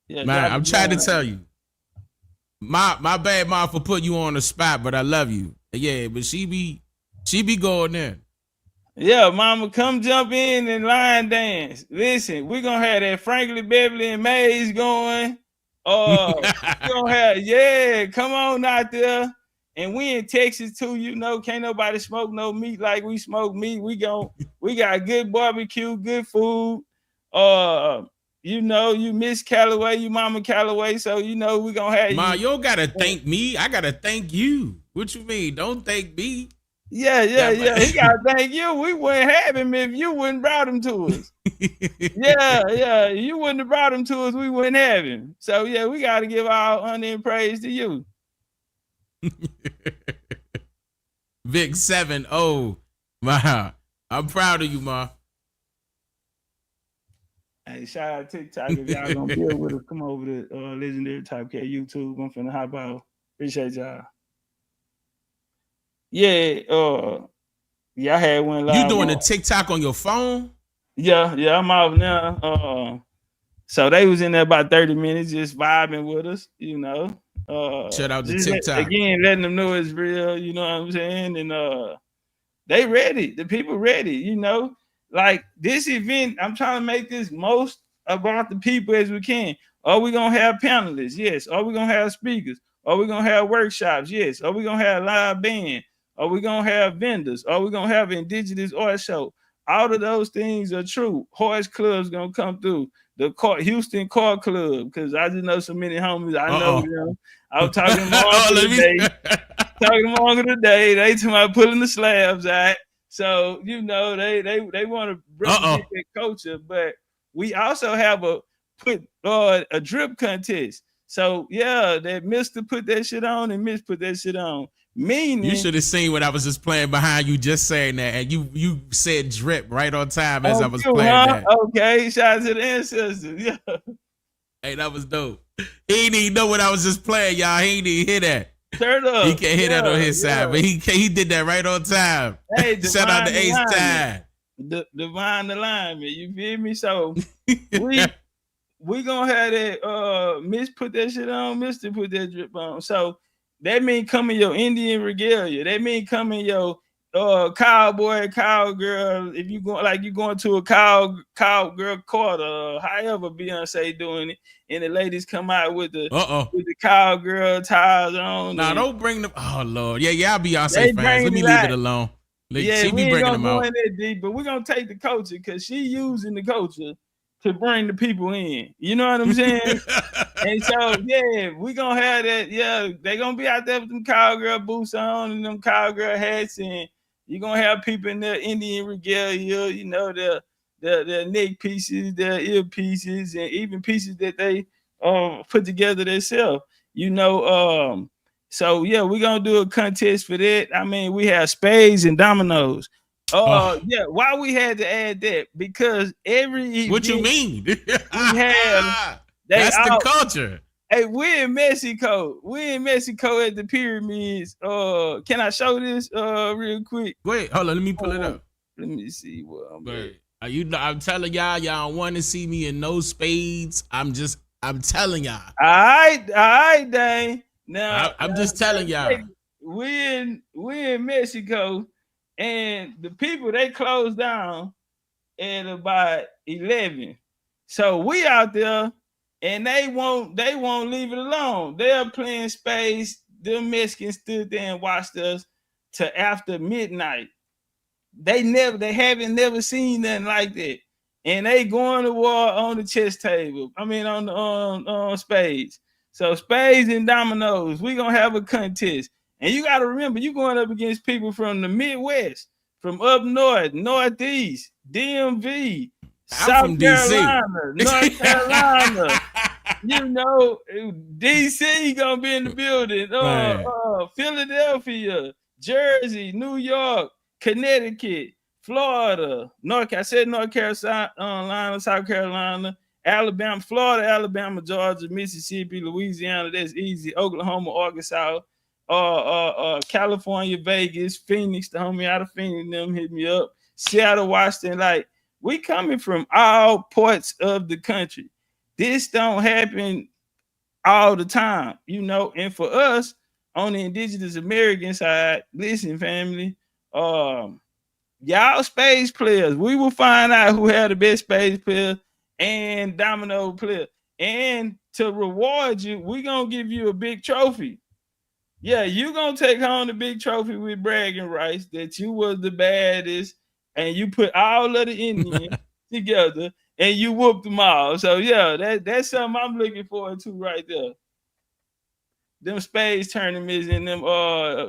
Yeah, man, I'm trying to tell you. My bad, Mom, for putting you on the spot, but I love you. Yeah, but she be going there. Yeah, mama, come jump in and line dance. Listen, we're gonna have that Franklin, Beverly, and Mays going. We're gonna have, come on out there. And we in Texas too, can't nobody smoke no meat like we smoke meat. We got good barbecue, good food. You Miss Calloway, you Mama Calloway, so we gonna have Ma, you don't gotta thank me. I gotta thank you. What you mean? Don't thank me. Yeah. He gotta thank you. We wouldn't have him if you wouldn't brought him to us. Yeah. You wouldn't have brought him to us, we wouldn't have him. So yeah, we gotta give our honor and praise to you. Vic 7-0. Wow. I'm proud of you, Ma. Hey, shout out to TikTok. If y'all gonna build with us, come over to Legendary Topcatz YouTube. I'm finna hop out. Appreciate y'all. Yeah, I had one live. You doing the TikTok on your phone? Yeah, I'm out now. So they was in there about 30 minutes just vibing with us, Shout out to TikTok. Again, letting them know it's real, you know what I'm saying? And they ready. The people ready, Like this event, I'm trying to make this most about the people as we can. Are we gonna have panelists? Yes. Are we gonna have speakers? Are we gonna have workshops? Yes. Are we gonna have live band? Are we gonna have vendors? Are we gonna have an indigenous art show? All of those things are true. Horse Club's gonna come through. The Houston Car Club, because I just know so many homies. I know them. I was talking to them all today. They talking about pulling the slabs out. So they want to represent their culture, but we also have a drip contest. So yeah, that Mr. put that shit on and Miss put that shit on. Meaning, you should have seen what I was just playing behind you, just saying that, and you said drip right on time as I was playing that. Okay, shout out to the ancestors. Yeah. Hey, that was dope. He didn't even know what I was just playing, y'all. He didn't even hear that. Turn up. He can't hear that on his side, but he did that right on time. Hey, shout out to Ace Time. Divine alignment. You feel me? So we gonna have that Miss put that shit on, Mr. put that drip on. So that mean come in your Indian regalia. That mean come in your cowboy, cowgirl. If you going to a cowgirl court, however Beyonce doing it, and the ladies come out with the cowgirl ties on. Nah, don't bring them. Oh Lord, yeah, Beyonce fans. Let me leave it alone. She be bringing them out. Deep, but we're gonna take the culture because she using the culture to bring the people in. You know what I'm saying? And so, we gonna have that. Yeah, they gonna be out there with them cowgirl boots on and them cowgirl hats, and you're gonna have people in their Indian regalia, their neck pieces, their ear pieces, and even pieces that they put together themselves. You know, so yeah, we're gonna do a contest for that. I mean, we have spades and dominoes. Yeah, why we had to add that? Because every what you mean? we have that's the culture. Hey, we're in Mexico. We're in Mexico at the pyramids. Can I show this real quick? Wait, hold on, let me pull it up. Let me see what I'm doing. I'm telling y'all don't want to see me in no spades. I'm telling y'all. All right, Dane. Now I'm just telling y'all. We're in Mexico, and the people, they closed down at about 11. So we out there, and they won't leave it alone. They're playing spades. Them Mexicans stood there and watched us till after midnight. They haven't never seen nothing like that. And they going to war on the chess table. I mean, on spades. So spades and dominoes, we gonna have a contest. And you gotta remember, you going up against people from the Midwest, from up north, Northeast, DMV, South Carolina, North Carolina. You know, DC gonna be in the building. Philadelphia, Jersey, New York, Connecticut, Florida, North Carolina, South Carolina, Alabama, Florida, Alabama, Georgia, Mississippi, Louisiana. That's easy. Oklahoma, Arkansas, California, Vegas, Phoenix. The homie out of Phoenix, them hit me up. Seattle, Washington. Like, we coming from all parts of the country. This don't happen all the time, you know. And for us on the Indigenous American side, listen, family, y'all spades players, we will find out who had the best spades player and domino player. And to reward you, we're gonna give you a big trophy. Yeah, you're gonna take home the big trophy with bragging rights that you was the baddest and you put all of the Indians together and you whooped them all. So yeah, that's something I'm looking forward to right there. Them spades tournaments and them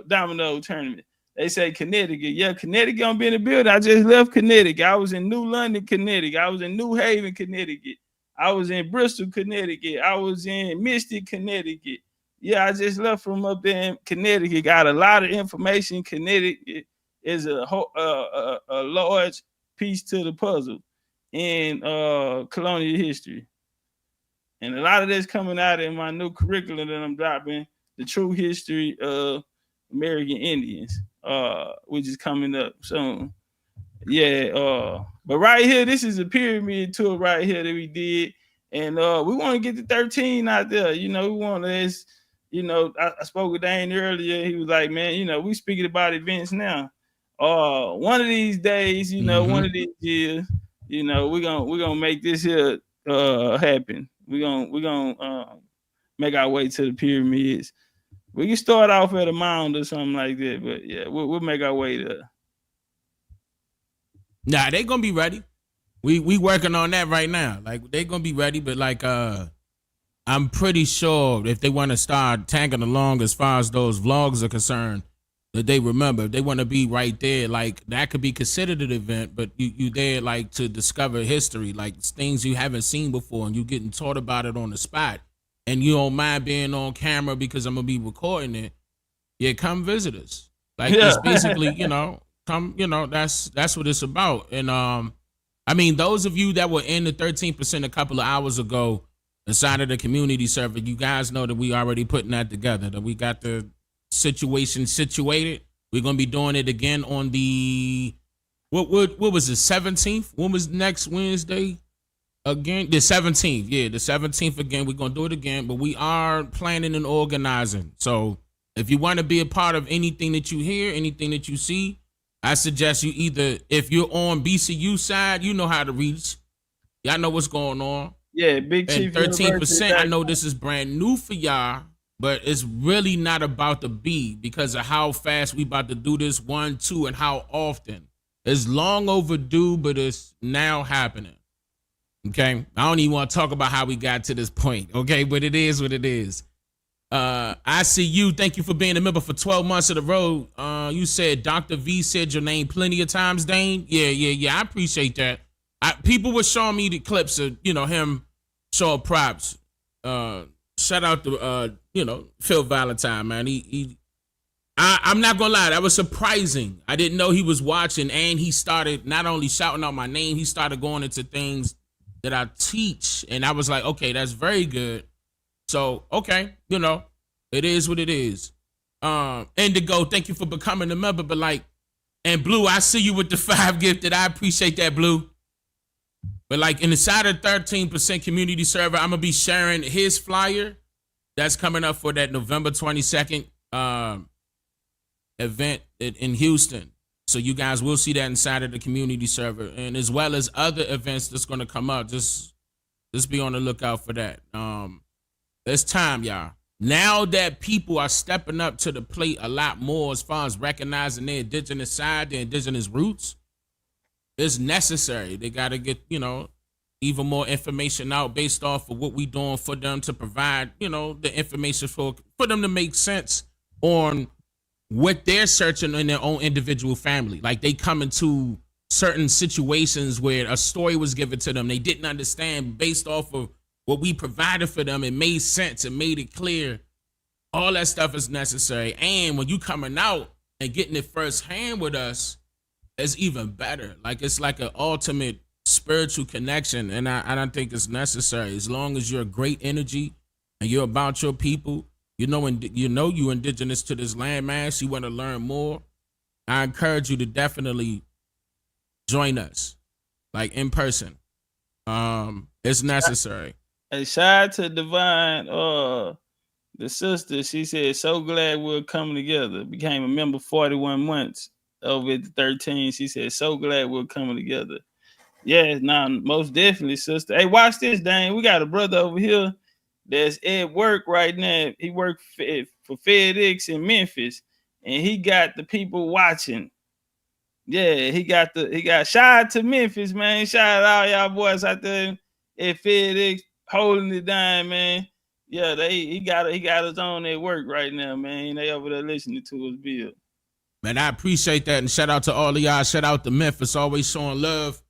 domino tournaments. They say Connecticut. Yeah, Connecticut gonna be in the building. I just left Connecticut. I was in New London, Connecticut. I was in New Haven, Connecticut. I was in Bristol, Connecticut. I was in Mystic, Connecticut. Yeah, I just left from up there in Connecticut. Got a lot of information. Connecticut is a large piece to the puzzle in colonial history. And a lot of this coming out in my new curriculum that I'm dropping, the true history of American Indians, which is coming up soon. Yeah, but right here, this is a pyramid tour right here that we did. And we want to get the 13 out there. You know, we want to, you know, I spoke with Dane earlier. He was like, man, you know, we speaking about events now. One of these days, you know, one of these years, you know, we're gonna make this here happen. We're gonna make our way to the pyramids. We can start off at a mound or something like that, but yeah, we'll make our way there. Nah, they gonna be ready. We working on that right now. Like, they gonna be ready, but like I'm pretty sure if they want to start tagging along as far as those vlogs are concerned, that they remember, if they want to be right there, like that could be considered an event, but you there like to discover history, like things you haven't seen before, and you getting taught about it on the spot, and you don't mind being on camera because I'm gonna be recording it. Yeah, come visit us. Like, it's basically, you know, come, you know, that's what it's about. And I mean, those of you that were in the 13% a couple of hours ago inside of the community server, you guys know that we already putting that together, that we got the situation situated. We're gonna be doing it again on the what was it, 17th? When was next Wednesday? Again, the 17th. Yeah, the 17th again. We're gonna do it again, but we are planning and organizing. So if you want to be a part of anything that you hear, anything that you see, I suggest you either, if you're on BCU side, you know how to reach. Y'all know what's going on. Yeah, Big Chief. 13%. I know this is brand new for y'all, but it's really not about the B because of how fast we about to do this, 1, 2, and how often. It's long overdue, but it's now happening. Okay, I don't even want to talk about how we got to this point. Okay, but it is what it is. I see you. Thank you for being a member for 12 months of the road. You said Dr. V said your name plenty of times, Dane. Yeah. I appreciate that. People were showing me the clips of, you know, him showing props. shout out to Phil Valentine, man. I'm not gonna lie, that was surprising. I didn't know he was watching, and he started not only shouting out my name, he started going into things that I teach, and I was like, okay, that's very good. So okay, it is what it is. Indigo, thank you for becoming a member. But and Blue, I see you with the 5 gifted. I appreciate that, Blue. But inside of 13% community server, I'm gonna be sharing his flyer that's coming up for that November 22nd event in Houston. So you guys will see that inside of the community server, and as well as other events that's gonna come up. Just be on the lookout for that. It's time, y'all. Now that people are stepping up to the plate a lot more as far as recognizing their indigenous side, their indigenous roots, it's necessary. They got to get, even more information out based off of what we doing for them to provide, the information for them to make sense on what they're searching in their own individual family. Like they come into certain situations where a story was given to them. They didn't understand based off of what we provided for them. It made sense. It made it clear. All that stuff is necessary. And when you coming out and getting it firsthand with us, it's even better. It's like an ultimate spiritual connection. And I think it's necessary. As long as you're a great energy and you're about your people, you indigenous to this landmass, you want to learn more, I encourage you to definitely join us, in person. It's necessary. Hey, shout out to Divine, the sister. She said, so glad we're coming together. Became a member 41 months over at the 13. She said, so glad we're coming together. Yeah, most definitely, sister. Hey, watch this, Dane. We got a brother over here that's at work right now. He worked for FedEx in Memphis, and he got the people watching. Yeah, he got shout out to Memphis, man. Shout out all y'all boys out there at FedEx holding it down, man. Yeah, he got us on at work right now, man. They over there listening to us build. Man, I appreciate that, and shout out to all of y'all. Shout out to Memphis, always showing love.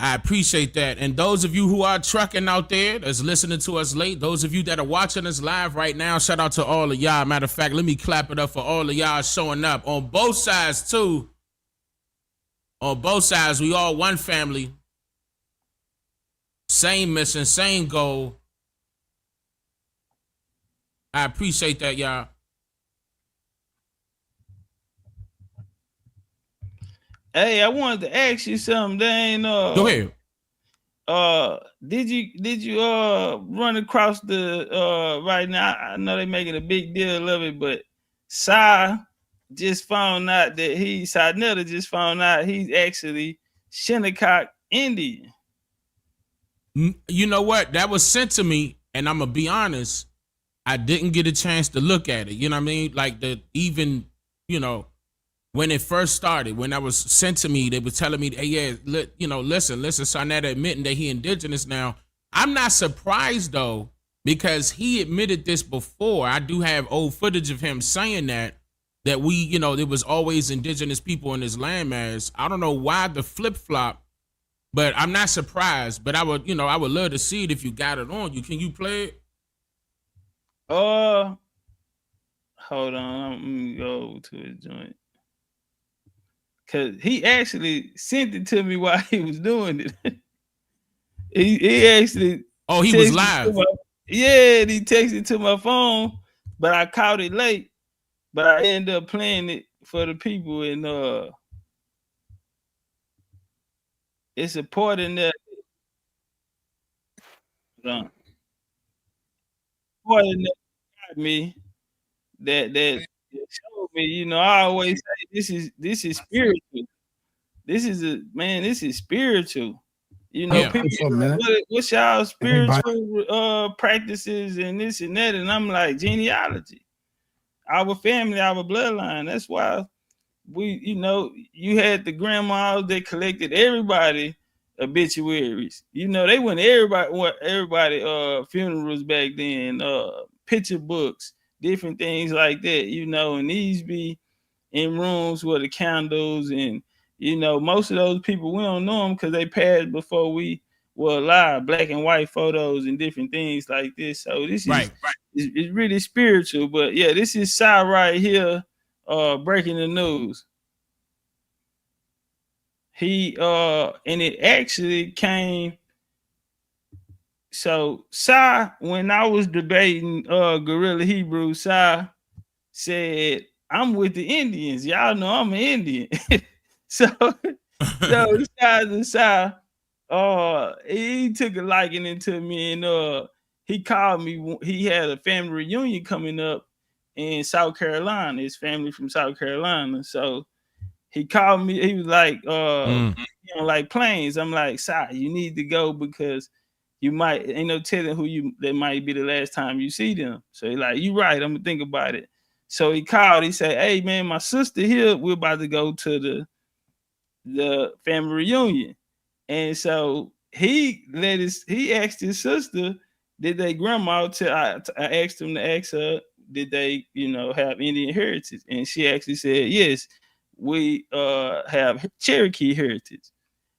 I appreciate that. And those of you who are trucking out there that's listening to us late, those of you that are watching us live right now, shout out to all of y'all. Matter of fact, let me clap it up for all of y'all showing up on both sides too. On both sides, we all one family. Same mission, same goal. I appreciate that, y'all. Hey, I wanted to ask you something, Dane. Go ahead. Did you run across the right now? I know they're making a big deal of it, but Sai just found out that Netta just found out he's actually Shinnecock Indian. You know what? That was sent to me, and I'm gonna be honest, I didn't get a chance to look at it. You know what I mean? When it first started, when that was sent to me, they were telling me, hey, yeah, listen, Sarnetta admitting that he indigenous now. I'm not surprised though, because he admitted this before. I do have old footage of him saying that we, there was always indigenous people in this landmass. I don't know why the flip-flop, but I'm not surprised. But I would love to see it if you got it on you. Can you play it? Hold on, I'm gonna go to his joint. Cause he actually sent it to me while he was doing it. he actually. Oh, he was live. Yeah, he texted to my phone, but I caught it late. But I ended up playing it for the people, and it's important that. Important that got me that showed me, I always say this is spiritual. This is spiritual. People, what's y'all spiritual practices and this and that? And I'm like, genealogy. Our family, our bloodline. That's why you had the grandmas that collected everybody obituaries. They went everybody funerals back then, picture books, different things like that, and these be in rooms where the candles and most of those people, we don't know them because they passed before we well, a lot of black and white photos and different things like this. So this is it's really spiritual. But yeah, this is Sai right here, breaking the news. He and it actually came. So Sai, when I was debating Guerrilla Hebrew, Sai said, "I'm with the Indians. Y'all know I'm an Indian." so Sai, he took a liking to me, and he called me. He had a family reunion coming up in South Carolina. His family from South Carolina. So he called me. He was like, you know, like planes. I'm like, Sai, you need to go because you might, ain't no telling that might be the last time you see them. So he like, you right, I'm gonna think about it. So he called, he said, hey man, my sister here, we're about to go to the family reunion. And so he asked his sister, did they grandma I asked him to ask her, did they, you know, have Indian heritage? And she actually said, yes, we have Cherokee heritage.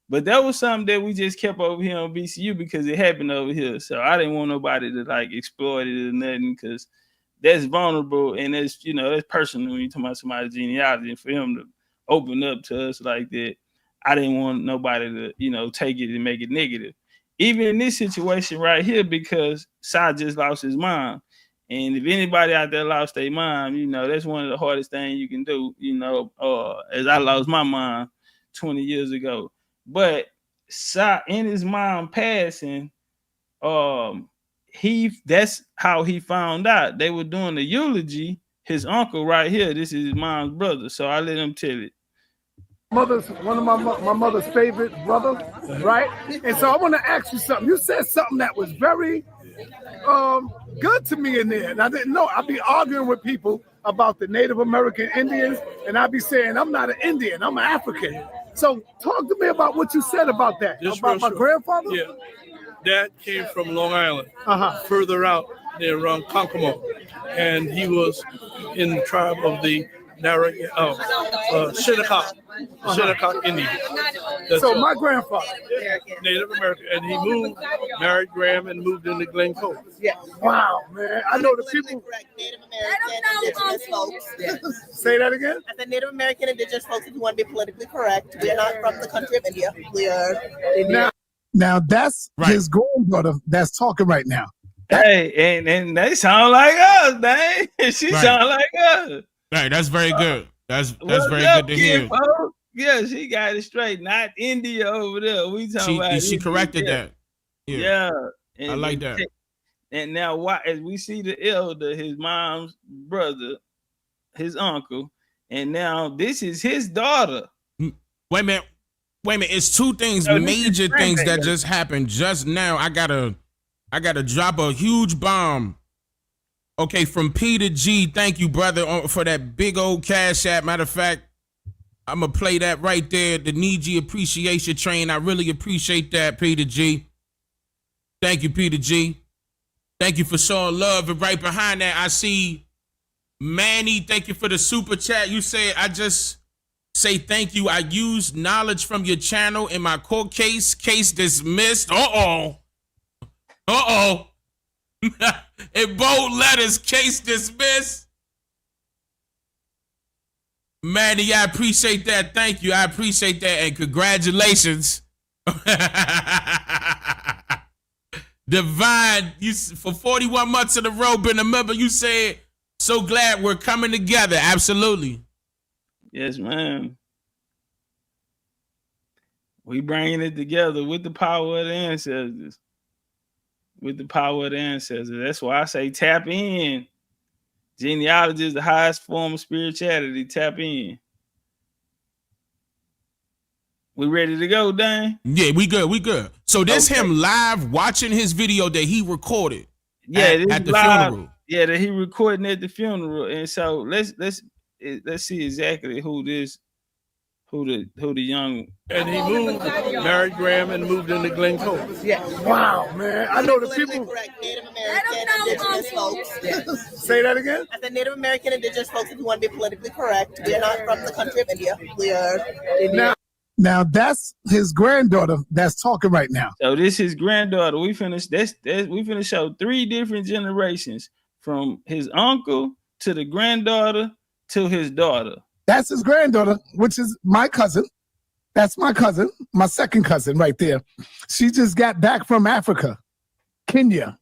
But that was something that we just kept over here on BCU because it happened over here. So I didn't want nobody to like exploit it or nothing because that's vulnerable and that's, you know, that's personal when you're talking about somebody's genealogy. And for him to open up to us like that, I didn't want nobody to, you know, take it and make it negative. Even in this situation right here, because Sai just lost his mom. And if anybody out there lost their mom, you know, that's one of the hardest things you can do, you know, as I lost my mom 20 years ago. But Sai, in his mom passing, that's how he found out. They were doing the eulogy. His uncle right here, this is his mom's brother. So I let him tell it. One of my mother's favorite brother, right? And so I want to ask you something. You said something that was very good to me in there, and I didn't know. I'd be arguing with people about the Native American Indians, and I'd be saying, I'm not an Indian, I'm an African. So talk to me about what you said about that, about my grandfather? Yeah, Dad came from Long Island, further out near around Kokomo, and he was in the tribe of the Shinnecock Indian. So my grandfather, Native American, and he moved, married Graham, and moved into Glen Cove. Yeah. Wow, man! I know the people. Native American, Indigenous folks. Yes. Say that again. As a Native American, Indigenous folks, if you want to be politically correct, we are not from the country of India. We are Indian. Now that's his granddaughter that's talking right now. Hey, and they sound like us, dang. She sound like us. Right, that's very good. That's very good to hear. Folks? Yeah, she got it straight. Not India over there. We talking about. She corrected that. Yeah. I like that. And now, as we see the elder, his mom's brother, his uncle, and now this is his daughter. Wait a minute. It's two things, major things that just happened just now. I gotta drop a huge bomb. Okay, from Peter G, thank you, brother, for that big old cash app. Matter of fact, I'm going to play that right there, the Niji Appreciation Train. I really appreciate that, Peter G. Thank you, Peter G. Thank you for showing love. And right behind that, I see Manny. Thank you for the super chat. You said, I just say thank you. I used knowledge from your channel in my court case dismissed. Uh-oh. In bold letters, case dismissed. Manny, I appreciate that. Thank you. I appreciate that. And congratulations. Divine, you for 41 months in a row been a member. You said, so glad we're coming together. Absolutely. Yes, ma'am. We bringing it together with the power of the ancestors. With the power of the ancestors. That's why I say tap in. Genealogy is the highest form of spirituality. Tap in. We ready to go, Dane? Yeah, we good. So this him live watching his video that he recorded at the funeral. Yeah, that he recording at the funeral. And so let's see exactly who the young. And he moved, married Graham, and moved into Glen Cove. Yeah. Wow, man. I know the people. Native American, Indigenous folks. Yes. Say that again. As a Native American, Indigenous folks, if you want to be politically correct, we are not from the country of India. We are Indian. Now that's his granddaughter that's talking right now. So this is granddaughter. We finna show 3 different generations, from his uncle to the granddaughter to his daughter. That's his granddaughter, which is my cousin. That's my cousin, my second cousin right there. She just got back from Africa, Kenya,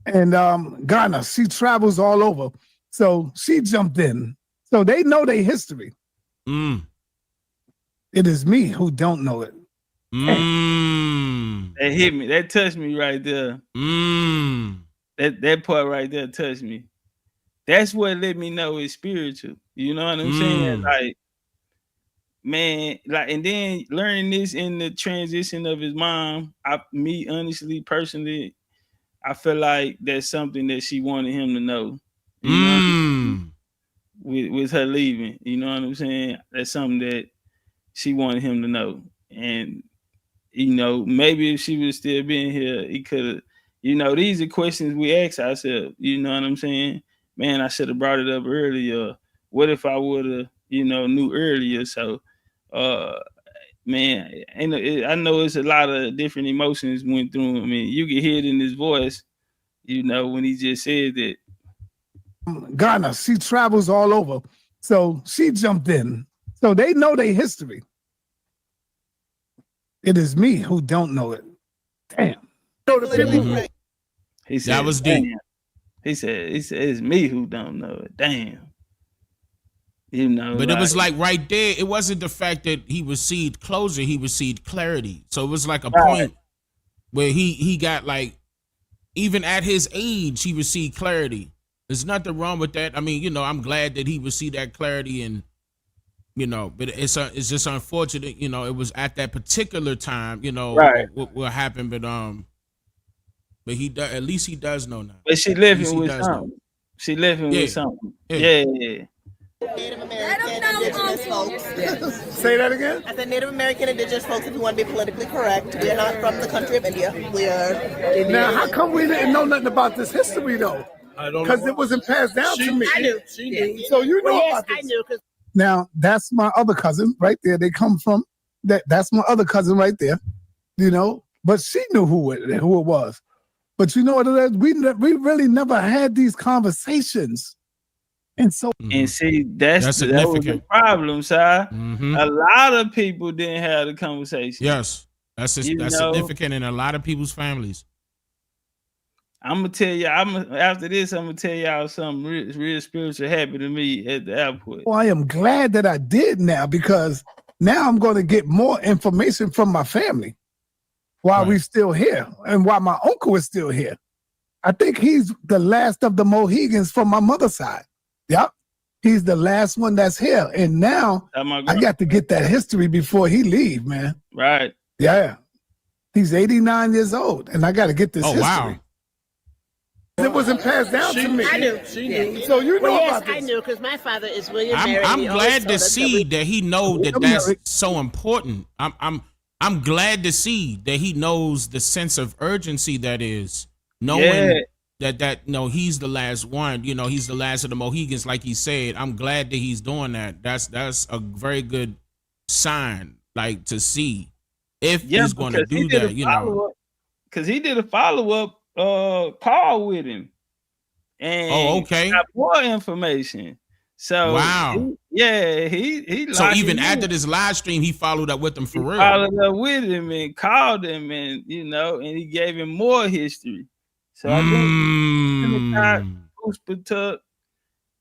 and Ghana. She travels all over. So she jumped in. So they know their history. It is me who don't know it. That hit me. That touched me right there. That part right there touched me. That's what let me know it's spiritual. You know what I'm saying? Like, man, like, and then learning this in the transition of his mom, honestly, personally, I feel like that's something that she wanted him to know. You know what I mean? With her leaving, you know what I'm saying? That's something that she wanted him to know. And, you know, maybe if she was still being here, he could have, you know, these are questions we ask ourselves, you know what I'm saying? Man, I should have brought it up earlier. What if I would have, you know, knew earlier? So, man, I know it's a lot of different emotions went through him. I mean, you can hear it in his voice, you know, when he just said that. Ghana, she travels all over. So she jumped in. So they know their history. It is me who don't know it. Damn. He said, that was deep. Damn. He said, it's me who don't know it. Damn. You know, but it was like right there, it wasn't the fact that he received closure, he received clarity. So it was like a point where he got, like, even at his age, he received clarity. There's nothing wrong with that. I mean, you know, I'm glad that he received that clarity, and, you know, but it's just unfortunate, you know, it was at that particular time, you know, what happened, but he does, at least he does know now. But she living with something. She living with something. Yeah. Native American, Indigenous folks. Say that again? I said Native American, Indigenous folks, if you want to be politically correct. We are not from the country of India. We are Indian. Now, how come we didn't know nothing about this history, though? I don't know. Because it wasn't passed down to me. I knew. She knew. So you know about this. I knew. Now, that's my other cousin right there. They come from, that's my other cousin right there, you know? But she knew who it was. But you know what it is? We really never had these conversations. And so, and see, that was the problem, sir. A lot of people didn't have the conversation. Yes, that's significant in a lot of people's families. I'm gonna tell you. After this, I'm gonna tell y'all something real spiritual happened to me at the airport. Well, I am glad that I did now, because now I'm going to get more information from my family while we're still here, and while my uncle is still here. I think he's the last of the Mohegans from my mother's side. Yep. He's the last one that's here. And now I got to get that history before he leave, man. Right. Yeah. He's 89 years old, and I got to get this history. Wow. It wasn't passed down to me. I knew. She knew. So you know about this. I knew, because my father is William Mary. I'm glad to see that he knows that that's so important. I'm glad to see that he knows the sense of urgency that is, knowing that no, he's the last one. You know, he's the last of the Mohegans, like he said. I'm glad that he's doing that. That's a very good sign, like, to see if he's going to do that. You know, because he did a follow-up call with him, and got more information. So he so even after this live stream, he followed up with him for real. Followed up with him and called him, and you know, and he gave him more history. So I think Tuck,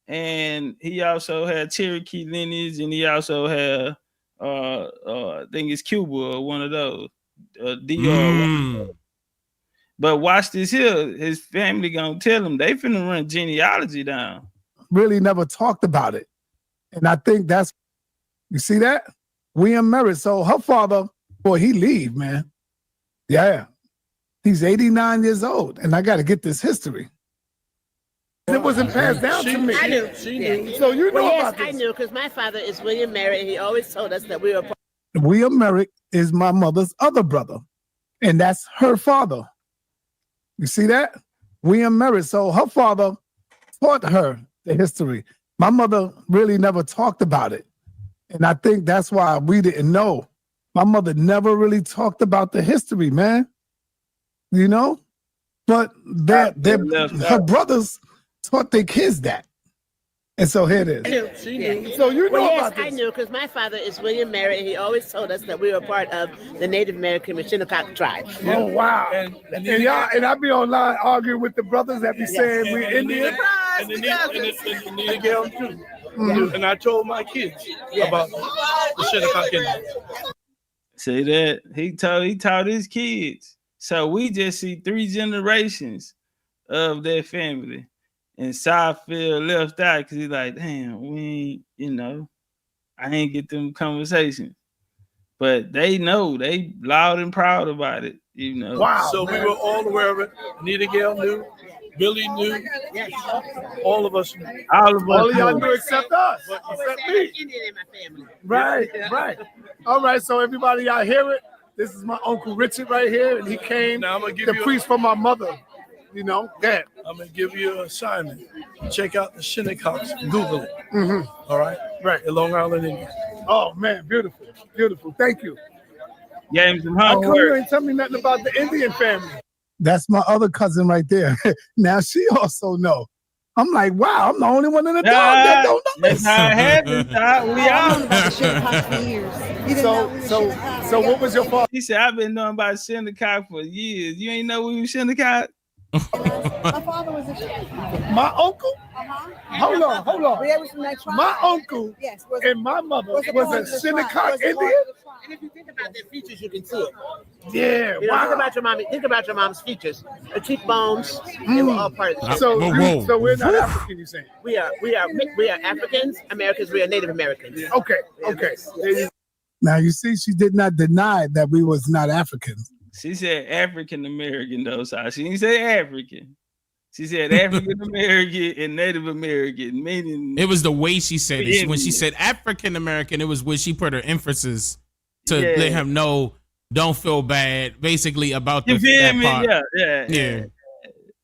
and he also had Cherokee lineage, and he also had I think it's Cuba or one of those, DR. But watch this here. His family gonna tell him they finna run genealogy down. Really never talked about it. And I think that's, you see that? William Merritt. So her father, boy, he leave, man. Yeah. He's 89 years old, and I got to get this history. It wasn't passed down to me. I knew. She knew. So you know about this. I knew, because my father is William Mary, and he always told us that we were. William Merritt is my mother's other brother, and that's her father. You see that? William Merritt. So her father taught her the history. My mother really never talked about it. And I think that's why we didn't know My mother never really talked about the history, man. You know? But her brothers taught their kids that. And so here it is. Yeah. So you know yes, about this. I knew, because my father is William Merritt, and he always told us that we were part of the Native American Shinnecock tribe. Oh, wow. And I be online arguing with the brothers that be saying we're Indian. And the Nigel too. Mm-hmm. And I told my kids about the Shinnecock Indians. See that? He taught his kids. So we just see 3 generations of their family. And South feel left out because he's like, damn, we ain't, I ain't get them conversations. But they know, they loud and proud about it, Wow. So we were all aware of it. Nita Gale knew, Billy knew, all of us knew. All of y'all knew except us. Except me. Indian in my family. Right. All right, so everybody, y'all hear it? This is my Uncle Richard right here, and he came, now I'm gonna give the you priest for my mother. Go ahead. I'm going to give you an assignment. Check out the Shinnecocks. Google it. Mm-hmm. All right? Right. In Long Island, Indian. Oh, man. Beautiful. Beautiful. Thank you. Gave him some How come homework. you ain't tell me nothing about the Indian family? That's my other cousin right there. Now she also know. I'm like, wow, I'm the only one in the dog that don't know this. That's how it happens. We all about the Shinnecock for years. So what was your father? He said, I've been knowing about Shinnecock for years. You ain't know we were Shinnecock? My father was a Shinnecock. My uncle? Hold on. We was from that tribe. My uncle yes, and my mother was a Shinnecock Indian. And if you think about their features, you can see it. Yeah, wow. Think about your mom's features. Her cheekbones, they were all part of the So we're not African, you saying? We are Africans, Americans, we are Native Americans. Okay. Now you see, she did not deny that we was not Africans. She said African American though, so she didn't say African. She said African American and Native American, meaning it was the way she said it. When she said African American, it was where she put her emphasis to let him know, don't feel bad, basically about you feel that me? part.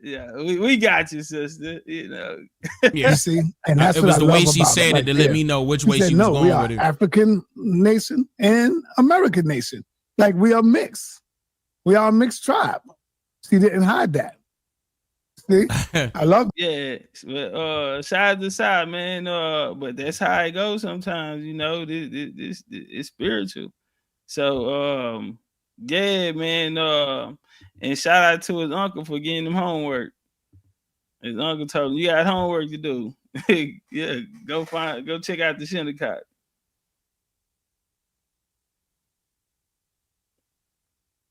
Yeah. We got you, sister. Yeah. You see, and that's it was the way she said it to let me know which way she was going we are with it. African nation and American nation, like we are mixed. We are a mixed tribe. She didn't hide that. See, I love it. Yeah, but side to side, man. But that's how it goes sometimes, this it's spiritual. So yeah, man. And shout out to his uncle for getting him homework. His uncle told him, you got homework to do. Yeah, go check out the Shinnecock.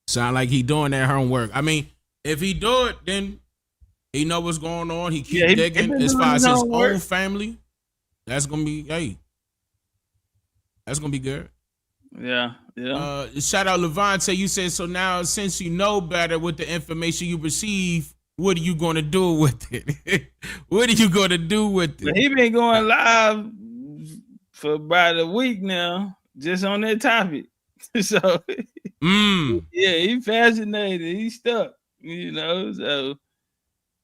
Sound like he doing that homework. I mean, if he do it, then he know what's going on. He keep digging. As far as his own family, that's gonna be that's gonna be good. Yeah. Shout out Levante. You said so. Now, since you know better with the information you receive, what are you gonna do with it? What are you gonna do with it? He been going live for about a week now, just on that topic. So yeah, he fascinated. He's stuck, So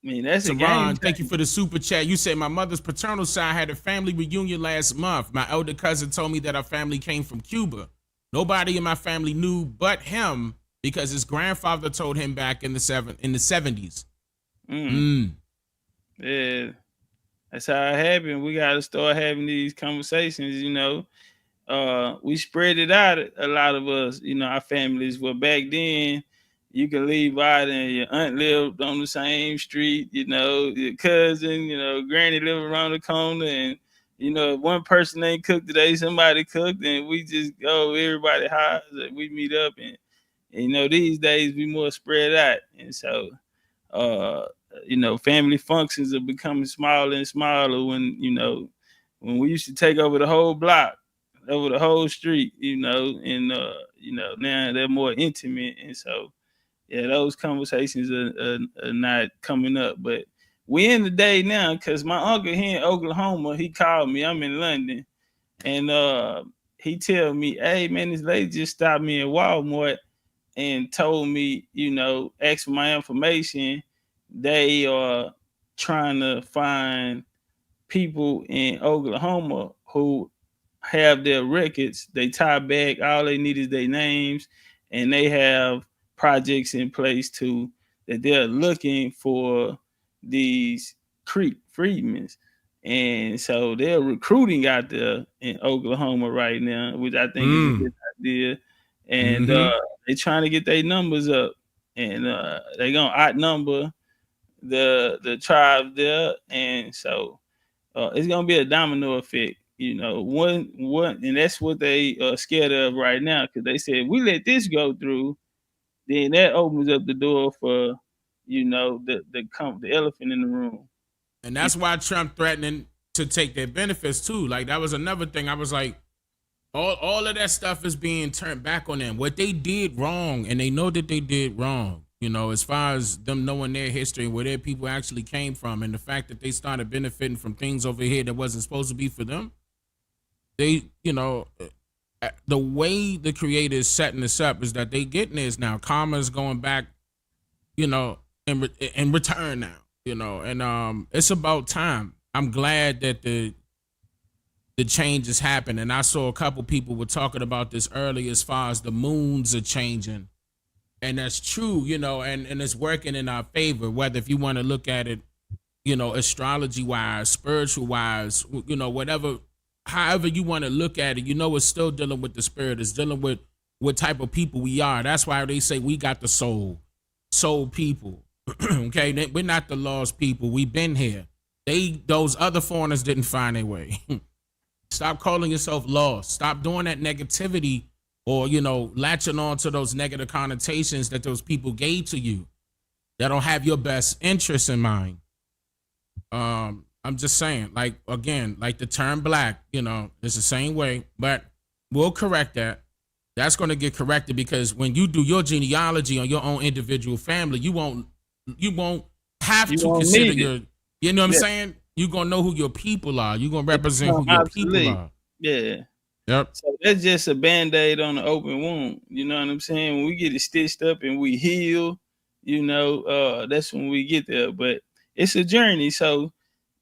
I mean, that's a game. Thank you for the super chat. You said my mother's paternal side had a family reunion last month. My elder cousin told me that our family came from Cuba. Nobody in my family knew but him because his grandfather told him back in the 70s. Yeah, that's how it happened. We got to start having these conversations. We spread it out. A lot of us, our families. Well, back then, you can leave out and your aunt lived on the same street. Your cousin, granny lived around the corner, and if one person ain't cooked today, somebody cooked, and we just go everybody house and we meet up, and these days we more spread out, and so family functions are becoming smaller and smaller when we used to take over the whole block, over the whole street, and now they're more intimate, and so those conversations are not coming up, but we in the day now because my uncle here in Oklahoma, he called me. I'm in London, and he tell me, "Hey man, this lady just stopped me at Walmart and told me, asked for my information. They are trying to find people in Oklahoma who have their records. They tie back. All they need is their names, and they have projects in place that they're looking for these Creek Freedmans. And so they're recruiting out there in Oklahoma right now, which I think is a good idea. And they're trying to get their numbers up, and they're gonna outnumber the tribe there, and so it's gonna be a domino effect. One, and that's what they are scared of right now, because they said we let this go through, then that opens up the door for the elephant in the room. And that's why Trump threatening to take their benefits too. Like, that was another thing. I was like, all of that stuff is being turned back on them. What they did wrong, and they know that they did wrong, as far as them knowing their history and where their people actually came from, and the fact that they started benefiting from things over here that wasn't supposed to be for them. They, the way the creator is setting this up is that they getting this now. Karma's going back, in return now. And it's about time. I'm glad that the change has happened. And I saw a couple people were talking about this earlier as far as the moons are changing. And that's true, and it's working in our favor, whether if you want to look at it, astrology wise, spiritual wise, whatever, however you want to look at it, it's still dealing with the spirit. It's dealing with what type of people we are. That's why they say we got the soul people. Okay, we're not the lost people. We've been here. Those other foreigners didn't find their way. Stop calling yourself lost. Stop doing that negativity, or latching on to those negative connotations that those people gave to you that don't have your best interests in mind. I'm just saying, like, again, like the term black, it's the same way, but we'll correct that. That's going to get corrected, because when you do your genealogy on your own individual family, you won't have to consider what I'm saying? You're going to know who your people are. You're going to represent who your people are. Yeah. Yep. So that's just a Band-Aid on the open wound. You know what I'm saying? When we get it stitched up and we heal, that's when we get there. But it's a journey. So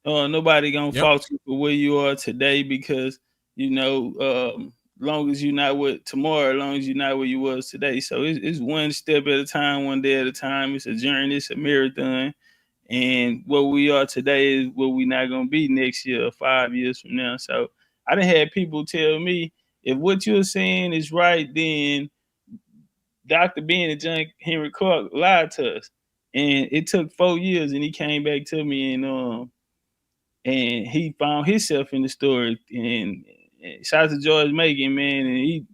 nobody going to fault you for where you are today, because, long as you're not with tomorrow, long as you're not where you was today. So it's one step at a time, one day at a time. It's a journey. It's a marathon. And what we are today is what we're not going to be next year or 5 years from now. So I done had people tell me, if what you're saying is right, then Dr. Ben and John Henry Clark lied to us. And it took 4 years, and he came back to me, and he found himself in the story. And shout out to George Macon, man, and he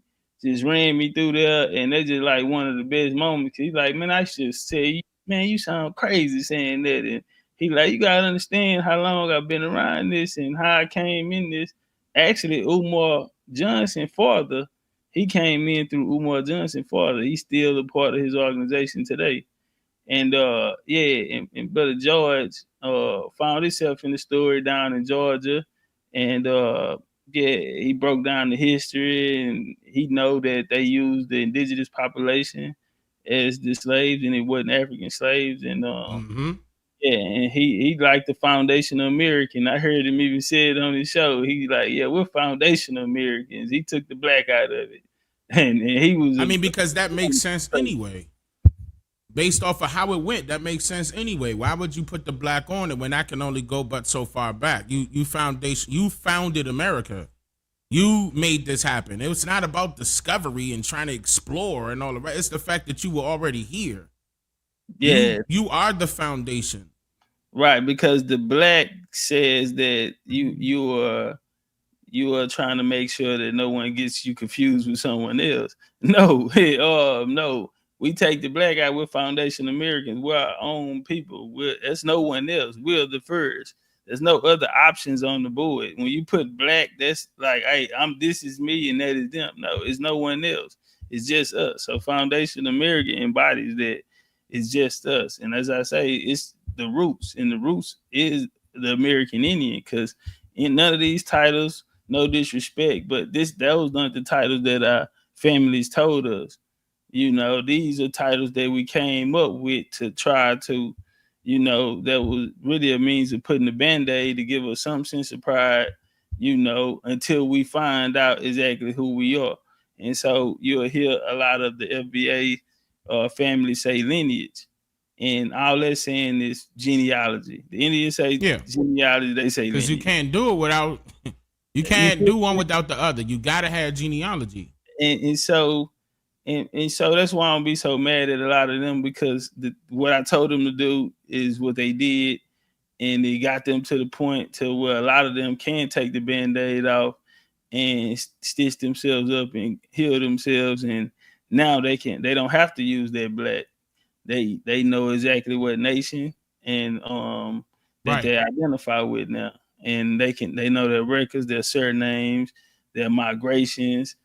just ran me through there, and that's just like one of the best moments. He's like, man, I should say, man, you sound crazy saying that. And he like, you gotta understand how long I've been around this and how I came in this. Actually, Umar Johnson father, he came in through Umar Johnson father. He's still a part of his organization today. And and Brother George found himself in the story down in Georgia. And he broke down the history, and he know that they used the indigenous population as the slaves, and it wasn't African slaves. And and he like the foundational American. I heard him even say it on his show. He's like, yeah, we're foundational Americans. He took the black out of it. And he was, because that makes sense anyway. Based off of how it went, that makes sense anyway. Why would you put the black on it when that can only go but so far back? You founded America. You made this happen. It was not about discovery and trying to explore and all the rest. It's the fact that you were already here. Yeah. You are the foundation. Right, because the black says that you are trying to make sure that no one gets you confused with someone else. No, no. We take the black out. We're foundation Americans. We're our own people. There's no one else. We're the first. There's no other options on the board. When you put black, that's like, hey, this is me and that is them. No, it's no one else. It's just us. So foundation America embodies that. It's just us. And as I say, it's the roots, and the roots is the American Indian, because in none of these titles, no disrespect, but that was not the titles that our families told us. These are titles that we came up with to try to, that was really a means of putting the Band-Aid to give us some sense of pride, you know, until we find out exactly who we are. And so you'll hear a lot of the FBA family say lineage. And all they're saying is genealogy. The Indians say genealogy, they say lineage. Because you can't do it without, you can't do one without the other. You got to have genealogy. And so that's why I'm be so mad at a lot of them, because what I told them to do is what they did, and it got them to the point to where a lot of them can take the Band-Aid off and stitch themselves up and heal themselves, and now they don't have to use their black. They know exactly what nation and that they identify with now, and they know their records, their surnames, their migrations,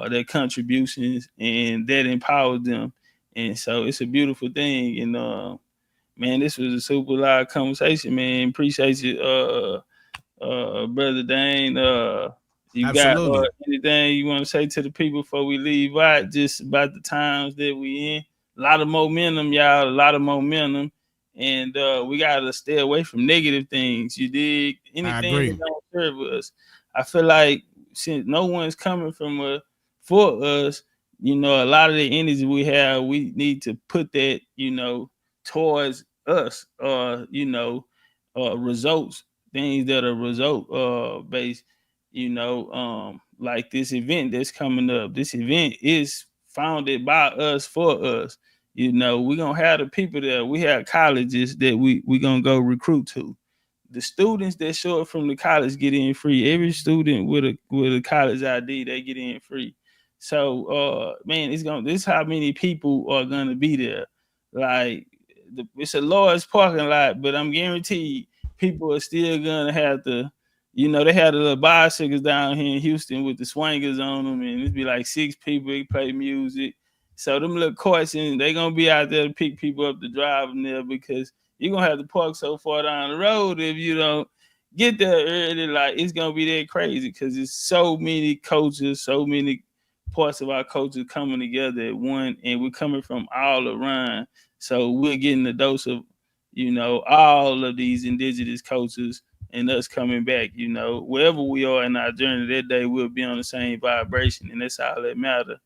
their contributions, and that empowers them. And so it's a beautiful thing. And man, this was a super live conversation, man. Appreciate you, Brother Dane. You Absolutely. got anything you want to say to the people before we leave out, just about the times that we in? A lot of momentum, y'all, a lot of momentum. And we got to stay away from negative things. You dig? Anything that don't serve us. I feel like since no one's coming from for us, you know, a lot of the energy we have, we need to put that, you know, towards us, you know, results, things that are result based, you know, like this event that's coming up. This event is founded by us for us. You know, we're gonna have the people there. We have colleges that we gonna go recruit to. The students that show up from the college get in free. Every student with a college ID, they get in free. So man, this is how many people are gonna be there. Like it's a large parking lot, but I'm guaranteed people are still gonna have to, you know, they had the little bicycles down here in Houston with the swingers on them, and it'd be like 6 people, they play music. So them little carts, and they gonna be out there to pick people up to drive them there, because you're gonna have to park so far down the road if you don't get there early. Like it's gonna be that crazy, because it's so many cultures, so many parts of our culture coming together at one, and we're coming from all around. So we're getting a dose of, you know, all of these indigenous cultures, and us coming back, you know, wherever we are in our journey that day, we'll be on the same vibration, and that's all that matters.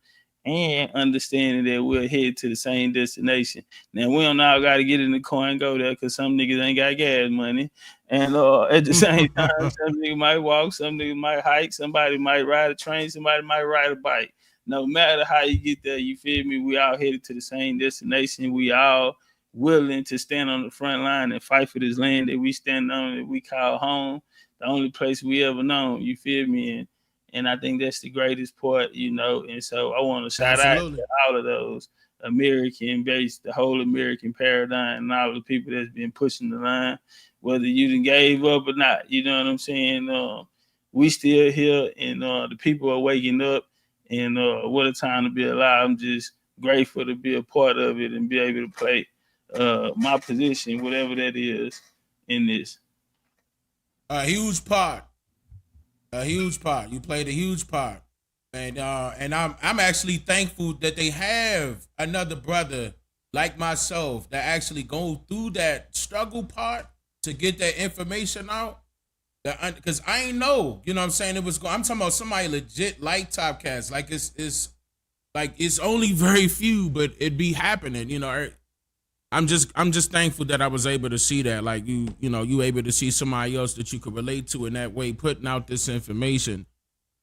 And understanding that we'll head to the same destination. Now we don't all got to get in the car and go there, because some niggas ain't got gas money. And at the same time, some niggas might walk, some niggas might hike, somebody might ride a train, somebody might ride a bike. No matter how you get there, you feel me? We all headed to the same destination. We all willing to stand on the front line and fight for this land that we stand on, that we call home, the only place we ever known. You feel me? And I think that's the greatest part, you know. And so I want to shout out to all of those American-based, the whole American paradigm, and all the people that's been pushing the line, whether you done gave up or not. You know what I'm saying? We still here, and the people are waking up, and what a time to be alive. I'm just grateful to be a part of it and be able to play my position, whatever that is, in this. A huge part. You played a huge part, and I'm actually thankful that they have another brother like myself that actually go through that struggle part to get that information out. Because I ain't know, you know what I'm saying? I'm talking about somebody legit like Topcatz. Like it's only very few, but it be happening, you know. I'm just thankful that I was able to see that. Like you able to see somebody else that you could relate to in that way, putting out this information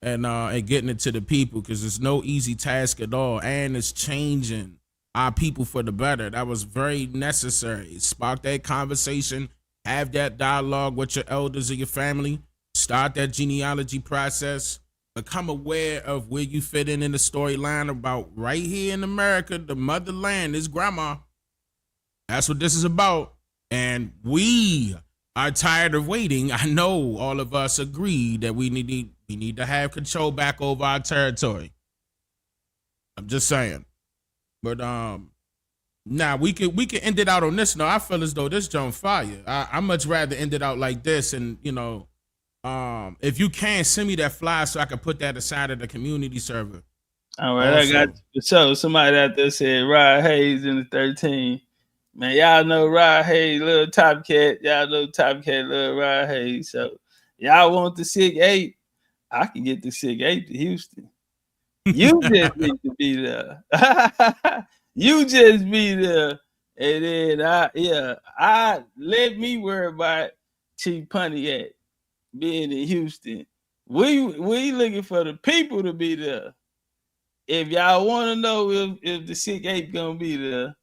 and getting it to the people, because it's no easy task at all, and it's changing our people for the better. That was very necessary. Spark that conversation, have that dialogue with your elders of your family, start that genealogy process, become aware of where you fit in the storyline about right here in America, the motherland is grandma. That's what this is about. And we are tired of waiting. I know all of us agree that we need to have control back over our territory. I'm just saying. But now we can end it out on this. No, I feel as though this jump fire. I much rather end it out like this. And you know, if you can send me that flyer so I can put that aside of the community server. All right, also, I got you. So somebody out there said Rod Hayes in the 13. Man, y'all know Rod Hayes, little Topcatz. Y'all know Topcatz, little Rod Hayes. So Y'all want the sick ape? I can get the sick ape to Houston. You just need to be there. You just be there. And then I let me worry about Chief Pontiac being in Houston. We looking for the people to be there. If y'all want to know if the sick ape gonna be there,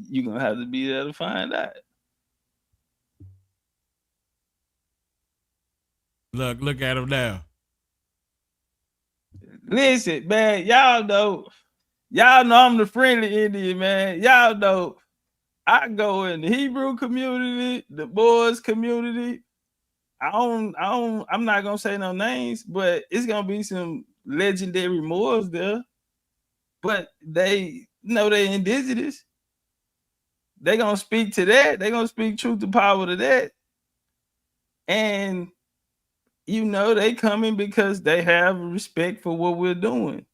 you're gonna have to be there to find out. Look at him now. Listen, man, y'all know I'm the friendly Indian, man. Y'all know I go in the Hebrew community, the Boers community. I'm not gonna say no names, but it's gonna be some legendary Moors there. But they know they're indigenous. They're gonna speak to that, they're gonna speak truth to power to that. And they coming because they have respect for what we're doing.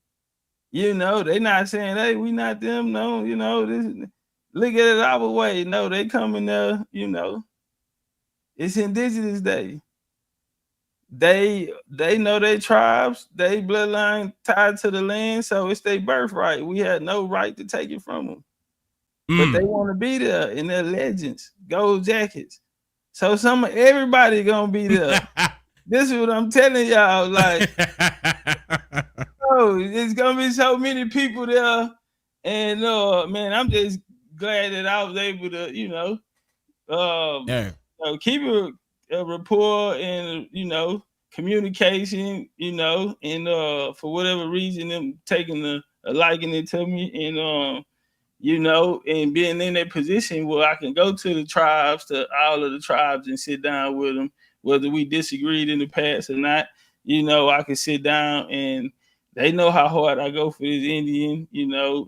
They're not saying, hey, we not them. No, this, look at it our way. No, they coming there, it's Indigenous Day. They know their tribes, they bloodline tied to the land, so it's their birthright. We had no right to take it from them. But they want to be there in their legends, gold jackets. So everybody gonna be there. This is what I'm telling y'all. Like, it's gonna be so many people there, and man, I'm just glad that I was able to, keep a rapport and communication, and for whatever reason, them taking a liking it to me, and and being in that position where I can go to the tribes, to all of the tribes, and sit down with them, whether we disagreed in the past or not. I can sit down, and they know how hard I go for this Indian,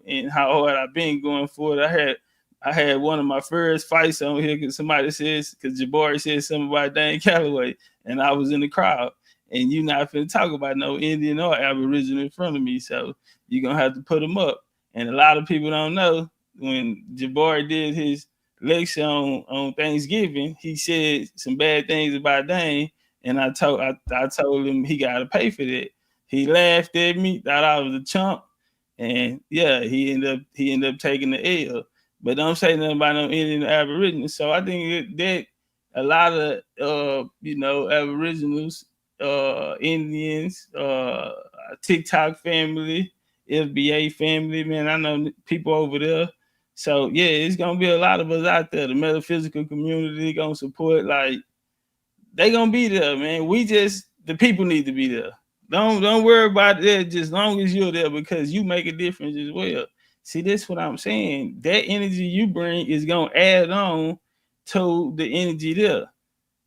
and how hard I've been going for it. I had one of my first fights on here because Jaguar said something about Dane Calloway, and I was in the crowd. And you're not finna talk about no Indian or Aboriginal in front of me, so you're gonna have to put them up. And a lot of people don't know, when Jaguar did his lecture on Thanksgiving, he said some bad things about Dane, and I told him he got to pay for that. He laughed at me, thought I was a chump, and he ended up taking the L. But don't say nothing about no Indian or Aboriginal. So I think that a lot of Aboriginals, Indians, TikTok family, FBA family, man, I know people over there. So it's gonna be a lot of us out there. The metaphysical community gonna support, like, they gonna be there, man. The people need to be there. Don't worry about that, just as long as you're there, because you make a difference as well. See, that's what I'm saying. That energy you bring is gonna add on to the energy there.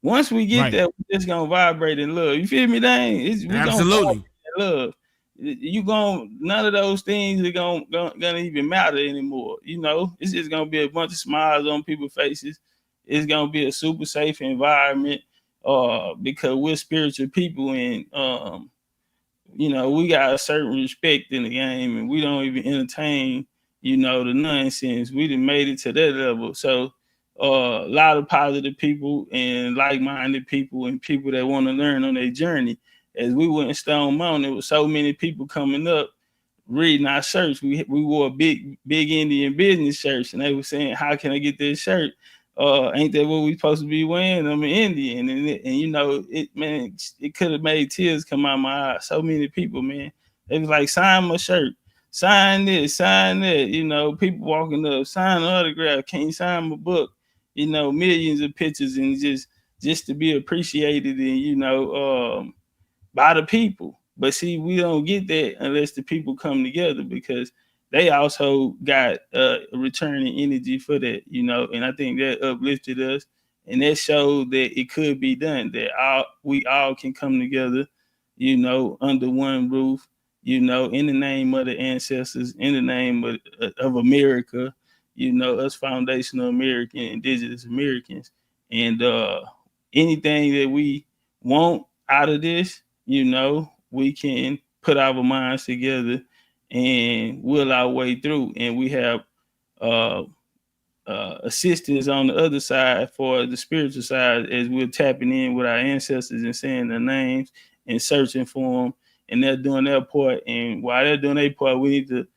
Once we get there, we're just gonna vibrate in love. You feel me, Dane? Absolutely. Love. None of those things are gonna even matter anymore. It's just gonna be a bunch of smiles on people's faces. It's gonna be a super safe environment, because we're spiritual people, and we got a certain respect in the game, and we don't even entertain, the nonsense. We done made it to that level. So a lot of positive people and like-minded people and people that want to learn on their journey. As we went in Stone Mountain, there was so many people coming up reading our shirts. We wore a big Indian business shirts, and they were saying, how can I get this shirt? Ain't that what we supposed to be wearing? I'm an Indian, and it could have made tears come out my eyes. So many people, man, they was like, sign my shirt, sign this, sign that. People walking up, sign an autograph, can you sign my book? Millions of pictures, and just to be appreciated, and by the people. But see, we don't get that unless the people come together, because they also got a returning energy for that, and I think that uplifted us, and that showed that it could be done, that we all can come together, under one roof, in the name of the ancestors, in the name of America, us foundational American, indigenous Americans, and anything that we want out of this, we can put our minds together and will our way through. And we have assistance on the other side for the spiritual side as we're tapping in with our ancestors and saying their names and searching for them, and they're doing their part. And while they're doing their part, we need to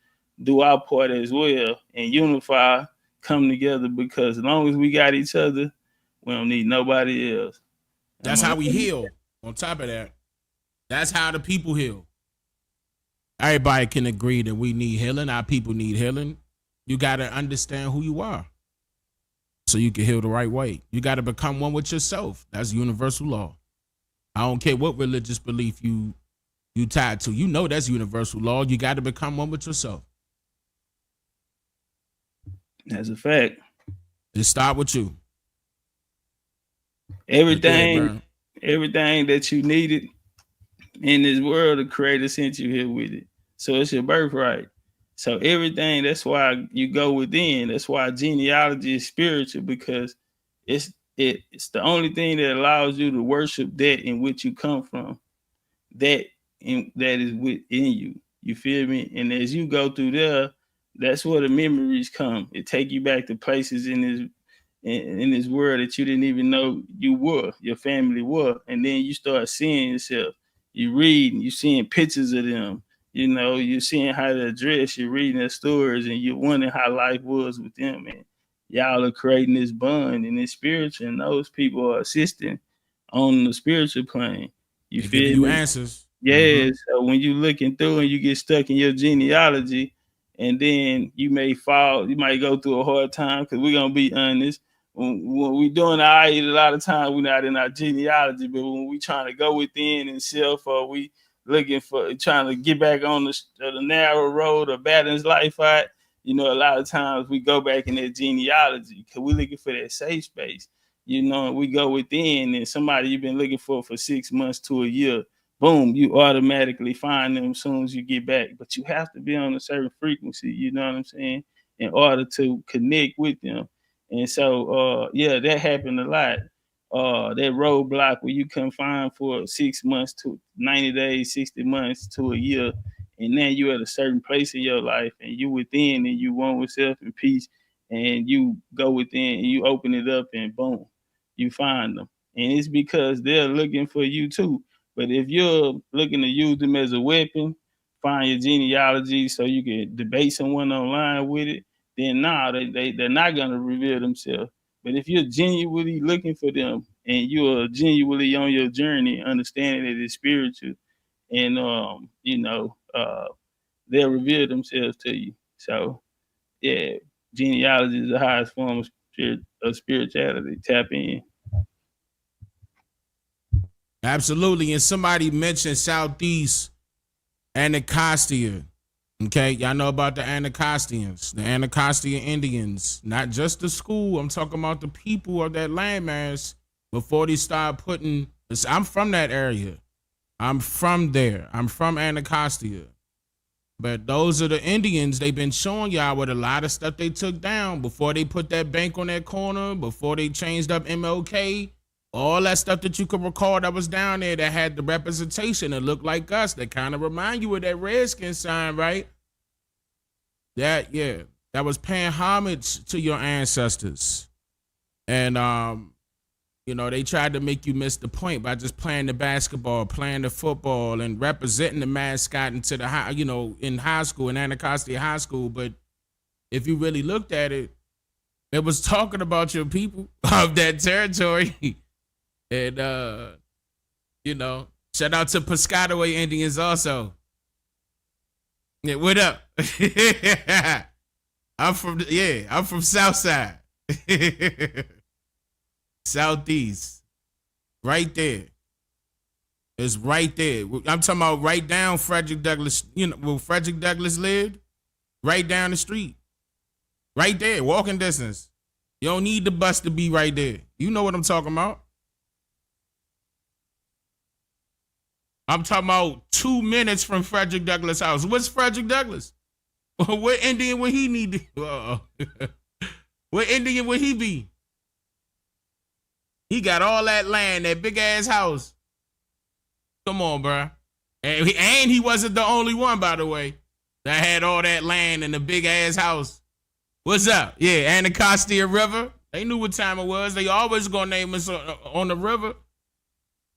do our part as well and unify, come together, because as long as we got each other, we don't need nobody else. That's how we heal. On top of that, that's how the people heal. Everybody can agree that we need healing. Our people need healing. You got to understand who you are so you can heal the right way. You got to become one with yourself. That's universal law. I don't care what religious belief you tied to. You know that's universal law. You got to become one with yourself. That's a fact. Just start with you. Everything that you needed in this world, the Creator sent you here with it. So it's your birthright. So everything, that's why you go within. That's why genealogy is spiritual, because it's the only thing that allows you to worship that in which you come from. That is within you. You feel me? And as you go through there, that's where the memories come. It take you back to places in this world that you didn't even know your family were. And then you start seeing yourself. You reading, you seeing pictures of them. You know, you're seeing how they dress, you're reading their stories, and you're wondering how life was with them. And y'all are creating this bond and this spiritual, and those people are assisting on the spiritual plane. You feel me? You answers. Yeah. Mm-hmm. So when you're looking through and you get stuck in your genealogy, and then you might go through a hard time, because we're going to be honest. When we're doing our, a lot of times we're not in our genealogy, but when we trying to go within and self, or we looking for trying to get back on the narrow road or balance life out, you know, a lot of times we go back in that genealogy because we're looking for that safe space, you know, and we go within, and somebody you've been looking for 6 months to a year, boom, you automatically find them as soon as you get back. But you have to be on a certain frequency, you know what I'm saying, in order to connect with them. And so, that happened a lot. That roadblock where you confined for 6 months to 90 days, 60 months to a year, and then you at a certain place in your life, and you within, and you one with self and peace, and you go within, and you open it up, and boom, you find them. And it's because they're looking for you too. But if you're looking to use them as a weapon, find your genealogy so you can debate someone online with it, then they're not going to reveal themselves. But if you're genuinely looking for them and you're genuinely on your journey, understanding that it's spiritual, and they'll reveal themselves to you. So, yeah, genealogy is the highest form of spirituality. Tap in. Absolutely. And somebody mentioned Southeast Anacostia. Okay, y'all know about the Anacostians, the Anacostia Indians, not just the school. I'm talking about the people of that landmass before they start putting, I'm from that area. I'm from there. I'm from Anacostia. But those are the Indians. They've been showing y'all with a lot of stuff they took down before they put that bank on that corner, before they changed up MLK, all that stuff that you could recall that was down there that had the representation that looked like us, that kind of remind you of that Redskin sign, right? That was paying homage to your ancestors. And, they tried to make you miss the point by just playing the basketball, playing the football, and representing the mascot into the in high school, in Anacostia High School. But if you really looked at it, it was talking about your people of that territory. And, shout out to Piscataway Indians also. Yeah, what up? I'm from Southside. Southeast. Right there. It's right there. I'm talking about right down Frederick Douglass, where Frederick Douglass lived, right down the street. Right there, walking distance. You don't need the bus to be right there. You know what I'm talking about. I'm talking about 2 minutes from Frederick Douglass' house. What's Frederick Douglass? What Indian would he need to? What Indian would he be? He got all that land, that big ass house. Come on, bro. And he wasn't the only one, by the way, that had all that land and the big ass house. What's up? Yeah, Anacostia River. They knew what time it was. They always gonna name us on the river.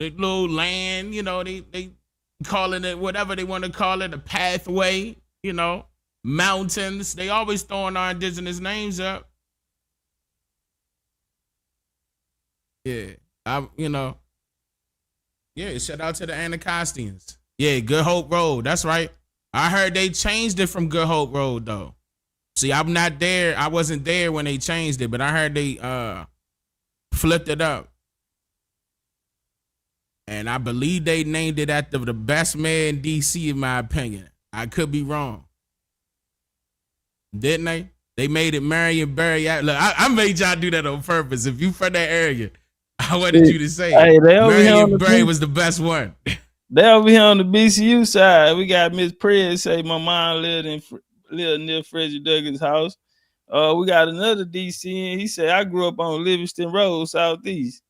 The little land, you know, they calling it whatever they want to call it, a pathway, you know, mountains. They always throwing our indigenous names up. Yeah, yeah, shout out to the Anacostians. Yeah, Good Hope Road. That's right. I heard they changed it from Good Hope Road, though. See, I'm not there. I wasn't there when they changed it, but I heard they flipped it up. And I believe they named it after the best man in DC, in my opinion. I could be wrong. Didn't they? They made it Marion Barry. Look, I made y'all do that on purpose. If you from that area, I wanted you to say hey, Marion Barry was the best one. They over here on the BCU side. We got Miss Prez say my mom lived near Frederick Douglass' house. We got another DC, and he said I grew up on Livingston Road, Southeast.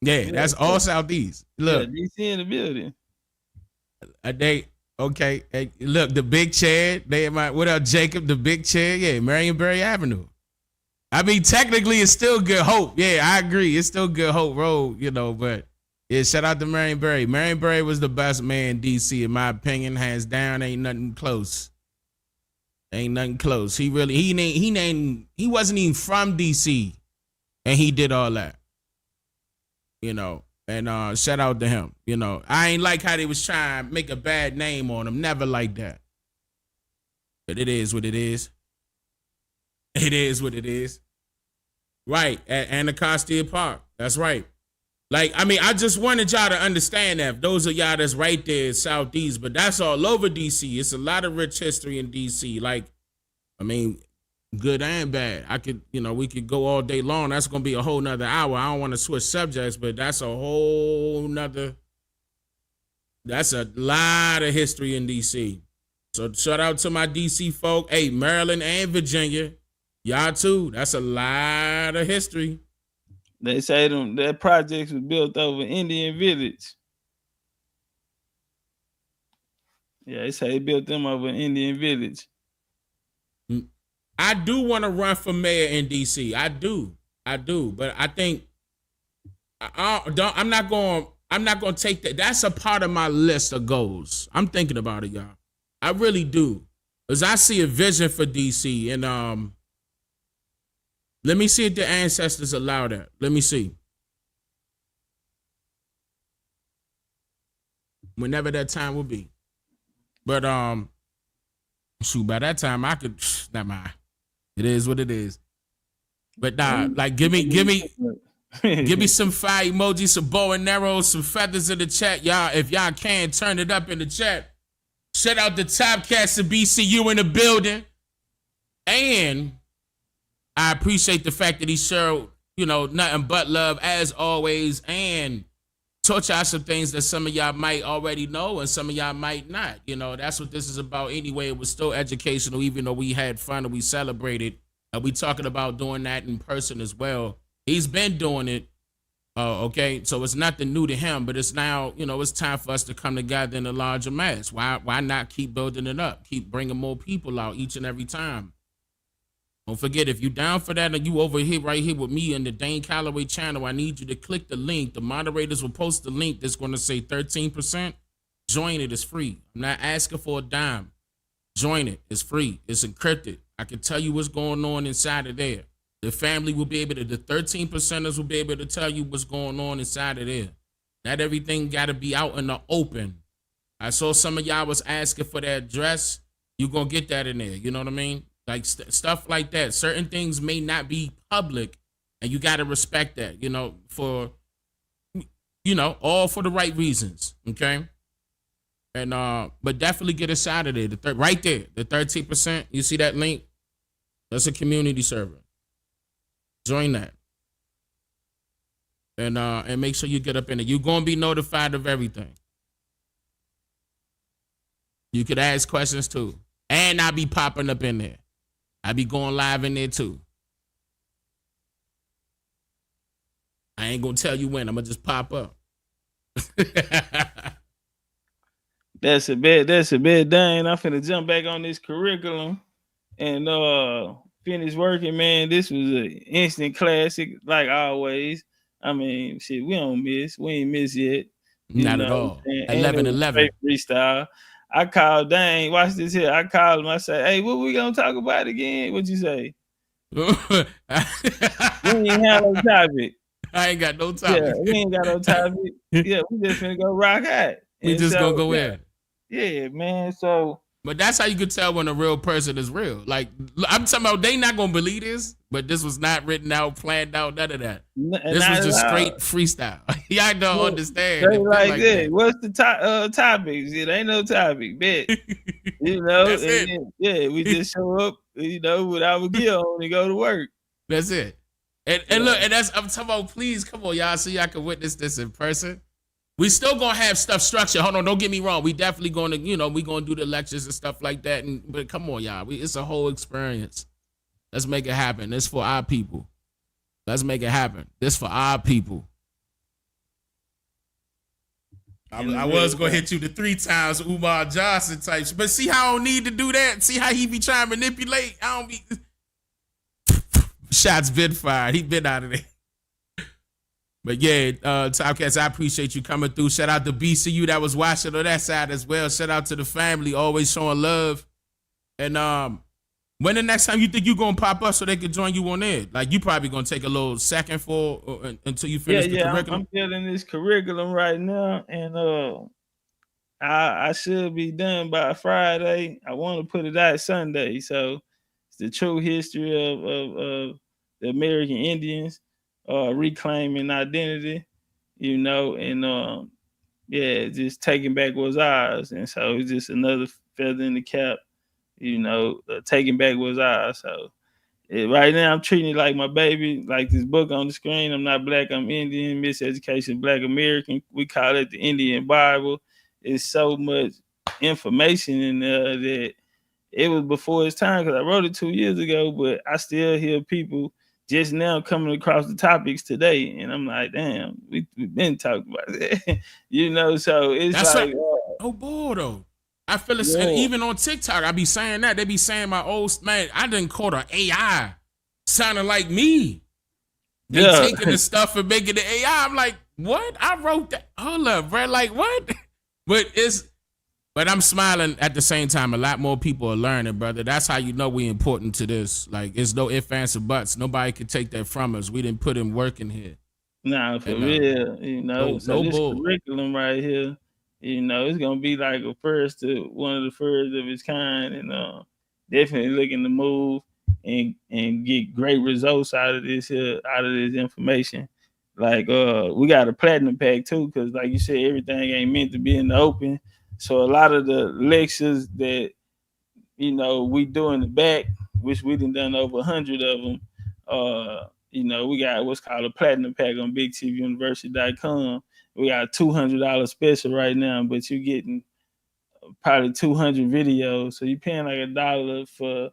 Yeah, that's all Southeast. Look, yeah, DC in the building. Okay. Hey, look, the Big Chad. What up, Jacob? The Big Chad. Yeah, Marion Barry Avenue. I mean, technically, it's still Good Hope. Yeah, I agree. It's still Good Hope Road, you know, but yeah, shout out to Marion Barry. Marion Barry was the best man in DC, in my opinion, hands down. Ain't nothing close. Ain't nothing close. He wasn't even from DC, and he did all that. You know, and shout out to him. You know, I ain't like how they was trying to make a bad name on him. Never like that. But it is what it is. It is what it is. Right, at Anacostia Park. That's right. Like, I mean, I just wanted y'all to understand that. Those of y'all that's right there in Southeast, but that's all over DC. It's a lot of rich history in DC. Like, I mean, good and bad. We could go all day long. That's going to be a whole nother hour. I don't want to switch subjects, but that's a lot of history in DC. So shout out to my DC folk. Hey, Maryland and Virginia. Y'all too. That's a lot of history. They say that project was built over Indian Village. Yeah, they say they built them over Indian Village. I do want to run for mayor in DC. I do. But I think I'm not going to take that. That's a part of my list of goals. I'm thinking about it, y'all. I really do. Because I see a vision for DC. And let me see if the ancestors allow that. Let me see. Whenever that time will be. But shoot, by that time I could not mind. It is what it is. But nah, like give me some fire emojis, some bow and arrows, some feathers in the chat. Y'all, if y'all can, turn it up in the chat. Shout out the Topcatz of BCU in the building. And I appreciate the fact that he showed, nothing but love as always, and taught y'all some things that some of y'all might already know and some of y'all might not. That's what this is about anyway. It was still educational, even though we had fun and we celebrated. We talking about doing that in person as well. He's been doing it. Okay, so it's nothing new to him, but it's now, it's time for us to come together in a larger mass. Why not keep building it up? Keep bringing more people out each and every time. Don't forget, if you down for that and you over here right here with me in the Dane Calloway channel, I need you to click the link. The moderators will post the link that's going to say 13%. Join it. It's free. I'm not asking for a dime. Join it. It's free. It's encrypted. I can tell you what's going on inside of there. The family will be able to, the 13%ers will be able to tell you what's going on inside of there. Not everything got to be out in the open. I saw some of y'all was asking for that address. You're going to get that in there. You know what I mean? Like stuff like that. Certain things may not be public, and you got to respect that, for, all for the right reasons. Okay. And, but definitely get us out of there. Right there, the 13%. You see that link? That's a community server. Join that. And make sure you get up in it. You're going to be notified of everything. You could ask questions too. And I'll be popping up in there. I'll be going live in there too. I ain't going to tell you when. I'm going to just pop up. That's a bit, Dane. I'm finna jump back on this curriculum. and finished working, man. This was an instant classic, like always. I mean, shit, we don't miss. We ain't miss yet. Not at all. And 11-11. straight freestyle. I called Dane. Watch this here. I called him. I said, "Hey, what we gonna talk about again?" What you say? We ain't have no topic. I ain't got no topic. Yeah, we ain't got no topic. Yeah, we just finna go rock out. We just gonna go in. Yeah, man. So, but that's how you can tell when a real person is real. Like, I'm talking about, they not gonna believe this, but this was not written out, planned out, none of that. This was just straight freestyle. Y'all don't understand. They like that. What's the topics? It ain't no topic, bet. That's it. Then, we just show up, with our gear on and go to work. That's it. And look, and that's, I'm talking about, please come on, y'all, so y'all can witness this in person. We still gonna have stuff structured. Hold on, don't get me wrong. We definitely gonna, we gonna do the lectures and stuff like that. But come on, y'all. It's a whole experience. Let's make it happen. It's for our people. Let's make it happen. This for our people. I was gonna hit you the 3 times Umar Johnson types, but see how I don't need to do that. See how he be trying to manipulate. I don't be. Shots been fired. He been out of there. But yeah, Topcatz, I appreciate you coming through. Shout out to BCU that was watching on that side as well. Shout out to the family, always showing love. And when the next time you think you're gonna pop up so they can join you on there? Like, you probably gonna take a little second until you finish the curriculum. I'm building this curriculum right now, and I should be done by Friday. I want to put it out Sunday, so it's the true history of the American Indians. Reclaiming identity, and just taking back what's ours. And so it's just another feather in the cap, taking back what's ours. So right now I'm treating it like my baby, like this book on the screen. I'm not black, I'm Indian, miseducation, Black American. We call it the Indian Bible. It's so much information in there that it was before its time, because I wrote it 2 years ago, but I still hear people just now coming across the topics today, and I'm like, damn, we've been talking about that, So it's that's like, no bull though. I feel it, and even on TikTok, I be saying that they be saying my old man. I didn't call her AI, sounding like me. They taking the stuff and making the AI. I'm like, what? I wrote that. Hold up, bro. Like, what? But I'm smiling at the same time. A lot more people are learning, brother. That's how you know we important to this. Like, it's no ifs, ands, or buts. Nobody can take that from us. We didn't put in work in here. Nah, for real. So this curriculum right here, it's gonna be like one of the first of its kind, and definitely looking to move and get great results out of this information. Like, we got a platinum pack too, because like you said, everything ain't meant to be in the open. So a lot of the lectures that, we do in the back, which we done over 100 of them, we got what's called a platinum pack on BigTVUniversity.com. We got a $200 special right now, but you're getting probably 200 videos. So you're paying like $1 for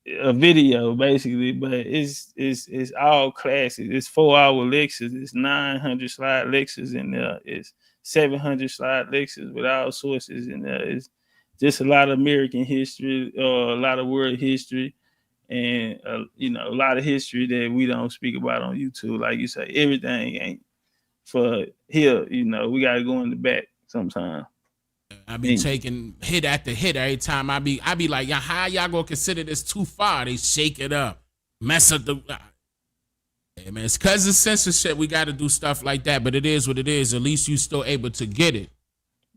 a video, basically, but it's all classes. It's 4-hour lectures. It's 900 slide lectures in there. It's 700 slide lectures with all sources in there. It's just a lot of American history, a lot of world history, and a lot of history that we don't speak about on YouTube. Like you say, everything ain't for here. We gotta go in the back sometimes. I be taking hit after hit every time. I be like, how y'all gonna consider this too far? They shake it up, mess up the. Yeah, man, it's because of censorship. We got to do stuff like that, but it is what it is. At least you still able to get it.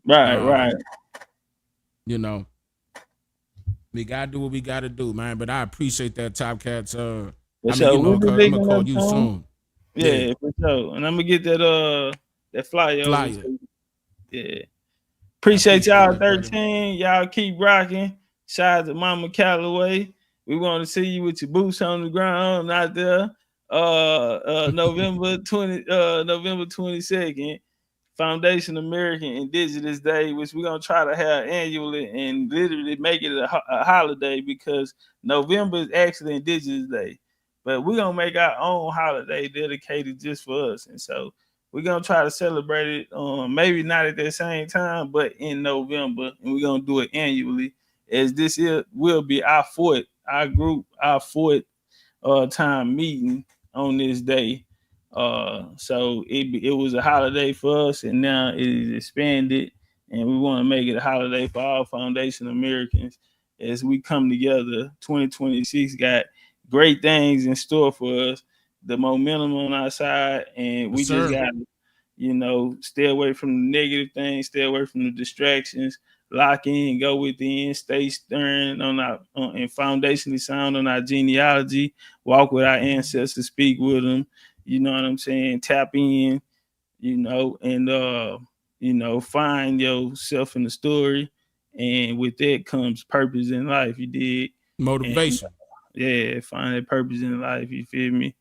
Right. We gotta do what we gotta do, man. But I appreciate that, Topcatz. I'm gonna call you soon. Yeah, for sure. And I'm gonna get that flyer. Yeah. Appreciate y'all 13. Y'all keep rocking. Shout out to Mama Calloway. We want to see you with your boots on the ground out there. November 22nd, Foundation American Indigenous Day, which we're gonna try to have annually and literally make it a holiday, because November is actually Indigenous Day, but we're gonna make our own holiday dedicated just for us. And so we're gonna try to celebrate it, maybe not at the same time, but in November, and we're gonna do it annually, as this will be our our group, our fourth time meeting on this day. So it was a holiday for us, and now it is expanded, and we want to make it a holiday for all Foundation Americans as we come together. 2026 got great things in store for us. The momentum on our side, and we just got to, stay away from the negative things, stay away from the distractions, lock in, go within, stay stern on our and foundationally sound on our genealogy, walk with our ancestors, speak with them. You know what I'm saying? Tap in, and find yourself in the story. And with that comes purpose in life. You did motivation. And, find that purpose in life. You feel me?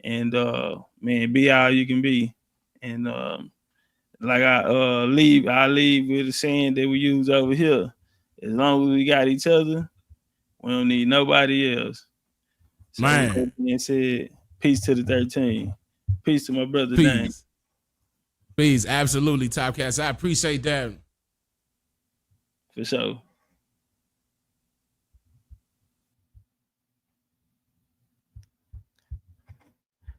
And man, be all you can be. And like I leave with a saying that we use over here. As long as we got each other, we don't need nobody else. So man, with that being said, peace to the 13. Peace to my brother Dane. Peace, absolutely, Topcatz. I appreciate that. For sure.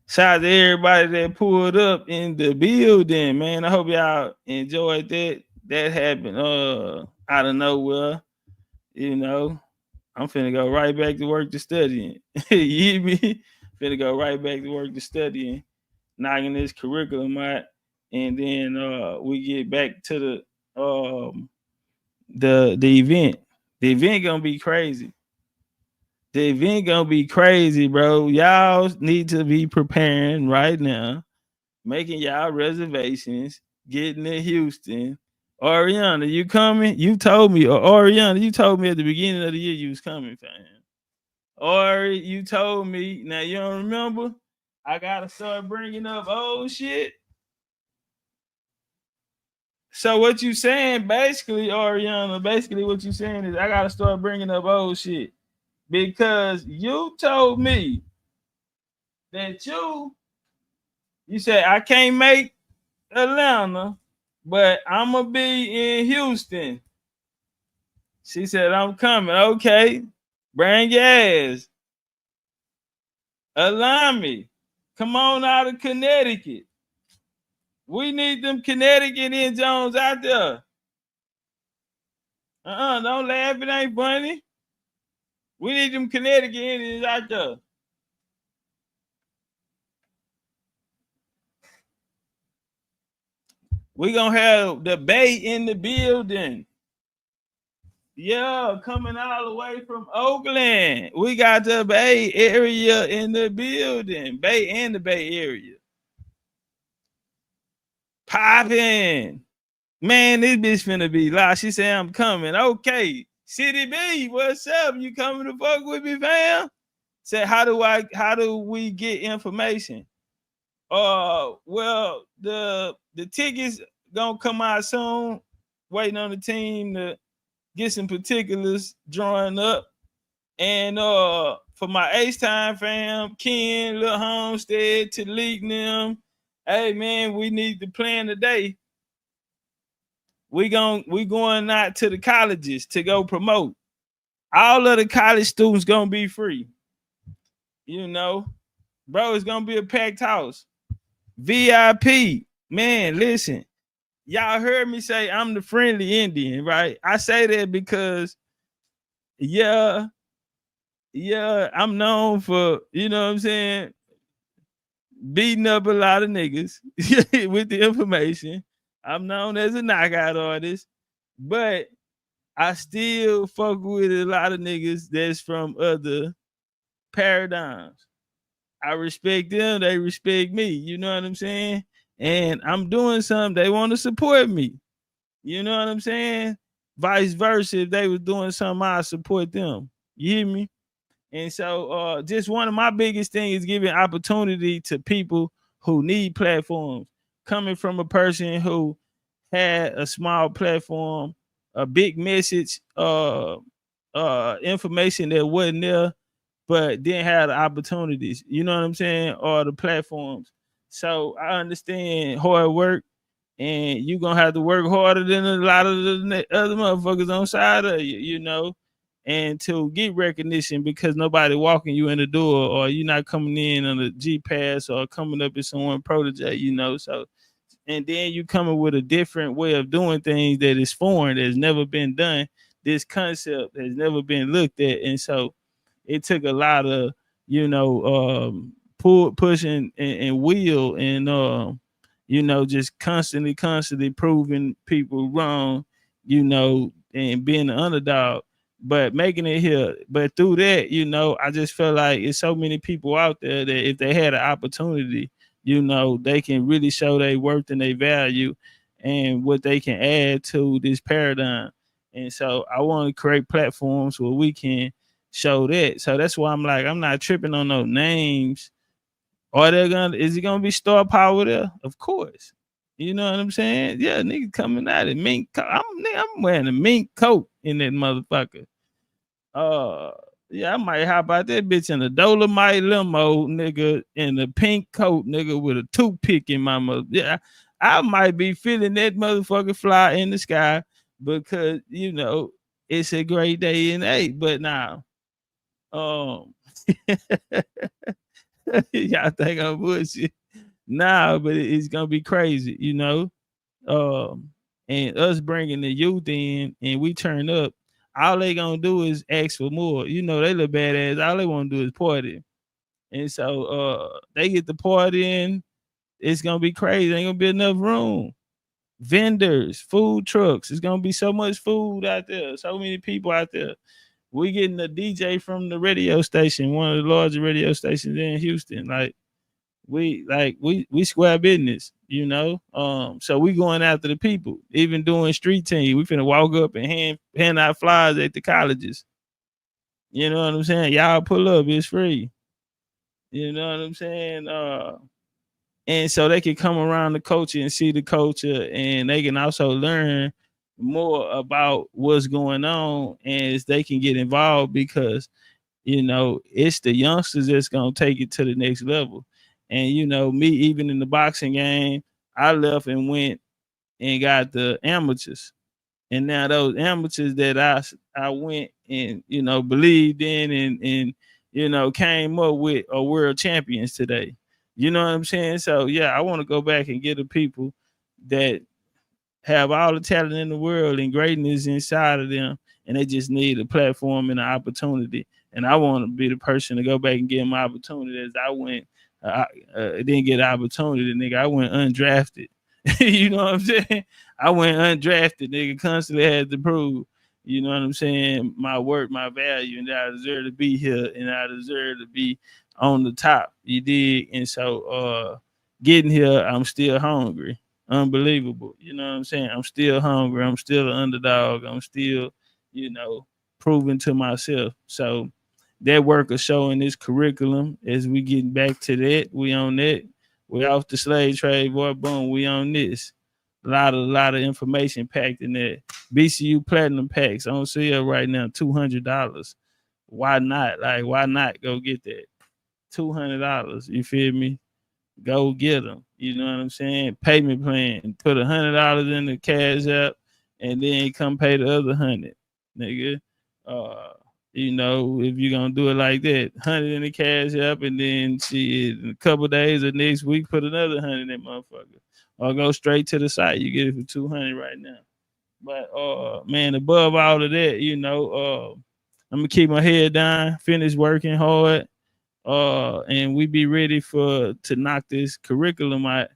Shout out to everybody that pulled up in the building, man. I hope y'all enjoyed that. That happened out of nowhere. I'm finna go right back to work to studying. You hear me? Finna go right back to work to studying, knocking this curriculum out, and then we get back to the event. The event gonna be crazy. The event gonna be crazy, bro. Y'all need to be preparing right now, making y'all reservations, getting to Houston. Ariana, you coming? You told me, or Ariana, you told me at the beginning of the year you was coming, fam. Ori, you told me. Now you don't remember? I gotta start bringing up old shit. So what you saying, basically, Ariana? Basically, what you saying is I gotta start bringing up old shit. Because you told me that you said I can't make Atlanta, but I'm gonna be in Houston. She said I'm coming. Okay, bring your ass. Align me. Come on out of Connecticut. We need them Connecticut and Jones out there. Don't laugh. It ain't funny. We need them Connecticut Indians out there. We gonna have the Bay in the building. Yeah, coming all the way from Oakland. We got the Bay Area in the building. Bay and the Bay Area. Popping. Man, this bitch finna be live. She said I'm coming. Okay. City B, what's up? You coming to fuck with me, fam? Said, how do we get information? Well, the tickets gonna come out soon. Waiting on the team to get some particulars drawing up. And for my H-Time fam, Ken, Lil Homestead, Talik them, hey man, we need to plan today. We going out to the colleges to go promote. All of the college students gonna be free. Bro, it's gonna be a packed house. VIP. Man, listen. Y'all heard me say I'm the friendly Indian, right? I say that because I'm known for, you know what I'm saying, beating up a lot of niggas with the information. I'm known as a knockout artist, but I still fuck with a lot of niggas that's from other paradigms. I respect them, they respect me. You know what I'm saying? And I'm doing something, they want to support me. You know what I'm saying? Vice versa, if they was doing something, I support them. You hear me? And so just one of my biggest things is giving opportunity to people who need platforms. Coming from a person who had a small platform, a big message, information that wasn't there, but didn't have the opportunities, you know what I'm saying, or the platforms. So I understand hard work, and you're going to have to work harder than a lot of the other motherfuckers on side of you, and to get recognition because nobody walking you in the door, or you're not coming in on a G-Pass or coming up as someone protege, you know. So, and then you coming with a different way of doing things that is foreign, that's never been done. This concept has never been looked at. And so it took a lot of, you know, pushing and wheel and, you know, just constantly proving people wrong, you know, and being an underdog, but making it here. But through that, you know, I just feel like it's so many people out there that if they had an opportunity, you know, they can really show their worth and their value and what they can add to this paradigm. And so I want to create platforms where we can show that. So that's why I'm like, I'm not tripping on no names. Is it gonna be star power there? Of course. You know what I'm saying? Yeah, nigga coming out of mink coat. I'm wearing a mink coat in that motherfucker. Yeah, I might hop out that bitch in a Dolomite limo, nigga, in a pink coat, nigga, with a toothpick in my mother. Yeah, I might be feeling that motherfucker fly in the sky because, you know, it's a great day in A. But now, y'all think I'm bullshit. Nah, but it's gonna be crazy, you know. And us bringing the youth in and we turn up, all they gonna do is ask for more. You know, they look badass. All they want to do is party. And so they get the party in, it's gonna be crazy. Ain't gonna be enough room. Vendors, food trucks. It's gonna be so much food out there, so many people out there. We getting a DJ from the radio station, one of the larger radio stations in Houston. Like we square business, you know. So we going after the people, even doing street team. We finna walk up and hand out flyers at the colleges. You know what I'm saying? Y'all pull up, it's free. You know what I'm saying? And so they can come around the culture and see the culture, and they can also learn more about what's going on, and they can get involved because, you know, it's the youngsters that's gonna take it to the next level. And you know, me, even in the boxing game, I left and went and got the amateurs. And now those amateurs that I went and, you know, believed in and you know, came up with are world champions today. You know what I'm saying? So yeah, I want to go back and get the people that have all the talent in the world and greatness inside of them, and they just need a platform and an opportunity. And I want to be the person to go back and give them opportunity. As I went, didn't get an opportunity, nigga. I went undrafted. You know what I'm saying? I went undrafted, nigga. Constantly had to prove, you know what I'm saying, my work, my value, and that I deserve to be here, and I deserve to be on the top. You dig? And so, getting here, I'm still hungry. Unbelievable. You know what I'm saying? I'm still hungry. I'm still an underdog. I'm still, you know, proving to myself. So that work of showing this curriculum as we getting back to that, we on that. We off the slave trade, boy. Boom, we on this. A lot of information packed in there. BCU Platinum packs on sale right now, $200. Why not? Like, why not go get that? $200. You feel me? Go get them. You know what I'm saying? Payment plan. Put $100 in the cash app, and then come pay the other $100, nigga. You know, if you're gonna do it like that, 100 in the cash app, and then in a couple of days or next week, put another 100 in that motherfucker, or go straight to the site. You get it for 200 right now. But man, above all of that, you know, I'm gonna keep my head down, finish working hard. And we be ready to knock this curriculum out.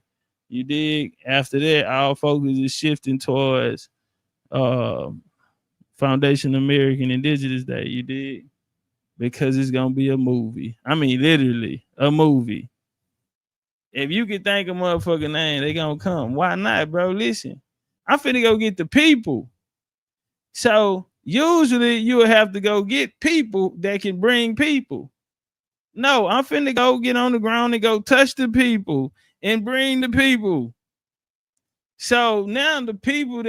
You dig? After that, our focus is shifting towards Foundation American Indigenous Day. You dig? Because it's gonna be a movie. I mean, literally a movie. If you can think of motherfucking name, they gonna come. Why not, bro? Listen, I'm finna go get the people. So usually you will have to go get people that can bring people. No, I'm finna go get on the ground and go touch the people and bring the people. So now the people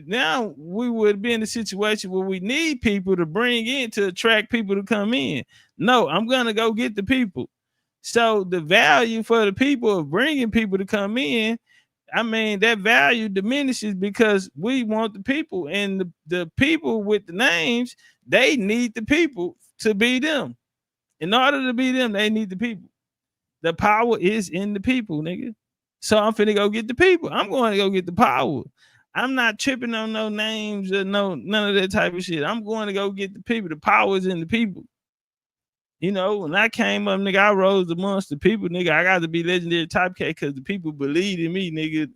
now we would be in a situation where we need people to bring in to attract people to come in. No, I'm gonna go get the people. So the value for the people of bringing people to come in, I mean, that value diminishes because we want the people, and the people with the names, They need the people to be them. In order to be them, they need the people. The power is in the people, nigga. So I'm finna go get the people. I'm going to go get the power. I'm not tripping on no names or none of that type of shit. I'm going to go get the people. The power is in the people. You know, when I came up, nigga, I rose amongst the people, nigga. I got to be Legendarytopcatz because the people believe in me, nigga.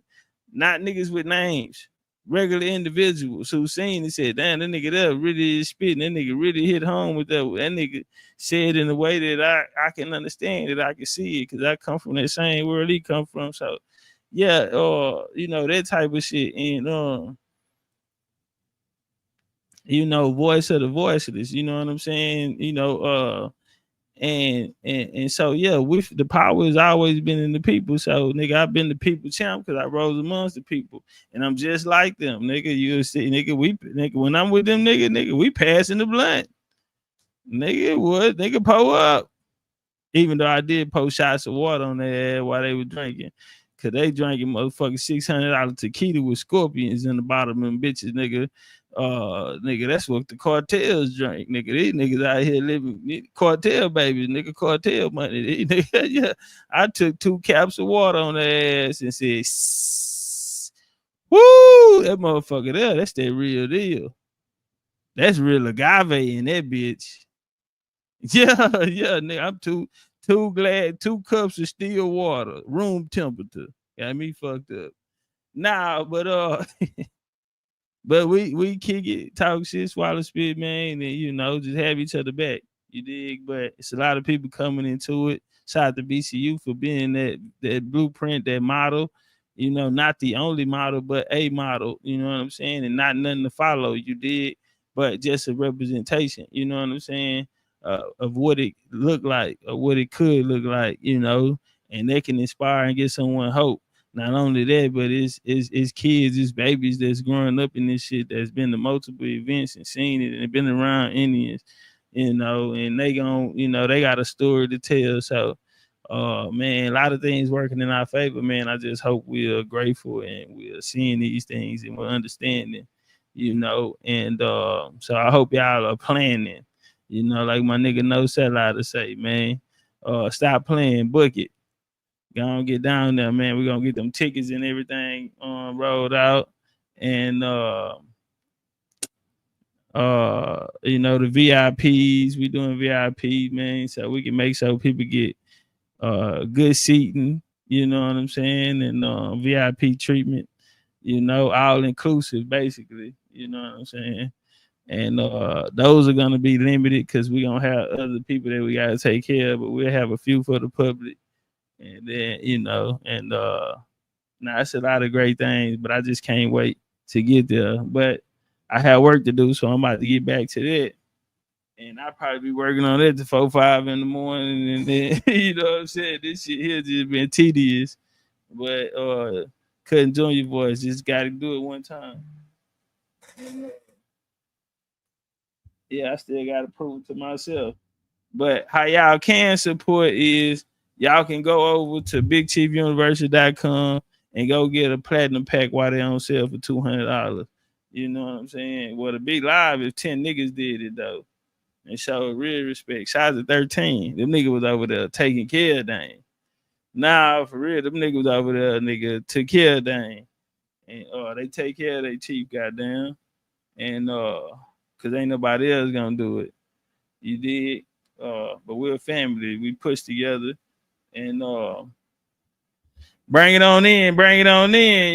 Not niggas with names. Regular individuals who seen and said, damn, that nigga there really is spitting. That nigga really hit home with that. That nigga said in a way that I can understand, that I can see it, because I come from that same world he come from. So, yeah, you know, that type of shit. And, you know, voice of the voiceless, you know what I'm saying? You know, and so yeah, with the power has always been in the people. So nigga, I've been the people champ because I rose amongst the people, and I'm just like them, nigga. You see, nigga, when I'm with them, nigga, we passing the blunt, nigga. What, nigga, pour up. Even though I did pour shots of water on their ass while they were drinking, cause they drinking motherfucking $600 tequila with scorpions in the bottom of them bitches, nigga. Nigga, that's what the cartels drink, nigga. These niggas out here living cartel babies, nigga, cartel money. Nigga, yeah, I took 2 caps of water on their ass and said, woo, that motherfucker there, that's that real deal. That's real agave in that bitch. Yeah, nigga, I'm too glad. 2 cups of still water, room temperature. Got me fucked up. Nah, but but we kick it, talk shit, swallow spit, man, and you know, just have each other back. You dig? But it's a lot of people coming into it. Shout out to BCU for being that blueprint, that model. You know, not the only model, but a model. You know what I'm saying? And not nothing to follow. You dig? But just a representation. You know what I'm saying? Of what it looked like, or what it could look like. You know, and they can inspire and give someone hope. Not only that, but it's kids, it's babies that's growing up in this shit, that's been to multiple events and seen it and been around Indians, you know, and they gon', you know, they got a story to tell. So, man, a lot of things working in our favor, man. I just hope we are grateful and we are seeing these things and we're understanding, you know, and so I hope y'all are planning, you know, like my nigga No Sellout to say, man, stop playing, book it. Gonna get down there, man. We're gonna get them tickets and everything rolled out. And you know, the VIPs, we doing VIP, man, so we can make sure people get good seating, you know what I'm saying, and VIP treatment, you know, all inclusive basically, you know what I'm saying. And those are gonna be limited because we're gonna have other people that we gotta take care of, but we'll have a few for the public. And then, you know, and now it's a lot of great things, but I just can't wait to get there. But I have work to do, so I'm about to get back to that. And I'll probably be working on that to 4, 5 in the morning. And then, you know what I'm saying? This shit here just been tedious. But couldn't join your voice. Just got to do it one time. Yeah, I still got to prove it to myself. But how y'all can support is y'all can go over to BigChiefUniversity.com and go get a platinum pack while they on sale for $200. You know what I'm saying? Well, the big live if 10 niggas did it though. And show real respect. Shout out to 13. Them niggas was over there taking care of Dane. Nah, for real, them niggas was over there, nigga, took care of Dane. And they take care of their chief, goddamn. And cause ain't nobody else gonna do it. You did. But we're a family. We push together. And bring it on in.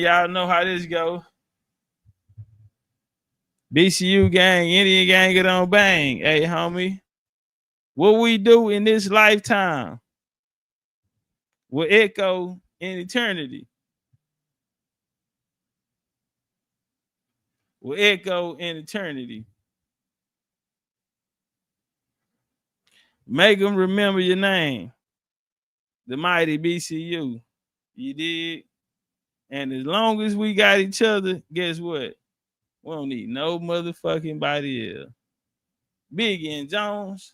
Y'all know how this go. BCU gang, Indian gang, get on bang. Hey, homie, what we do in this lifetime will echo in eternity. Will echo in eternity. Make them remember your name. The mighty BCU. You did. And as long as we got each other, guess what? We don't need no motherfucking body else. Big and Jones.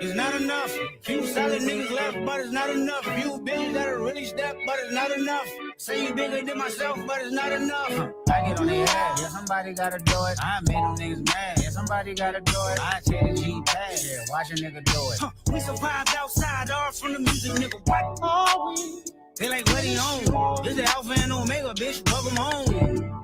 It's not enough. Few solid niggas left, but it's not enough. Few bitches that'll really step, but it's not enough. Say you bigger than myself, but it's not enough. I get on their ass, yeah, somebody gotta do it. I made them niggas mad, yeah, somebody gotta do it. I take the G-Pad, yeah, watch a nigga do it. We survived outside, all from the music, nigga. What are we? They like, what he on? This is Alpha and Omega, bitch, welcome home.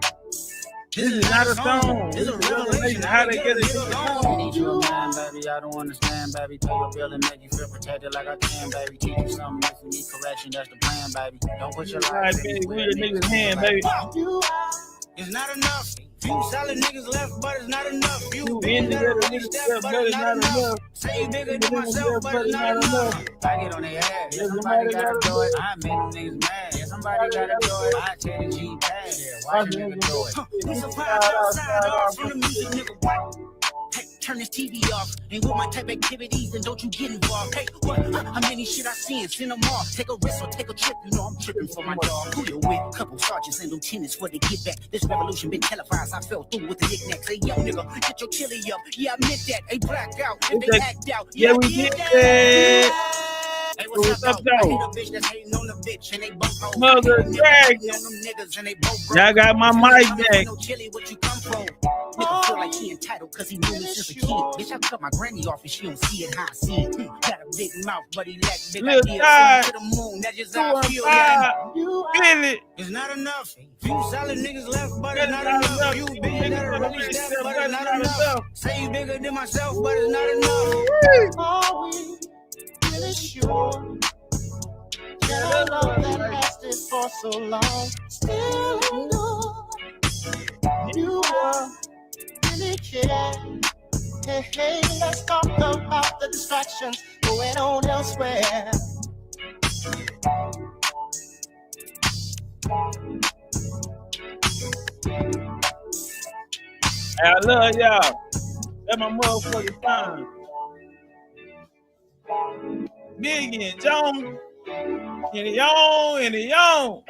This is not a song. This is a revelation. How they get it? I need you a man, baby. I don't understand, baby. Pay your bill and make you feel protected like I can, baby. Teach you something if you need correction. That's the plan, baby. Don't put your life in your niggas' hand, baby. It's not enough. Few solid niggas left, but it's not enough. Few big better really step, but it's not enough. Say bigger than myself, but it's not enough. I get on their ass, yeah, somebody gotta do it. I made them niggas mad, yeah, somebody gotta do it. I take the G-Pad, yeah, watch a nigga do it. We survived outside, all from the music, nigga. What? Hey, turn this TV off. Ain't with my type activities, and don't you get involved. Hey, what? How many shit I seen? Send them off. Take a risk or take a trip. You know I'm tripping for my dog. Who you with? Couple sergeants and lieutenants for the get back. This revolution been televised. I fell through with the knickknacks. Hey, yo, nigga, get your chili up. Yeah, I meant that. Hey, black out. If they act out. Yeah, we did that. Hey, what's up, though? I hate a bitch that's hating on the bitch, and they both hold. Mother drag. Y'all got my mic back. No chili, what you come from? Nigga feel like he entitled cause he knew me since a kid. Bitch, I cut my granny off and she don't see it how I see it. Got a big mouth, but he lack big ideas. To the moon, that's just how I feel. Yeah, it's not enough. Few solid niggas left, but it's not enough. You bigger than a really step, but it's not enough. Say you bigger than myself, but it's not enough. Are we really sure that a love that lasted for so long still endure? You are really care. Hey, hey, let's talk about the distractions going on elsewhere. I love y'all. That's my motherfucking time. Big and Jones. And the on.